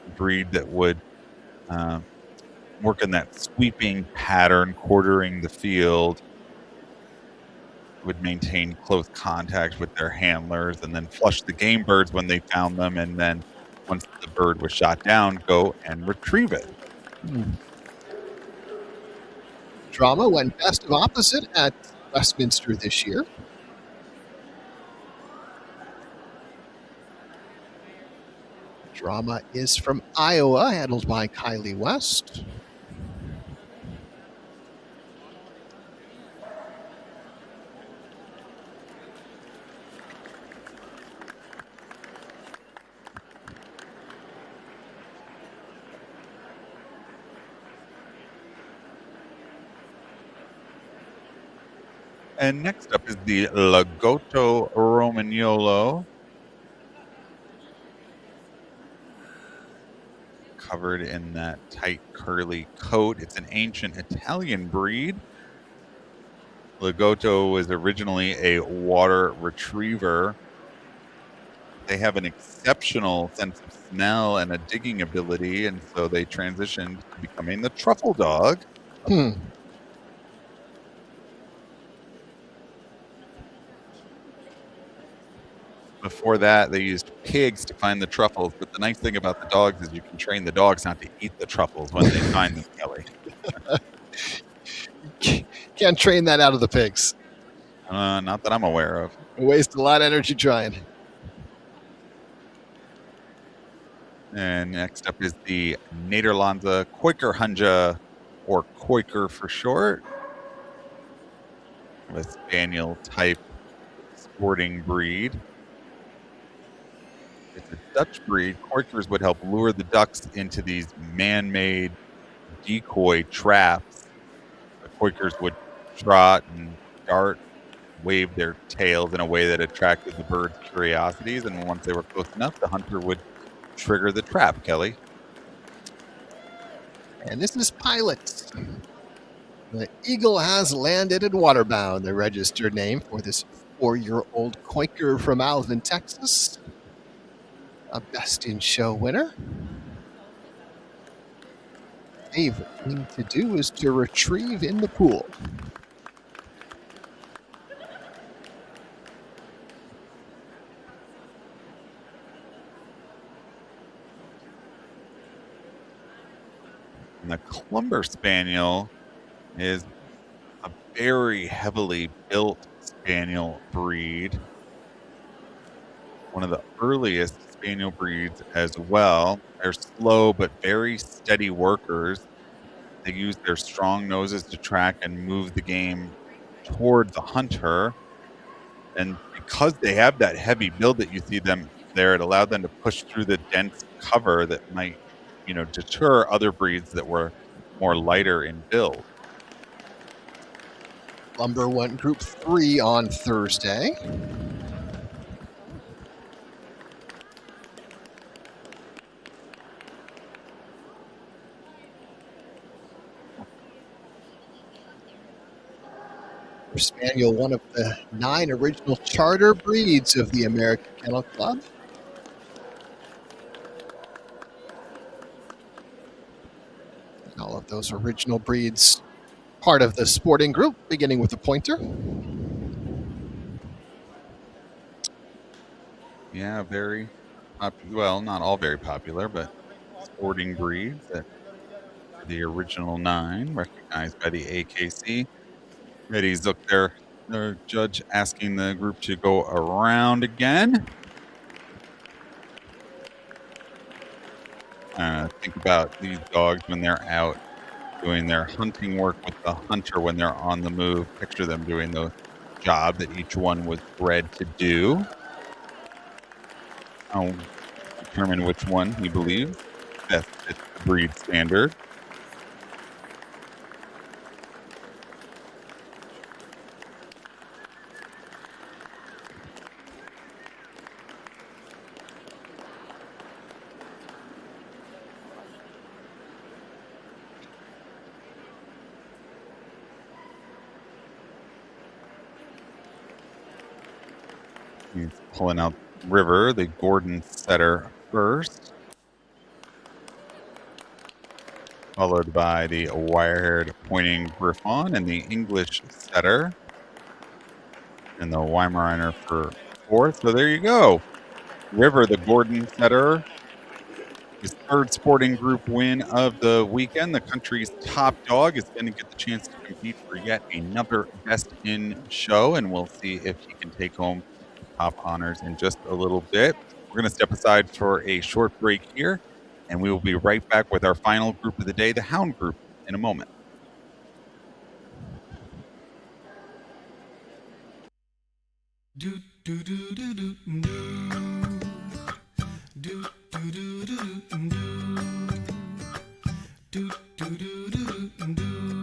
A breed that would work in that sweeping pattern, quartering the field, would maintain close contact with their handlers, and then flush the game birds when they found them, and then once the bird was shot down, go and retrieve it. Drama went best of opposite at Westminster this year. Drama is from Iowa, handled by Kylie West. And next up is the Lagotto Romagnolo. Covered in that tight, curly coat. It's an ancient Italian breed. Lagotto was originally a water retriever. They have an exceptional sense of smell and a digging ability, and so they transitioned to becoming the truffle dog. Before that, they used pigs to find the truffles. But the nice thing about the dogs is you can train the dogs not to eat the truffles when they find them, Kelly. Can't train that out of the pigs. Not that I'm aware of. Waste a lot of energy trying. And next up is the Nederlandse Kooikerhundje, or Kooiker for short. A spaniel type sporting breed. It's a Dutch breed. Kooikers would help lure the ducks into these man-made decoy traps. The Kooikers would trot and dart, wave their tails in a way that attracted the birds' curiosities, and once they were close enough, the hunter would trigger the trap, Kelly. And this is Pilot. The eagle has landed at Waterbound, the registered name for this 4-year-old Quaker from Alvin, Texas. A Best in Show winner. Favorite thing to do is to retrieve in the pool. And the Clumber Spaniel is a very heavily built spaniel breed. One of the earliest spaniel breeds as well. They're slow but very steady workers. They use their strong noses to track and move the game toward the hunter. And because they have that heavy build that you see them there, it allowed them to push through the dense cover that might, deter other breeds that were more lighter in build. Lumber went Group 3 on Thursday. Spaniel, one of the 9 original charter breeds of the American Kennel Club. And all of those original breeds part of the sporting group, beginning with the pointer. Yeah, very popular. Well, not all very popular, but sporting breeds that the original 9, recognized by the AKC. Ready's look there. The judge asking the group to go around again. Think about these dogs when they're out doing their hunting work with the hunter when they're on the move. Picture them doing the job that each one was bred to do. I'll determine which one he believes best fits the breed standard. He's pulling out River, the Gordon setter, first, followed by the wire-haired pointing Griffon and the English setter, and the Weimaraner for fourth. So there you go. River, the Gordon setter, his third sporting group win of the weekend. The country's top dog is going to get the chance to compete for yet another Best in Show, and we'll see if he can take home top honors in just a little bit. We're going to step aside for a short break here, and we will be right back with our final group of the day, the Hound Group, in a moment. Do do do do do do do do do do do do do do do do.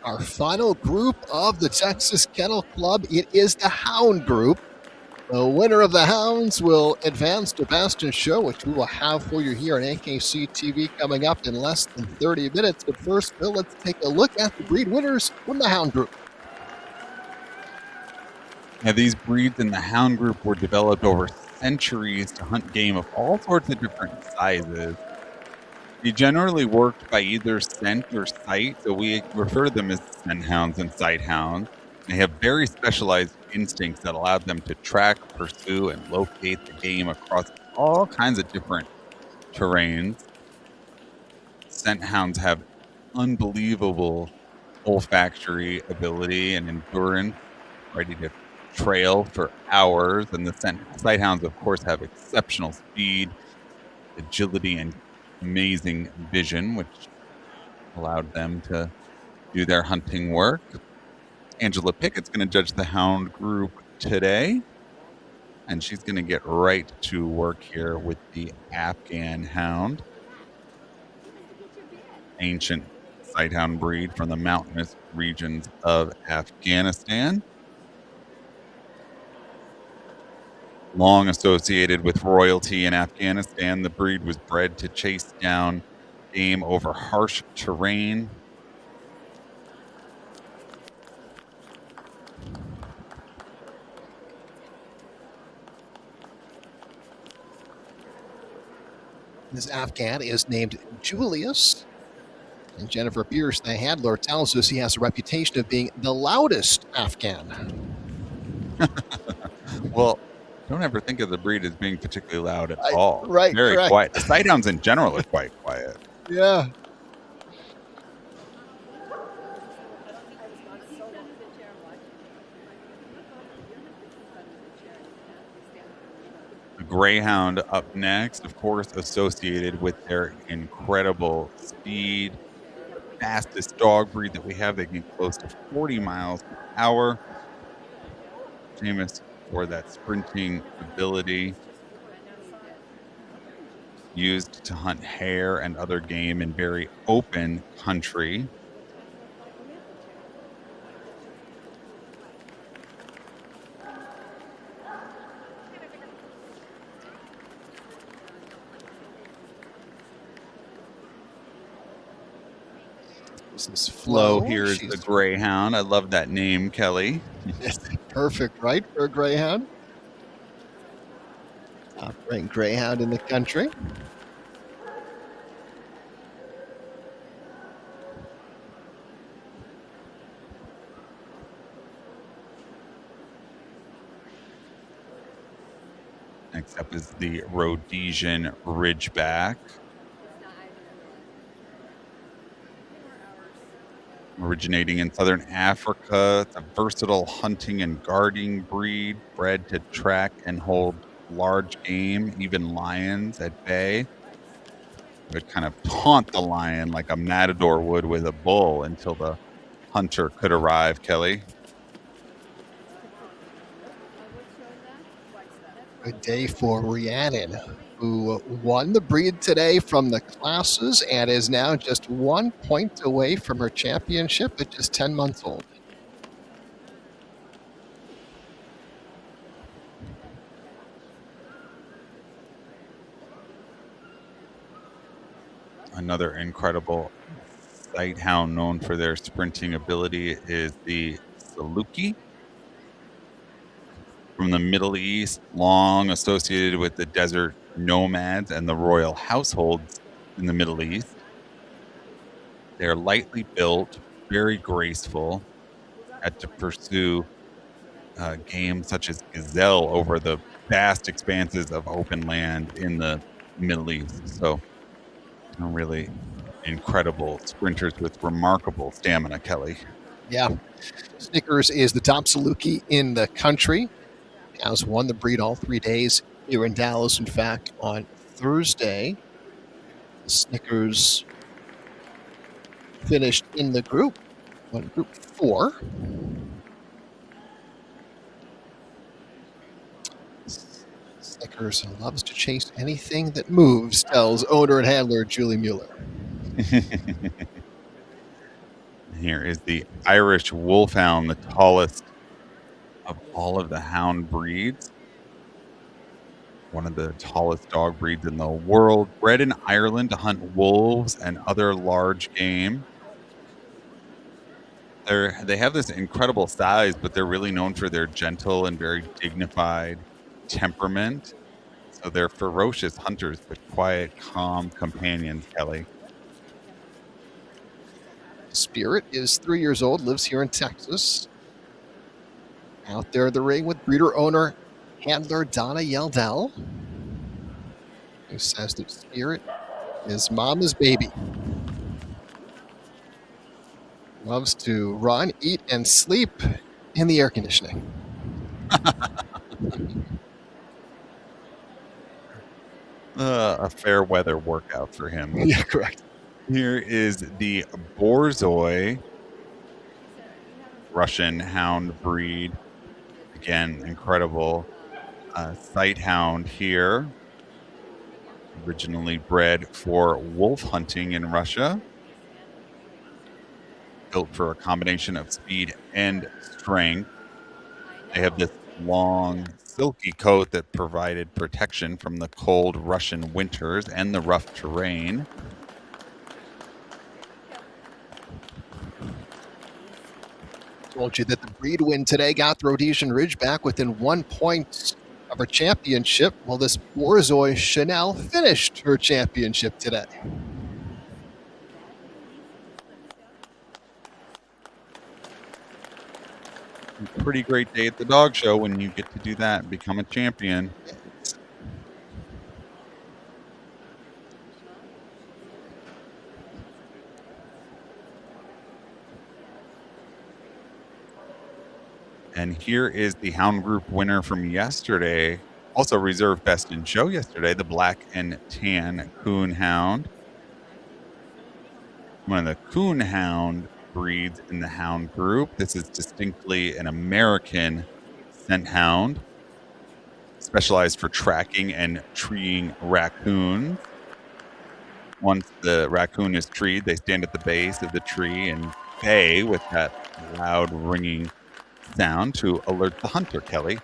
Our final group of the Texas Kennel Club, it is the Hound group. The winner of the Hounds will advance to Best in Show, which we will have for you here on AKC TV coming up in less than 30 minutes. But first, Bill, let's take a look at the breed winners from the Hound group. Now, these breeds in the Hound group were developed over centuries to hunt game of all sorts of different sizes. They generally worked by either scent or sight, so we refer to them as scent hounds and sight hounds. They have very specialized instincts that allow them to track, pursue, and locate the game across all kinds of different terrains. Scent hounds have unbelievable olfactory ability and endurance, ready to trail for hours. And the sight hounds, of course, have exceptional speed, agility, and amazing vision, which allowed them to do their hunting work. Angela Pickett's going to judge the Hound group today, and she's going to get right to work here with the Afghan Hound, ancient sighthound breed from the mountainous regions of Afghanistan. Long associated with royalty in Afghanistan, the breed was bred to chase down game over harsh terrain. This Afghan is named Julius. And Jennifer Pierce, the handler, tells us he has a reputation of being the loudest Afghan. Well, don't ever think of the breed as being particularly loud at all. Right, very correct. quiet. The sighthounds in general are quite quiet. Yeah. The greyhound up next, of course, associated with their incredible speed. The fastest dog breed that we have, they can get close to 40 miles per hour. Famous for that sprinting ability, used to hunt hare and other game in very open country. This is Flo here is the greyhound. I love that name, Kelly. Perfect, right, for a greyhound? Top-ranked greyhound in the country. Next up is the Rhodesian Ridgeback. Originating in southern Africa, it's a versatile hunting and guarding breed, bred to track and hold large game, even lions at bay. It would kind of taunt the lion like a matador would with a bull until the hunter could arrive, Kelly. A day for Rhiannon, who won the breed today from the classes and is now just 1 point away from her championship at just 10 months old. Another incredible sighthound known for their sprinting ability is the Saluki. from the Middle East, long associated with the desert nomads and the royal households in the Middle East. They're lightly built, very graceful, had to pursue game such as gazelle over the vast expanses of open land in the Middle East. So, really incredible sprinters with remarkable stamina, Kelly. Yeah. Snickers is the top Saluki in the country. Has won the breed all 3 days here in Dallas. In fact, on Thursday, Snickers finished in the group, on group 4. Snickers loves to chase anything that moves, tells owner and handler Julie Mueller. Here is the Irish Wolfhound, the tallest of all of the hound breeds. One of the tallest dog breeds in the world. Bred in Ireland to hunt wolves and other large game. They have this incredible size, but they're really known for their gentle and very dignified temperament. So they're ferocious hunters, but quiet, calm companions, Kelly. Spirit is 3 years old, lives here in Texas. Out there in the ring with breeder owner handler Donna Yeldell, who says that Spirit is mama's baby. Loves to run, eat, and sleep in the air conditioning. A fair weather workout for him. Yeah, correct. Here is the Borzoi Russian hound breed. Again, incredible sight hound here. Originally bred for wolf hunting in Russia. Built for a combination of speed and strength. They have this long, silky coat that provided protection from the cold Russian winters and the rough terrain. Told you that the breed win today got the Rhodesian Ridgeback within 1 point of her championship. Well, this Borzoi Chanel finished her championship today. Pretty great day at the dog show when you get to do that and become a champion. And here is the Hound Group winner from yesterday, also reserved best in show yesterday, the Black and Tan Coon Hound. One of the Coon Hound breeds in the Hound Group. This is distinctly an American scent hound, specialized for tracking and treeing raccoons. Once the raccoon is treed, they stand at the base of the tree and bay with that loud ringing sound to alert the hunter, Kelly.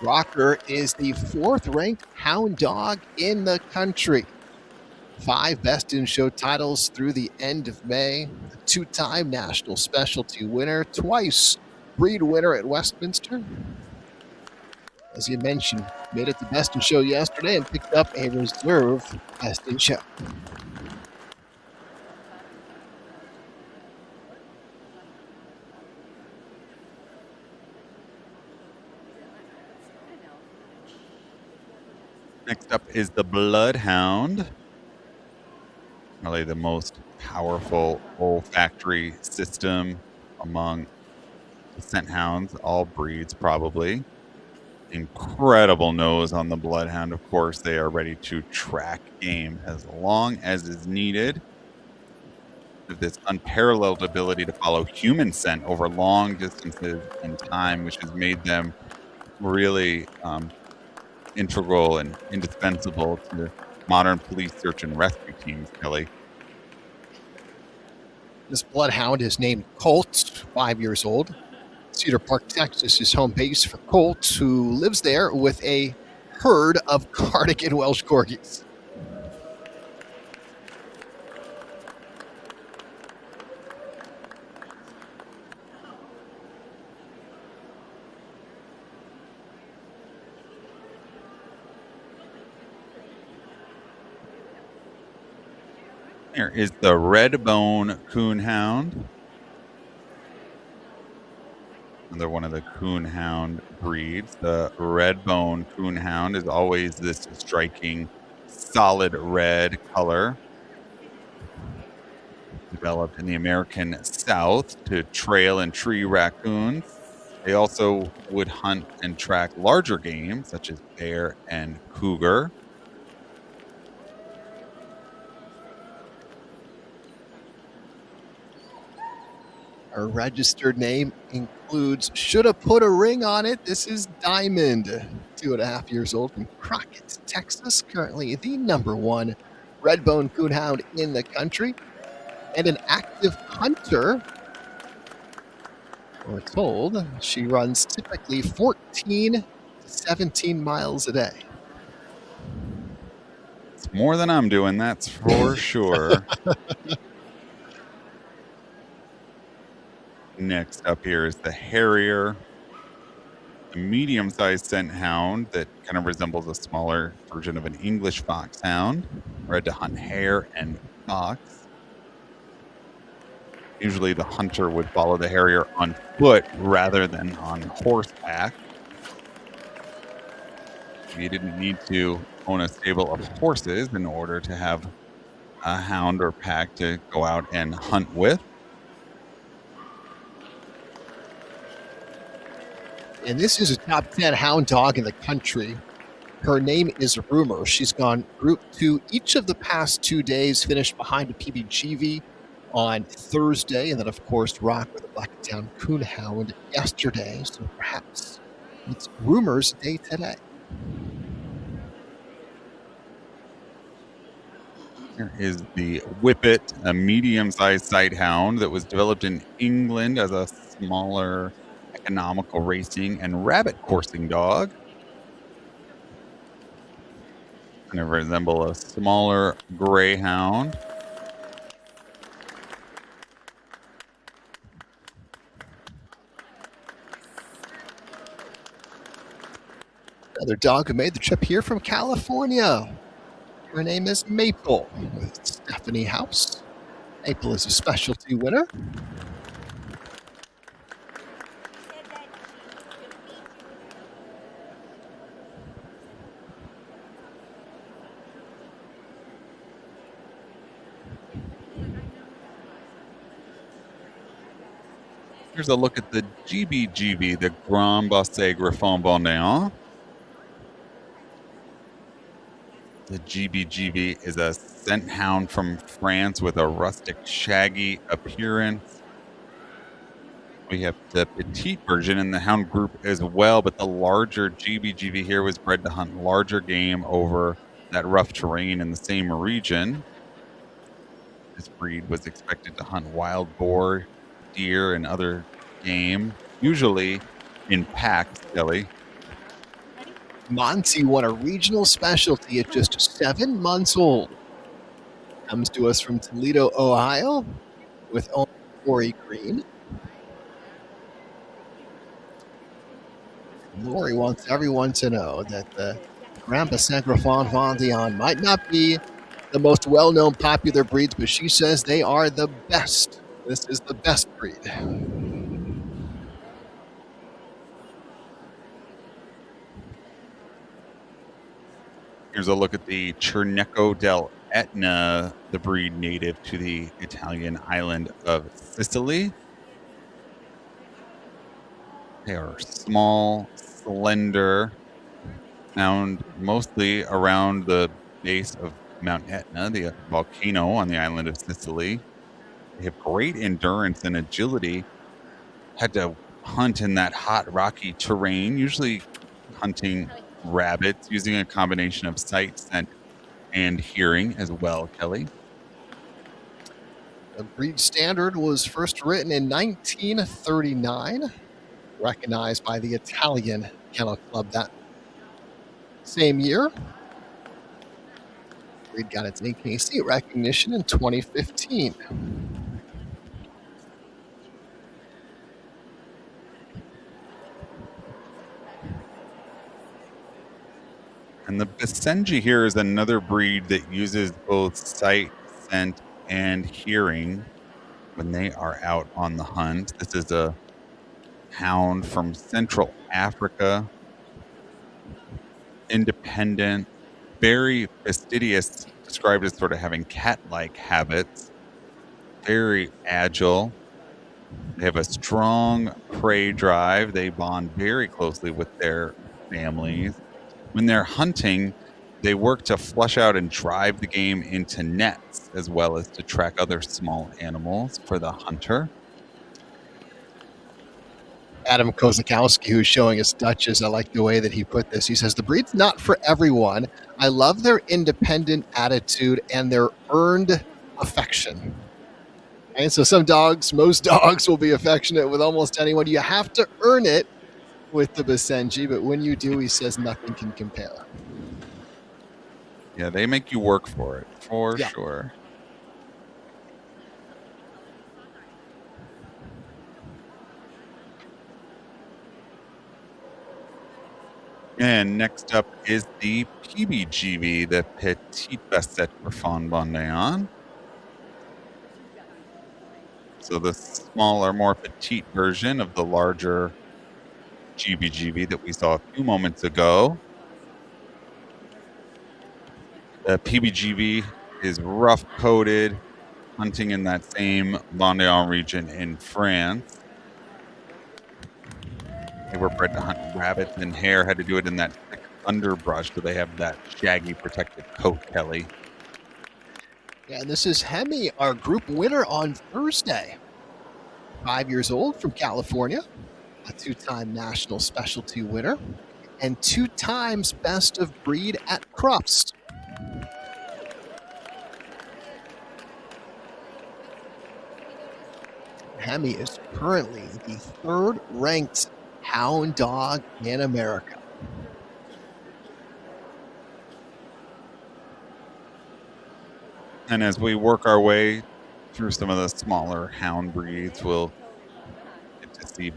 Rocker is the 4th ranked hound dog in the country. 5 best in show titles through the end of May. A 2-time national specialty winner, twice breed winner at Westminster. As you mentioned, made it to best in show yesterday and picked up a reserve best in show. Next up is the Bloodhound. Really the most powerful olfactory system among the scent hounds, all breeds probably. Incredible nose on the Bloodhound. Of course, they are ready to track game as long as is needed. With this unparalleled ability to follow human scent over long distances and time, which has made them really integral and indispensable to modern police search and rescue teams, Kelly. This Bloodhound is named Colt, 5 years old. Cedar Park, Texas is home base for Colt, who lives there with a herd of Cardigan Welsh Corgis. Here is the Redbone Coonhound. Another one of the coonhound breeds. The Redbone Coonhound is always this striking, solid red color. Developed in the American South to trail and tree raccoons. They also would hunt and track larger game, such as bear and cougar. Her registered name includes, should have put a ring on it. This is Diamond, 2.5 years old from Crockett, Texas. Currently the #1 Redbone Coonhound in the country. And an active hunter. We're told she runs typically 14 to 17 miles a day. It's more than I'm doing, that's for sure. Next up here is the Harrier, a medium-sized scent hound that kind of resembles a smaller version of an English foxhound, bred to hunt hare and fox. Usually the hunter would follow the Harrier on foot rather than on horseback. You didn't need to own a stable of horses in order to have a hound or pack to go out and hunt with. And this is a top 10 hound dog in the country. Her name is Rumor. She's gone Group 2 each of the past 2 days, finished behind a PBGV on Thursday, and then, of course, rocked with a Blacktown Coonhound yesterday. So perhaps it's Rumor's day today. Here is the Whippet, a medium-sized sight hound that was developed in England as a smaller, economical racing and rabbit coursing dog. Kind of resemble a smaller greyhound. Another dog who made the trip here from California. Her name is Maple with Stephanie House. Maple is a specialty winner. Here's a look at the GBGV, the Grand Basset Griffon Vendéen. The GBGV is a scent hound from France with a rustic, shaggy appearance. We have the petite version in the hound group as well, but the larger GBGV here was bred to hunt larger game over that rough terrain in the same region. This breed was expected to hunt wild boar, deer, and other game, usually in packs, Kelly. Monty won a regional specialty at just 7 months old. Comes to us from Toledo, Ohio, with owner Lori Green. Lori wants everyone to know that the Grand Basset Griffon Vendéen might not be the most well-known popular breeds, but she says they are the best. This is the best breed. Here's a look at the Cerneco del Etna, the breed native to the Italian island of Sicily. They are small, slender, found mostly around the base of Mount Etna, the volcano on the island of Sicily. They have great endurance and agility. Had to hunt in that hot, rocky terrain, usually hunting rabbits using a combination of sight, scent, and hearing as well, Kelly. The breed standard was first written in 1939, recognized by the Italian Kennel Club that same year. The breed got its AKC recognition in 2015. And the Basenji here is another breed that uses both sight, scent, and hearing when they are out on the hunt. This is a hound from Central Africa, independent, very fastidious, described as sort of having cat-like habits, very agile. They have a strong prey drive. They bond very closely with their families. When they're hunting, they work to flush out and drive the game into nets, as well as to track other small animals for the hunter. Adam Kozakowski, who's showing us Duchess, I like the way that he put this. He says, the breed's not for everyone. I love their independent attitude and their earned affection. And so most dogs will be affectionate with almost anyone. You have to earn it with the Basenji, but when you do, he says nothing can compare. Yeah, they make you work for it, for sure. And next up is the PBGV, the Petit Basset Griffon Vendéen. So the smaller, more petite version of the larger GBGV that we saw a few moments ago. The PBGV is rough-coated, hunting in that same Vendéen region in France. They were bred to hunt rabbits and hare, had to do it in that thick underbrush, so they have that shaggy protective coat, Kelly. Yeah, and this is Hemi, our group winner on Thursday. 5 years old from California, a 2-time national specialty winner, and 2 times best of breed at Crufts. Hemi is currently the 3rd ranked hound dog in America. And as we work our way through some of the smaller hound breeds, we'll get to see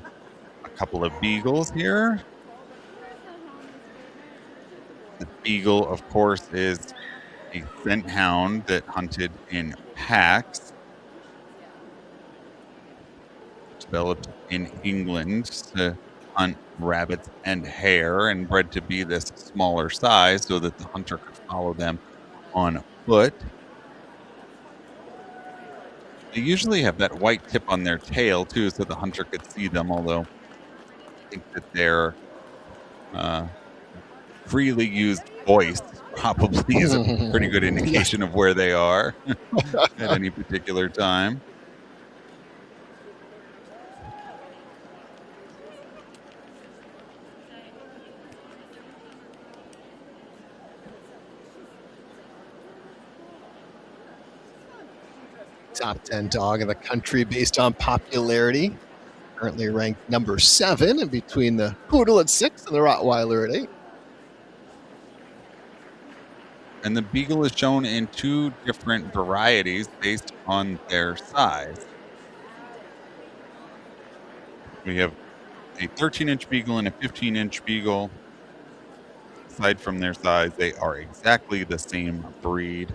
a couple of beagles here. The beagle, of course, is a scent hound that hunted in packs. Developed in England to hunt rabbits and hare, and bred to be this smaller size so that the hunter could follow them on foot. They usually have that white tip on their tail too, so the hunter could see them, although I think that their freely used voice probably is a pretty good indication of where they are at any particular time. Top 10 dog in the country based on popularity. Currently ranked number 7 in between the Poodle at 6 and the Rottweiler at 8. And the beagle is shown in 2 different varieties based on their size. We have a 13-inch beagle and a 15-inch beagle. Aside from their size, they are exactly the same breed.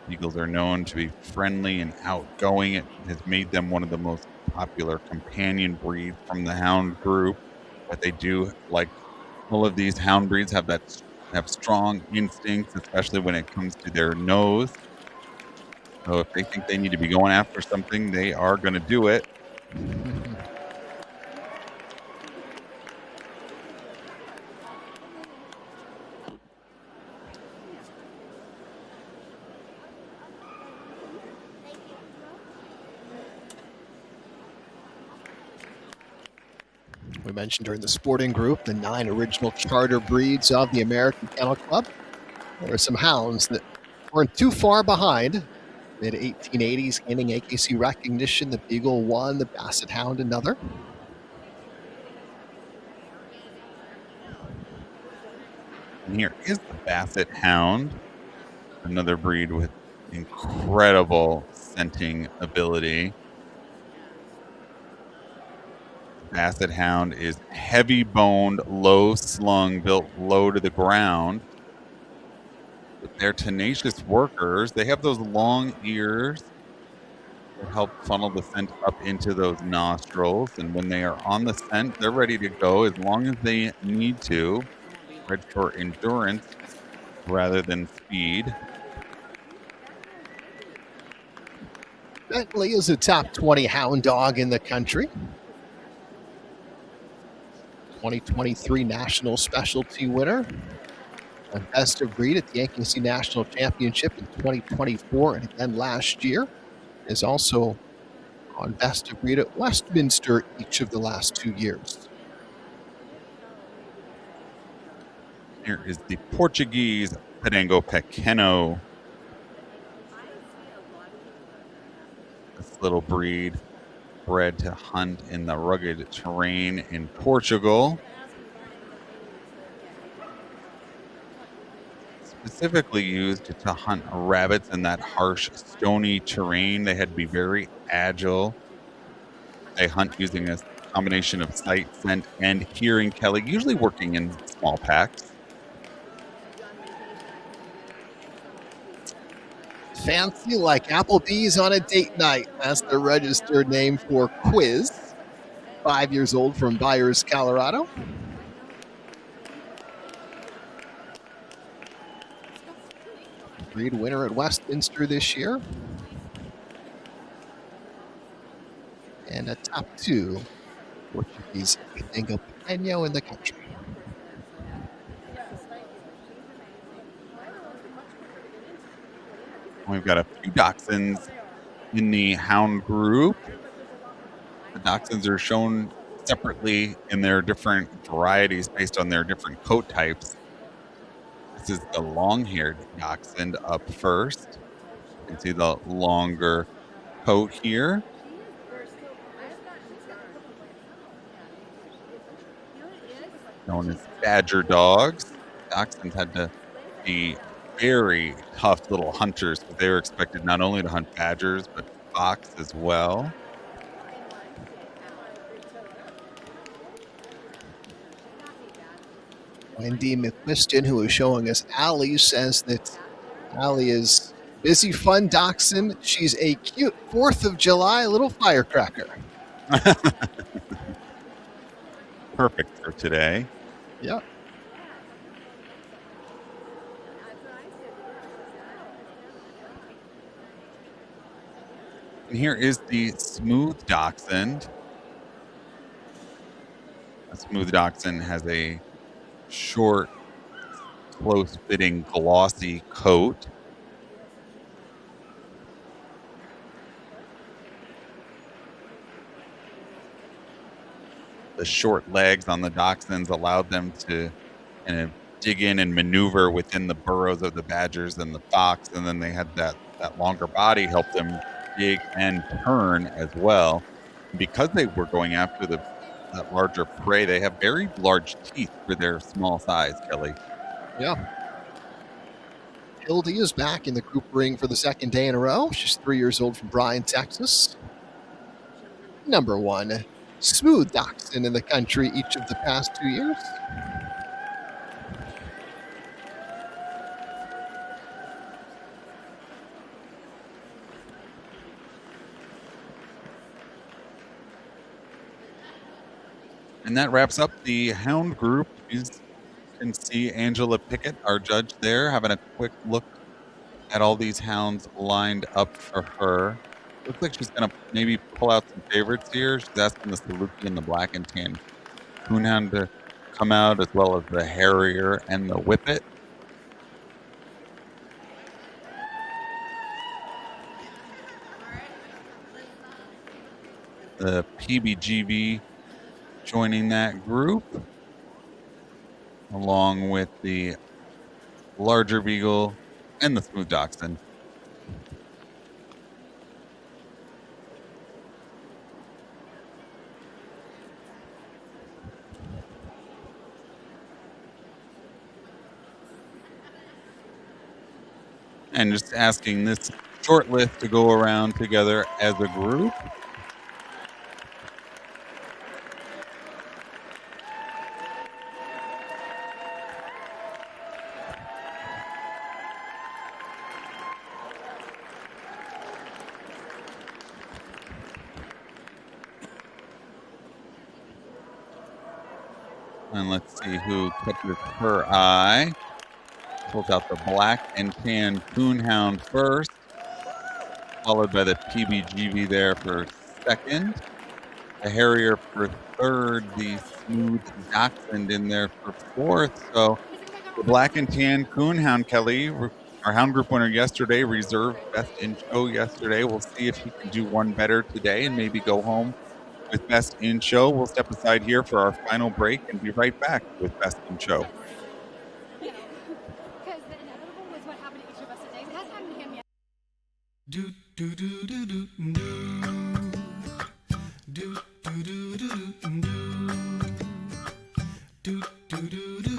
Beagles are known to be friendly and outgoing. It has made them one of the most popular companion breeds from the hound group. But they do, like all of these hound breeds, have strong instincts, especially when it comes to their nose. So if they think they need to be going after something, they are going to do it. We mentioned during the sporting group the 9 original charter breeds of the American Kennel Club. There are some hounds that weren't too far behind. Mid-1880s, gaining AKC recognition. The Beagle one, the Basset Hound another. And here is the Basset Hound, another breed with incredible scenting ability. Basset Hound is heavy boned, low slung, built low to the ground. But they're tenacious workers. They have those long ears that help funnel the scent up into those nostrils. And when they are on the scent, they're ready to go as long as they need to. Bred for endurance rather than speed. Bentley is a top 20 hound dog in the country. 2023 National Specialty winner. And best of breed at the Yankee National Championship in 2024 and again last year. Is also on best of breed at Westminster each of the last 2 years. Here is the Portuguese Penango Pequeno. This little breed bred to hunt in the rugged terrain in Portugal. Specifically used to hunt rabbits in that harsh, stony terrain. They had to be very agile. They hunt using a combination of sight, scent, and hearing, Kelly, usually working in small packs. Fancy like Applebee's on a date night. That's the registered name for Quiz. 5 years old from Byers, Colorado. Breed winner at Westminster this year. And a top 2 Portuguese Penango Pequeno in the country. We've got a few dachshunds in the hound group. The dachshunds are shown separately in their different varieties based on their different coat types. This is the long-haired dachshund up first. You can see the longer coat here. Known as badger dogs. Dachshunds had to be very tough little hunters, but they were expected not only to hunt badgers, but fox as well. Wendy McQuiston, who is showing us Allie, says that Allie is busy, fun dachshund. She's a cute 4th of July little firecracker. Perfect for today. Yep. And here is the smooth dachshund. A smooth dachshund has a short, close-fitting, glossy coat. The short legs on the dachshunds allowed them to kind of dig in and maneuver within the burrows of the badgers and the fox, and then they had that longer body help them dig and turn as well. And because they were going after that larger prey, they have very large teeth for their small size, Kelly. Yeah. Hildy is back in the group ring for the 2nd day in a row. She's 3 years old from Bryan, Texas. Number 1 smooth dachshund in the country each of the past 2 years. And that wraps up the hound group. You can see Angela Pickett, our judge there, having a quick look at all these hounds lined up for her. Looks like she's going to maybe pull out some favorites here. She's asking the Saluki and the Black and Tan Coonhound to come out, as well as the Harrier and the Whippet. The PBGB joining that group, along with the larger beagle and the smooth dachshund. And just asking this short list to go around together as a group. And let's see who catches her eye. Pulls out the black and tan coonhound first, followed by the PBGV there for second. The Harrier for third, the smooth Dachshund in there for fourth. So the black and tan coonhound, Kelly, our hound group winner yesterday, reserved best in show yesterday. We'll see if he can do one better today and maybe go home with best in show. We'll step aside here for our final break and be right back with best in show. Do do do do do do do do do do do do do do.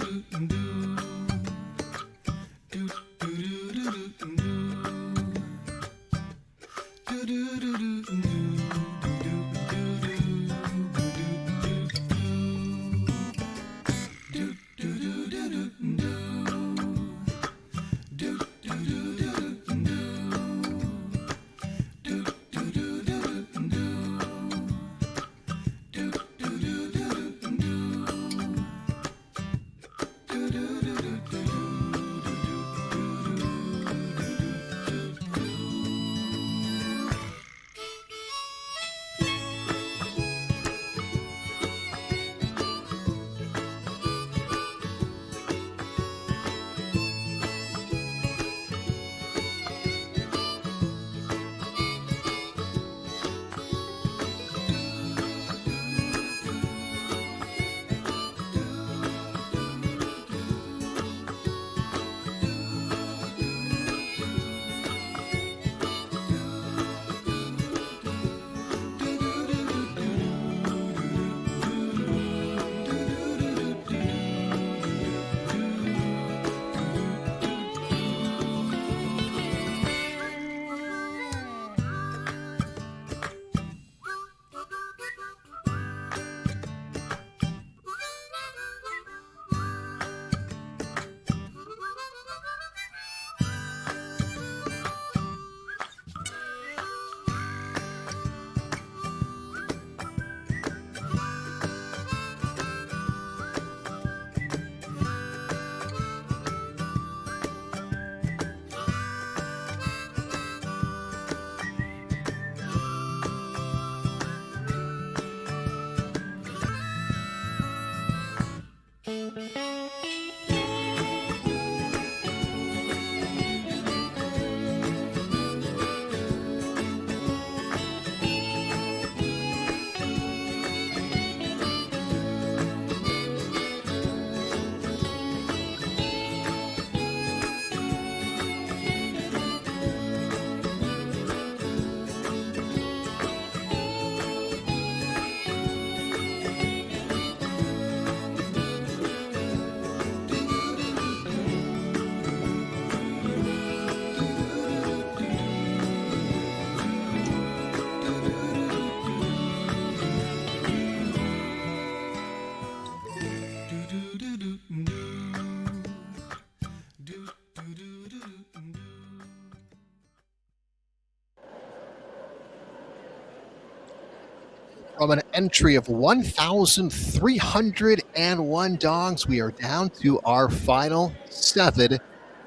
From an entry of 1,301 dogs, we are down to our final 7.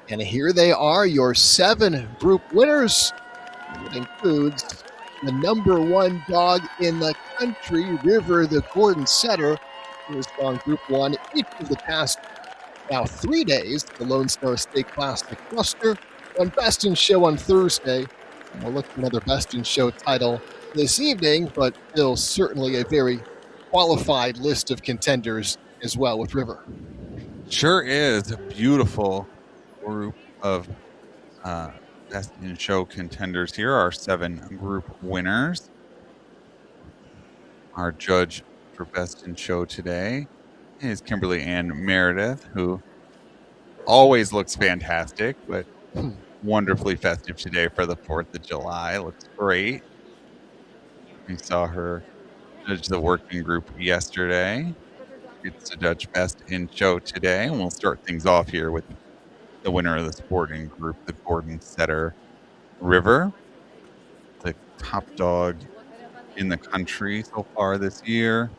And here they are, your 7 group winners. It includes the number 1 dog in the country, River the Gordon Setter, who has gone Group 1 each of the past 3 days. The Lone Star State Classic Cluster won Best in Show on Thursday. And we'll look for another Best in Show title this evening, but still certainly a very qualified list of contenders as well with River. Sure is a beautiful group of Best in Show contenders here. Our 7 group winners. Our judge for Best in Show today is Kimberly Ann Meredith, who always looks fantastic, but wonderfully festive today for the 4th of July. Looks great. We saw her judge the working group yesterday. Gets to judge Best in Show today. And we'll start things off here with the winner of the sporting group, the Gordon Setter River, the top dog in the country so far this year.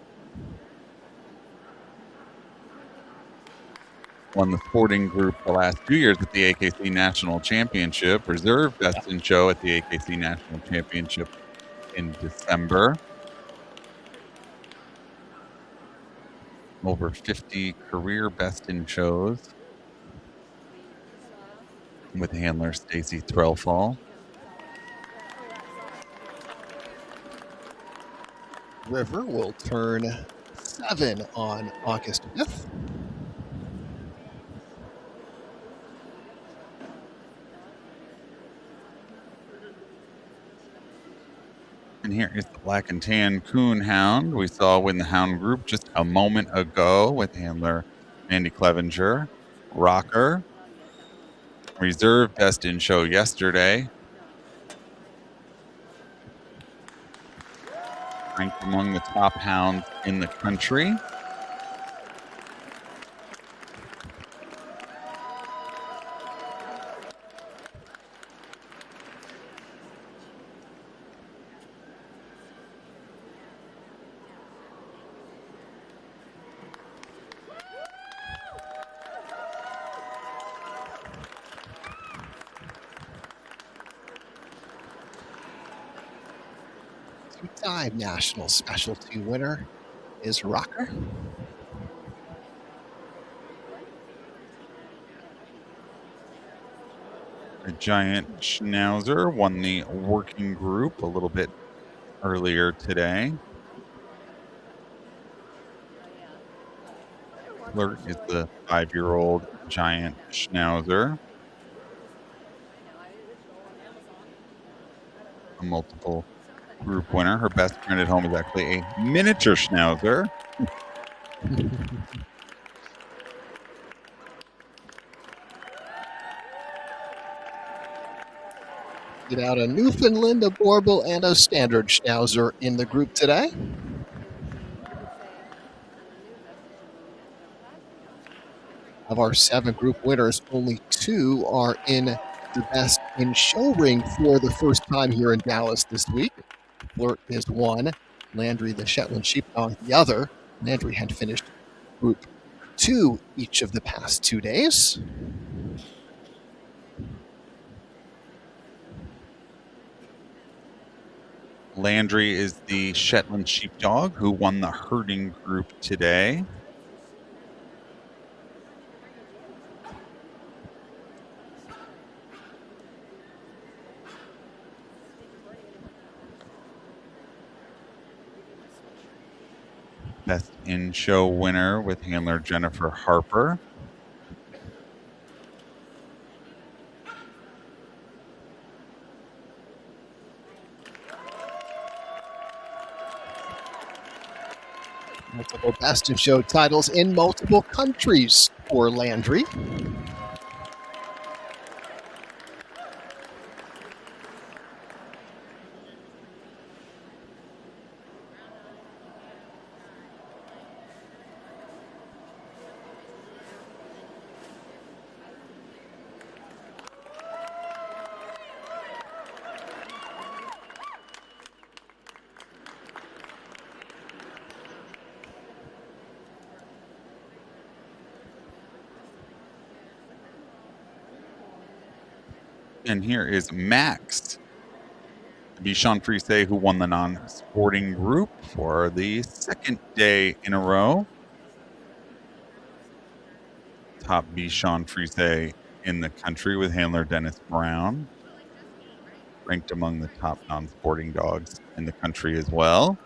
won the sporting group the last 2 years at the AKC National Championship. Reserve Best in Show at the AKC National Championship in December. Over 50 career Best in Shows with handler Stacy Threlfall. River will turn 7 on August 5th. And here is the black and tan coon hound we saw win the hound group just a moment ago with handler Mandy Clevenger. Rocker. Reserve Best in Show yesterday. Ranked among the top hounds in the country. Two-time national specialty winner is Rocker. A giant schnauzer won the working group a little bit earlier today. Flirt is the 5-year-old giant schnauzer. A multiple group winner. Her best friend at home is actually a miniature schnauzer. Get out a Newfoundland, a Borbal, and a standard Schnauzer in the group today. Of our 7 group winners, only 2 are in the Best in Show ring for the first time here in Dallas this week. Flirt is one, Landry the Shetland Sheepdog the other. Landry had finished group 2 each of the past 2 days. Landry is the Shetland Sheepdog who won the herding group today. Best in Show winner with handler Jennifer Harper. Multiple Best in Show titles in multiple countries for Landry. And here is Max, Bichon Frise, who won the non-sporting group for the 2nd day in a row. Top Bichon Frise in the country with handler Dennis Brown. Ranked among the top non-sporting dogs in the country as well.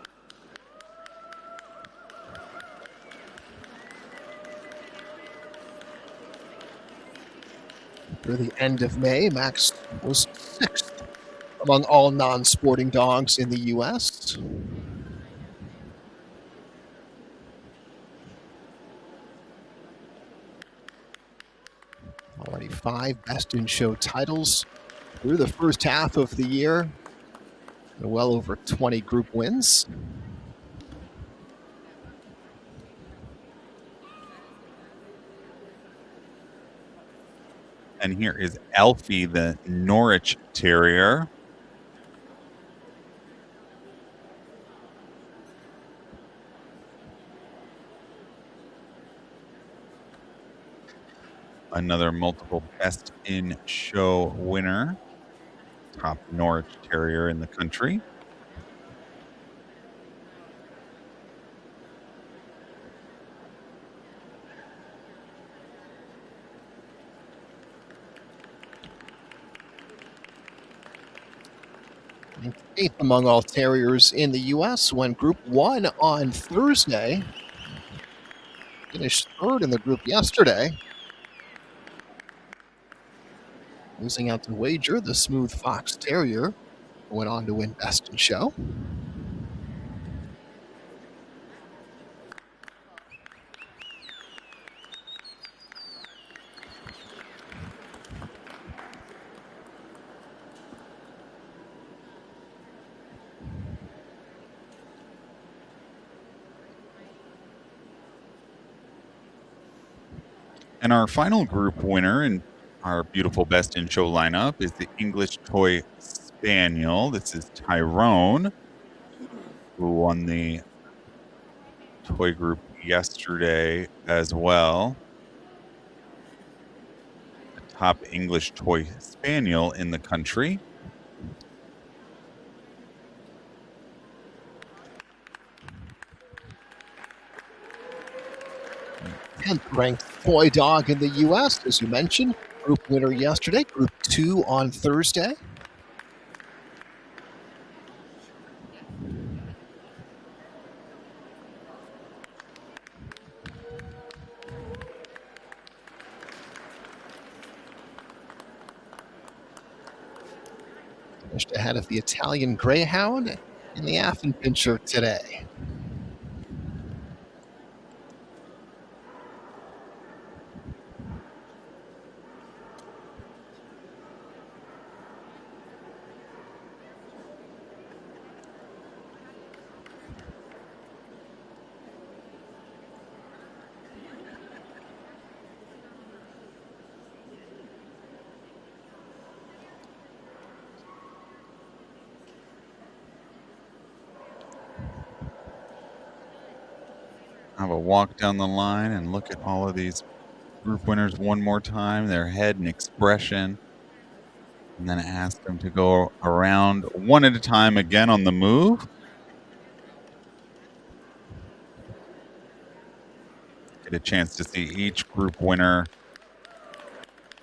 Through the end of May, Max was 6th among all non-sporting dogs in the U.S. Already 5 Best in Show titles through the first half of the year, and well over 20 group wins. And here is Alfie, the Norwich Terrier. another multiple Best in Show winner, top Norwich Terrier in the country. Eighth among all terriers in the U.S. won Group 1 on Thursday. Finished third in the group yesterday. Losing out to Wager, the Smooth Fox Terrier, went on to win Best in Show. And our final group winner in our beautiful Best in Show lineup is the English Toy Spaniel. This is Tyrone, who won the toy group yesterday as well. The top English Toy Spaniel in the country. 10th ranked toy dog in the U.S., as you mentioned. Group winner yesterday, Group 2 on Thursday. Finished ahead of the Italian Greyhound and the Affenpinscher today. Have a walk down the line and look at all of these group winners one more time, their head and expression, and then ask them to go around one at a time again on the move. Get a chance to see each group winner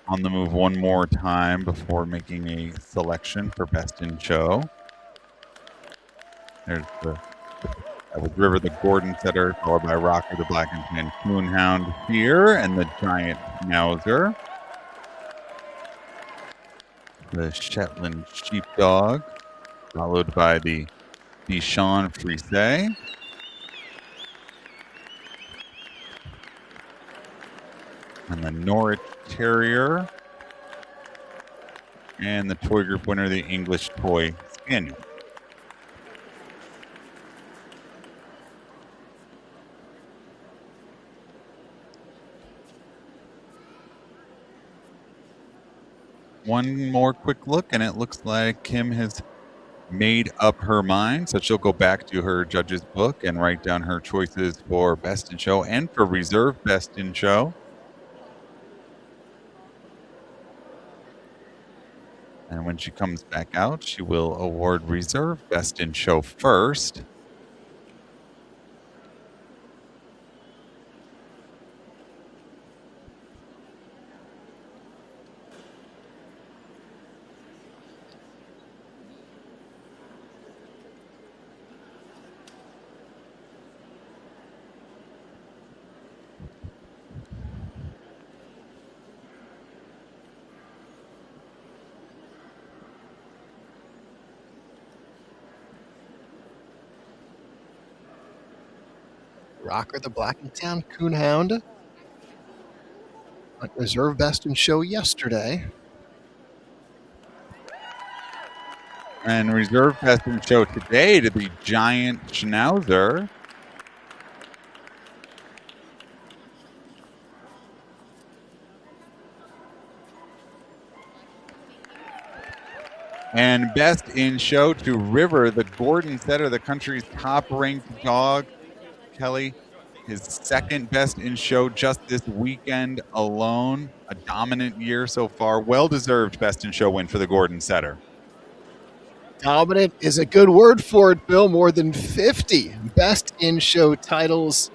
on the move one more time before making a selection for Best in Show. There's that was River the Gordon Setter, followed by Rocker the Black and Tan Coonhound here, and the Giant Schnauzer. The Shetland Sheepdog, followed by the Bichon Frise. And the Norwich Terrier. And the toy group winner, the English Toy Spaniel. One more quick look, and it looks like Kim has made up her mind. So she'll go back to her judge's book and write down her choices for Best in Show and for Reserve Best in Show. And when she comes back out, she will award Reserve Best in Show first. Rocker the Black and Tan Coonhound went Reserve Best in Show yesterday. And Reserve Best in Show today to the Giant Schnauzer. And Best in Show to River, the Gordon Setter, the country's top-ranked dog. Kelly, his second best in show just this weekend alone. A dominant year so far. Well-deserved best in show win for the Gordon setter. Dominant is a good word for it, Bill. More than 50 best in show titles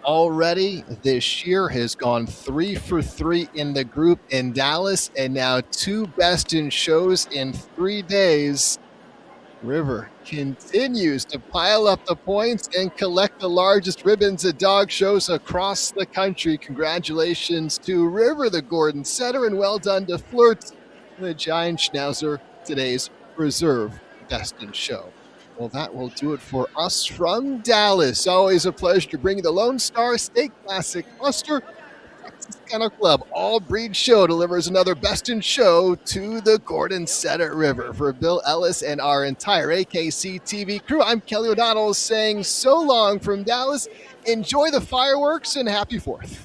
already this year. Has gone 3 for 3 in the group in Dallas, and now 2 best in shows in 3 days. River continues to pile up the points and collect the largest ribbons at dog shows across the country. Congratulations to River, the Gordon setter, and well done to Flirt, the Giant Schnauzer, today's reserve best in show. Well, that will do it for us from Dallas. Always a pleasure to bring you the Lone Star State Classic Muster. Texas Kennel Club All Breed Show delivers another best in show to the Gordon setter River. For Bill Ellis and our entire AKC TV crew, I'm Kelly O'Donnell saying so long from Dallas. Enjoy the fireworks and happy 4th.